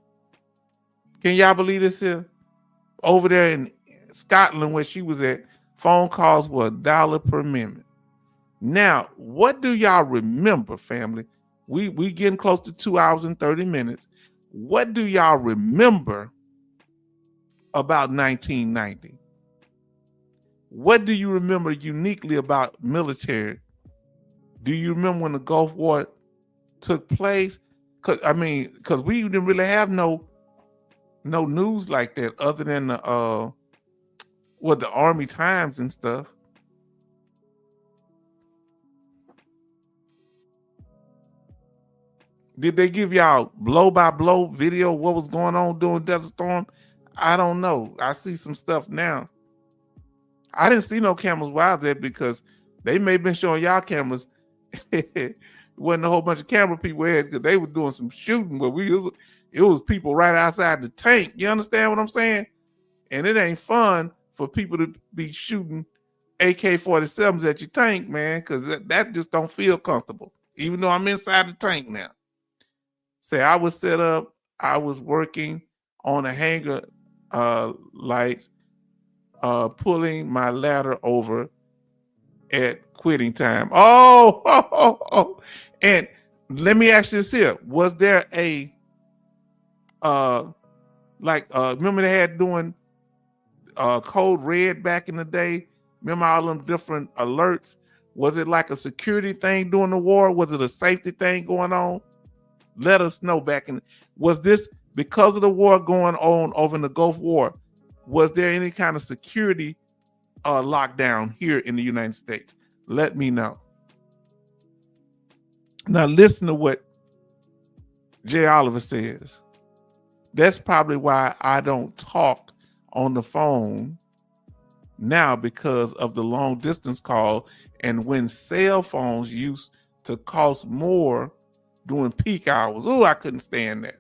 Can y'all believe this here? Over there in Scotland, where she was at, phone calls were $1 per minute. Now, what do y'all remember, family? We getting close to 2 hours and 30 minutes. What do y'all remember about 1990? What do you remember uniquely about military? Do you remember when the Gulf War took place? Because we didn't really have no news like that other than the Army Times and stuff. Did they give y'all blow by blow video what was going on during Desert Storm? I don't know. I see some stuff now. I didn't see no cameras while there because they may have been showing y'all cameras. It wasn't a whole bunch of camera people here because they were doing some shooting, but it was people right outside the tank. You understand what I'm saying? And it ain't fun for people to be shooting AK-47s at your tank, man, because that just don't feel comfortable, even though I'm inside the tank now. Say I was set up, I was working on a hanger lights, pulling my ladder over at quitting time. Oh. And let me ask you this here. Was there a remember they had doing code red back in the day? Remember all them different alerts? Was it like a security thing during the war? Was it a safety thing going on? Let us know was this because of the war going on over in the Gulf War? Was there any kind of security lockdown here in the United States? Let me know. Now listen to what Jay Oliver says. That's probably why I don't talk on the phone now, because of the long distance call, and when cell phones used to cost more during peak hours. Oh, I couldn't stand that.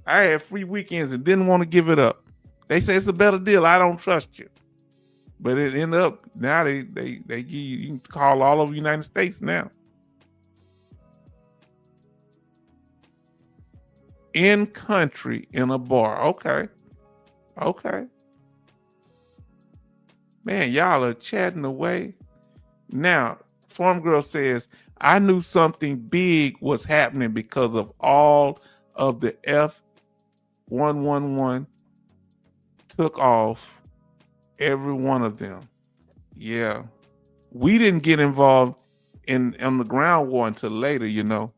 I had free weekends and didn't want to give it up. They say it's a better deal. I don't trust you. But it ended up, now they give you can call all over the United States now. In country, in a bar. Okay. Man, y'all are chatting away. Now, Farm Girl says, I knew something big was happening because of all of the F111 took off, every one of them. Yeah. We didn't get involved in the ground war until later, you know.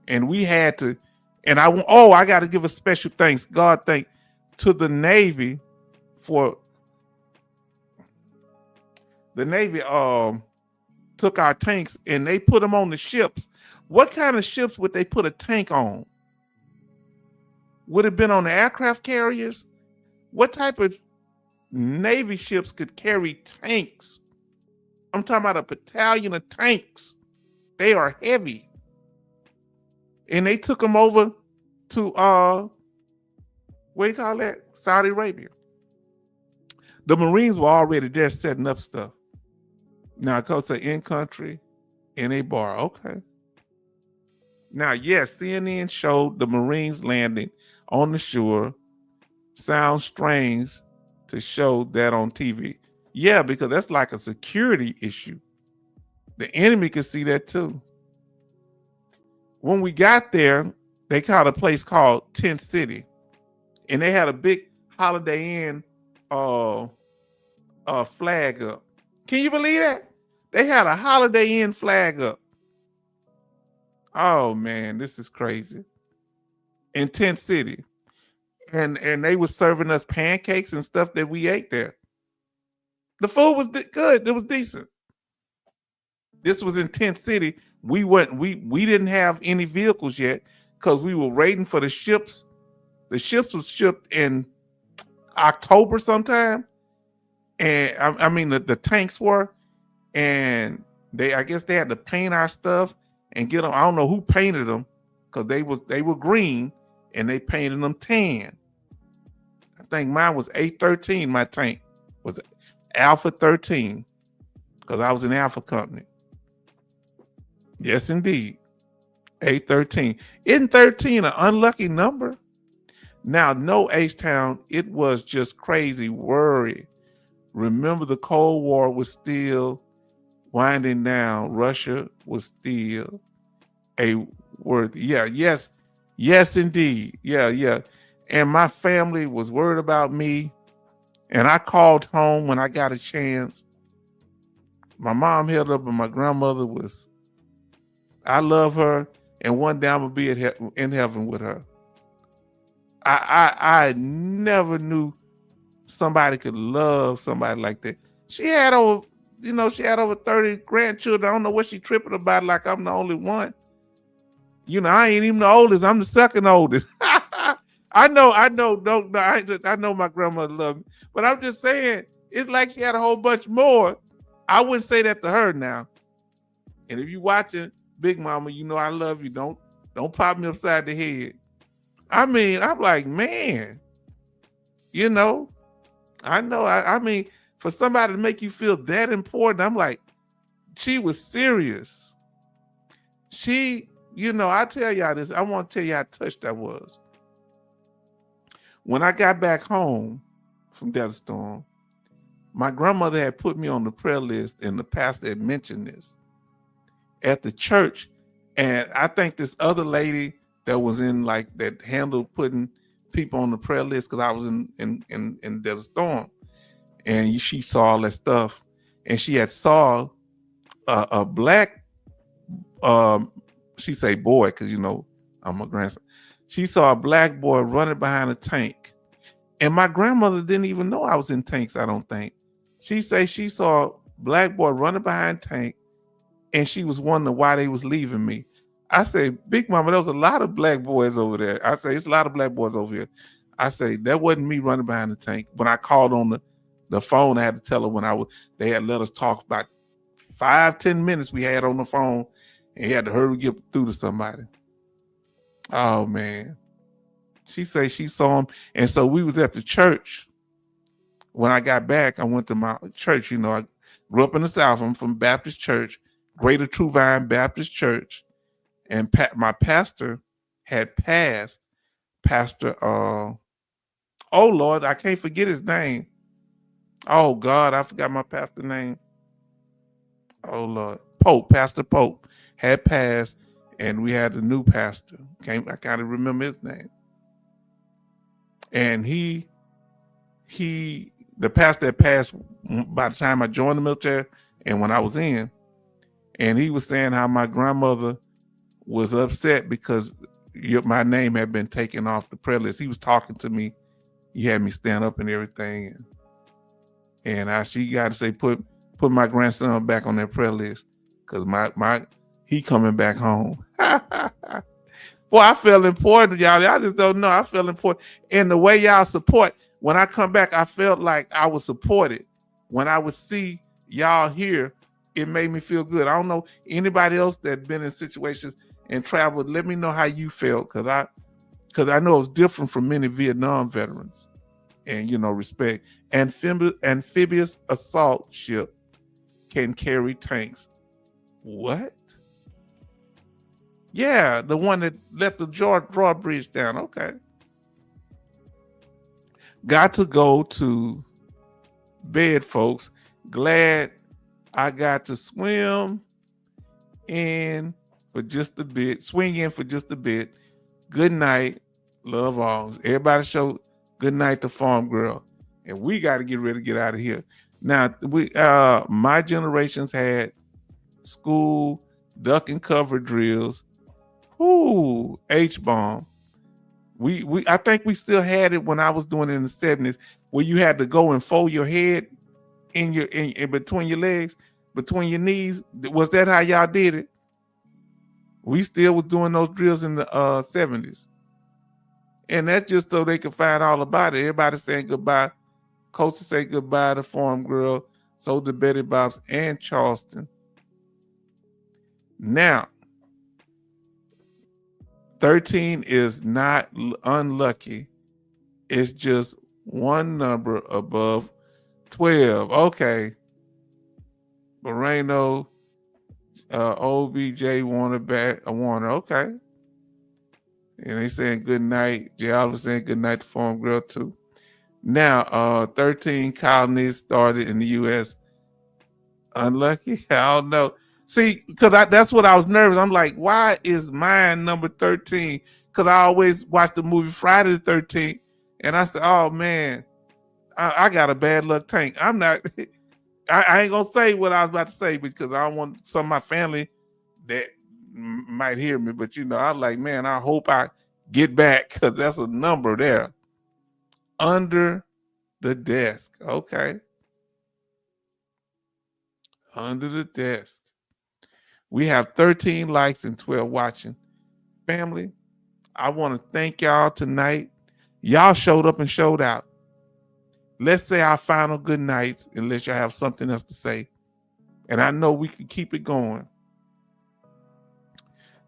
And we had to, and I got to give a special thanks, God thank, to the Navy for the Navy took our tanks and they put them on the ships. What kind of ships would they put a tank on? Would it have been on the aircraft carriers? What type of Navy ships could carry tanks? I'm talking about a battalion of tanks. They are heavy. And they took them over to what do you call that? Saudi Arabia. The Marines were already there setting up stuff. Now it goes to in country, in a bar. Okay. Now, yes, CNN showed the Marines landing on the shore. Sounds strange to show that on TV. Yeah, because that's like a security issue. The enemy could see that too. When we got there, they called a place called Tent City, and they had a big Holiday Inn flag up. Can you believe that? They had a Holiday Inn flag up. Oh man, this is crazy. In Tent City. And they were serving us pancakes and stuff that we ate there. The food was good. It was decent. This was in Tent City. We didn't have any vehicles yet because we were waiting for the ships. The ships was shipped in October sometime. And I mean the tanks were, and I guess they had to paint our stuff and get them. I don't know who painted them because they were green and they painted them tan. I think mine was A13. My tank was Alpha 13 because I was in Alpha Company. Yes, indeed. A13. Isn't 13 an unlucky number? Now, no, H-Town, it was just crazy worry. Remember, the Cold War was still winding down. Russia was still a word. Yeah, yes, indeed. Yeah. And my family was worried about me. And I called home when I got a chance. My mom held up, and my grandmother was, I love her. And one day I'm going to be in heaven with her. I never knew somebody could love somebody like that. She had over 30 grandchildren. I don't know what she tripping about, like I'm the only one. I ain't even the oldest. I'm the second oldest. I know my grandmother loved me, but I'm just saying, it's like she had a whole bunch more. I wouldn't say that to her now. And if you watching Big Mama, I love you. Don't pop me upside the head. I mean, I'm like, man, I know. I mean, for somebody to make you feel that important, I'm like, she was serious. I tell y'all this, I want to tell you how touched I was. When I got back home from Desert Storm, my grandmother had put me on the prayer list, and the pastor had mentioned this at the church. And I think this other lady that was in that handled putting people on the prayer list, because I was in Desert Storm, and she saw all that stuff, and she had saw a black she say boy, because I'm a grandson. She saw a black boy running behind a tank. And my grandmother didn't even know I was in tanks, I don't think. She say she saw a black boy running behind tank, and she was wondering why they was leaving me. I say, Big Mama, there was a lot of black boys over there. I say, it's a lot of black boys over here. I say, that wasn't me running behind the tank. When I called on the phone, I had to tell her they had let us talk about 5-10 minutes we had on the phone, and he had to hurry get through to somebody. Oh man. She say she saw him. And so we was at the church. When I got back, I went to my church. I grew up in the South. I'm from Baptist Church, Greater True Vine Baptist Church. And my pastor had passed. Pastor, oh Lord, I can't forget his name. Oh God, I forgot my pastor name. Oh Lord, Pastor Pope had passed, and we had the new pastor. I kind of remember his name. And the pastor had passed by the time I joined the military and when I was in. And he was saying how my grandmother was upset because my name had been taken off the prayer list. He was talking to me. He had me stand up and everything. And she got to say, put my grandson back on that prayer list because he coming back home. Boy, I feel important, y'all. Y'all just don't know. I feel important. And the way y'all support, when I come back, I felt like I was supported. When I would see y'all here, it made me feel good. I don't know anybody else that been in situations and traveled. Let me know how you felt, because I know it was different from many Vietnam veterans. And respect. Amphibious assault ship can carry tanks. What? Yeah, the one that let the drawbridge down. Okay. Got to go to bed, folks. Glad I got to swing in for just a bit. Good night. Love all. Everybody show good night to Farm Girl. And we got to get ready to get out of here. Now, my generations had school duck and cover drills. Ooh, H-bomb. I think we still had it when I was doing it in the 70s, where you had to go and fold your head in between your legs, between your knees. Was that how y'all did it? We still was doing those drills in the 70s. And that's just so they could find all about it. Everybody saying goodbye. Coaches say goodbye to Farm Girl. So did Betty Bob's and Charleston. Now, 13 is not unlucky. It's just one number above 12. Okay. Moreno, OBJ Warner. Okay. And they saying good night. J. Oliver saying good night to Farm Girl too. Now, 13 colonies started in the U.S. Unlucky? I don't know. See, because that's what I was nervous. I'm like, why is mine number 13? Because I always watch the movie Friday the 13th, and I said, oh man, I got a bad luck tank. I'm not. I ain't gonna say what I was about to say because I don't want some of my family that might hear me. But I'm like, man, I hope I get back because that's a number there. Under the desk. Okay. Under the desk. We have 13 likes and 12 watching. Family, I want to thank y'all tonight. Y'all showed up and showed out. Let's say our final good nights unless y'all have something else to say. And I know we can keep it going.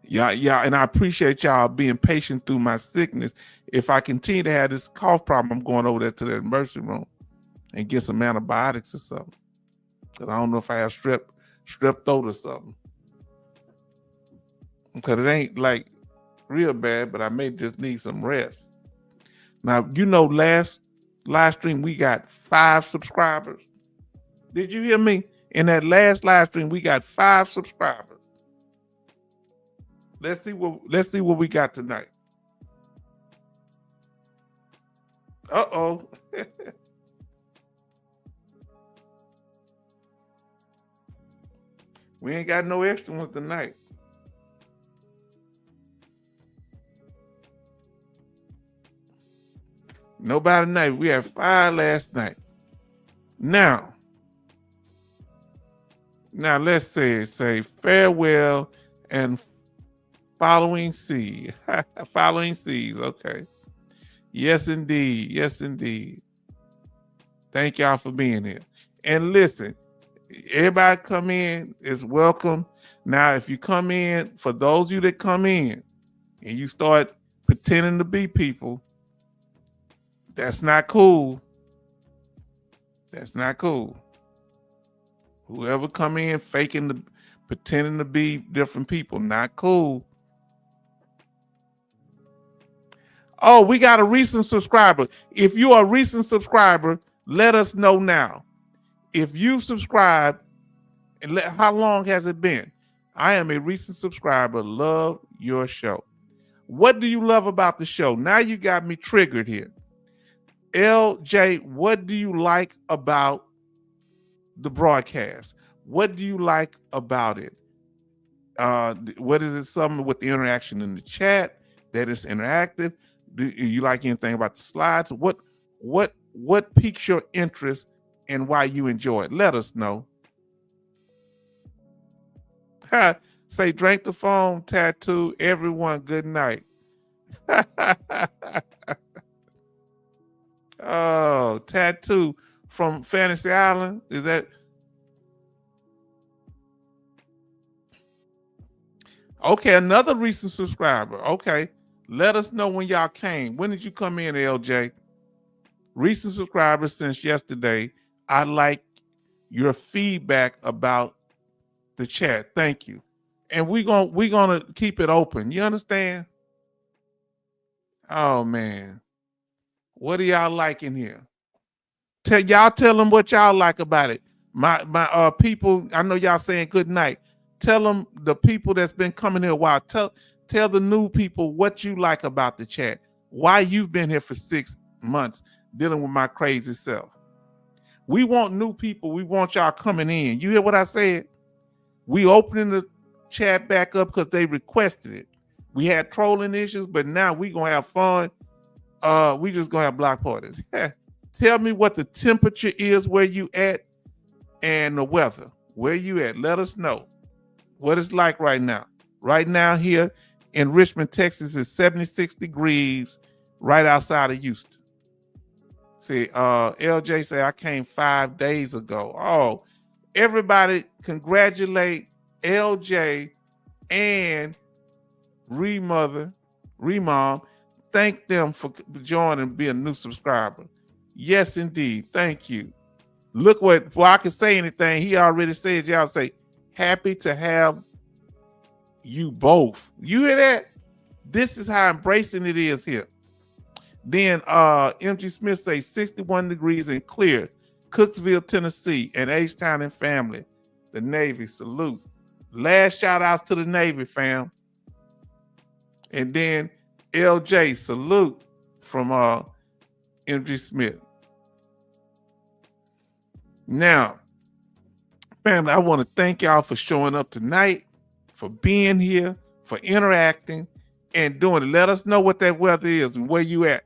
Yeah, and I appreciate y'all being patient through my sickness. If I continue to have this cough problem, I'm going over there to the emergency room and get some antibiotics or something. Because I don't know if I have strep throat or something. Because it ain't like real bad, but I may just need some rest. Now, last live stream, we got 5 subscribers. Did you hear me? In that last live stream, we got 5 subscribers. Let's see what we got tonight. Uh-oh. We ain't got no extra ones tonight. Nobody tonight. We had 5 last night. Now let's say farewell and following seed. Following seeds. Okay. Yes, indeed. Yes, indeed. Thank y'all for being here. And listen, everybody come in is welcome. Now, if you come in, for those of you that come in and you start pretending to be people, that's not cool. That's not cool. Whoever come in pretending to be different people, not cool. Oh, we got a recent subscriber. If you are a recent subscriber, let us know now. If you subscribe, and how long has it been? I am a recent subscriber. Love your show. What do you love about the show? Now you got me triggered here. LJ, what do you like about the broadcast? What do you like about it? What is it? Something with the interaction in the chat that is interactive? Do you like anything about the slides? What piques your interest and why you enjoy it? Let us know. Say, drink the phone, tattoo. Everyone, good night. Oh, tattoo from Fantasy Island. Is that? Okay, another recent subscriber. Okay, let us know when y'all came. When did you come in, LJ? Recent subscriber since yesterday. I like your feedback about the chat. Thank you. And we're gonna keep it open. You understand? Oh man. What do y'all like in here? Tell them what y'all like about it. My people, I know y'all saying good night. Tell them, the people that's been coming here a while, tell the new people what you like about the chat. Why you've been here for 6 months dealing with my crazy self. We want new people. We want y'all coming in. You hear what I said? We opening the chat back up because they requested it. We had trolling issues, but now we gonna have fun. We just gonna have block parties. Tell me what the temperature is where you at and the weather. Where you at? Let us know what it's like right now. Right now here in Richmond, Texas, is 76 degrees right outside of Houston. See, LJ said I came 5 days ago. Oh, everybody congratulate LJ and Remom. Thank them for joining and being a new subscriber. Yes, indeed. Thank you. Look what, before I can say anything, he already said, y'all say, happy to have you both. You hear that? This is how embracing it is here. Then MG Smith say 61 degrees and clear. Cooksville, Tennessee, and H-Town and family. The Navy, salute. Last shout outs to the Navy, fam. And then LJ, salute from MG Smith. Now, family, I want to thank y'all for showing up tonight, for being here, for interacting and doing it. Let us know what that weather is and where you at.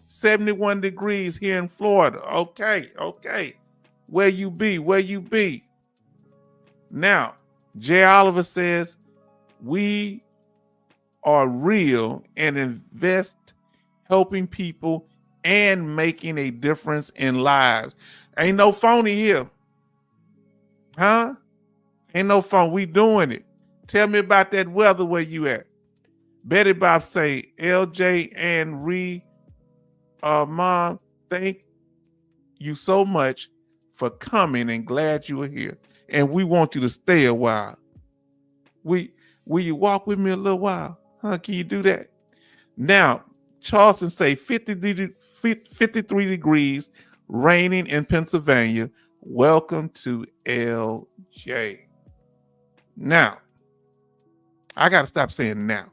71 degrees here in Florida. Okay. Where you be? Now, Jay Oliver says, we are real and invest helping people and making a difference in lives. Ain't no phony here. Huh? Ain't no phone. We doing it. Tell me about that weather where you at. Betty Bob say, LJ and Mom, thank you so much for coming and glad you were here. And we want you to stay a while. Will you walk with me a little while? Huh? Can you do that? Now, Charleston say 53 degrees, raining in Pennsylvania. Welcome to LJ. Now, I got to stop saying now.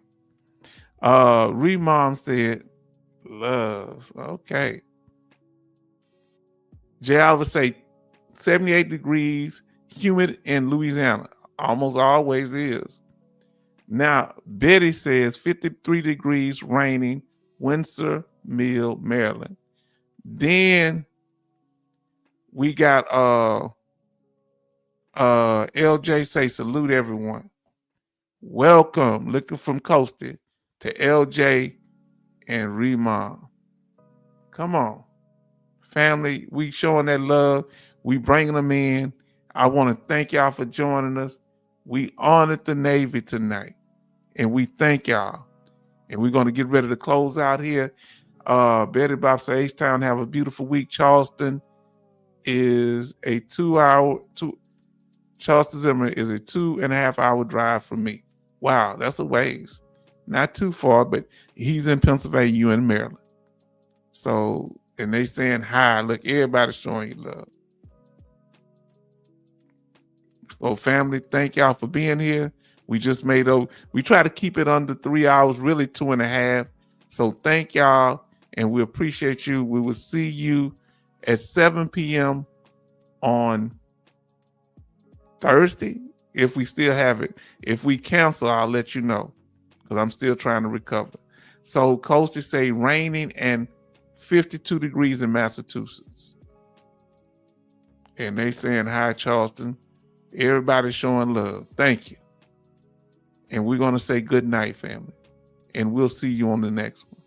Remom said, love. Okay. Jay Oliver say 78 degrees, humid in Louisiana. Almost always is. Now, Betty says 53 degrees, raining, Windsor Mill, Maryland. Then we got LJ say salute everyone. Welcome, looking from Coastal to LJ and Rima. Come on. Family, we showing that love. We bringing them in. I want to thank y'all for joining us. We honored the Navy tonight, and we thank y'all. And we're going to get ready to close out here. Betty Bob says, H-Town, have a beautiful week. Charleston is a 2 hour, Charleston Zimmer is a 2.5 hour drive from me. Wow, that's a ways. Not too far, but he's in Pennsylvania, you in Maryland. So, and they saying hi. Look, everybody's showing you love. So, family, thank y'all for being here. We just we try to keep it under 3 hours, really 2.5. So thank y'all, and we appreciate you. We will see you at 7 p.m. on Thursday, if we still have it. If we cancel, I'll let you know, because I'm still trying to recover. So Coastal say raining and 52 degrees in Massachusetts. And they saying hi, Charleston. Everybody's showing love. Thank you. And we're going to say good night, family. And we'll see you on the next one.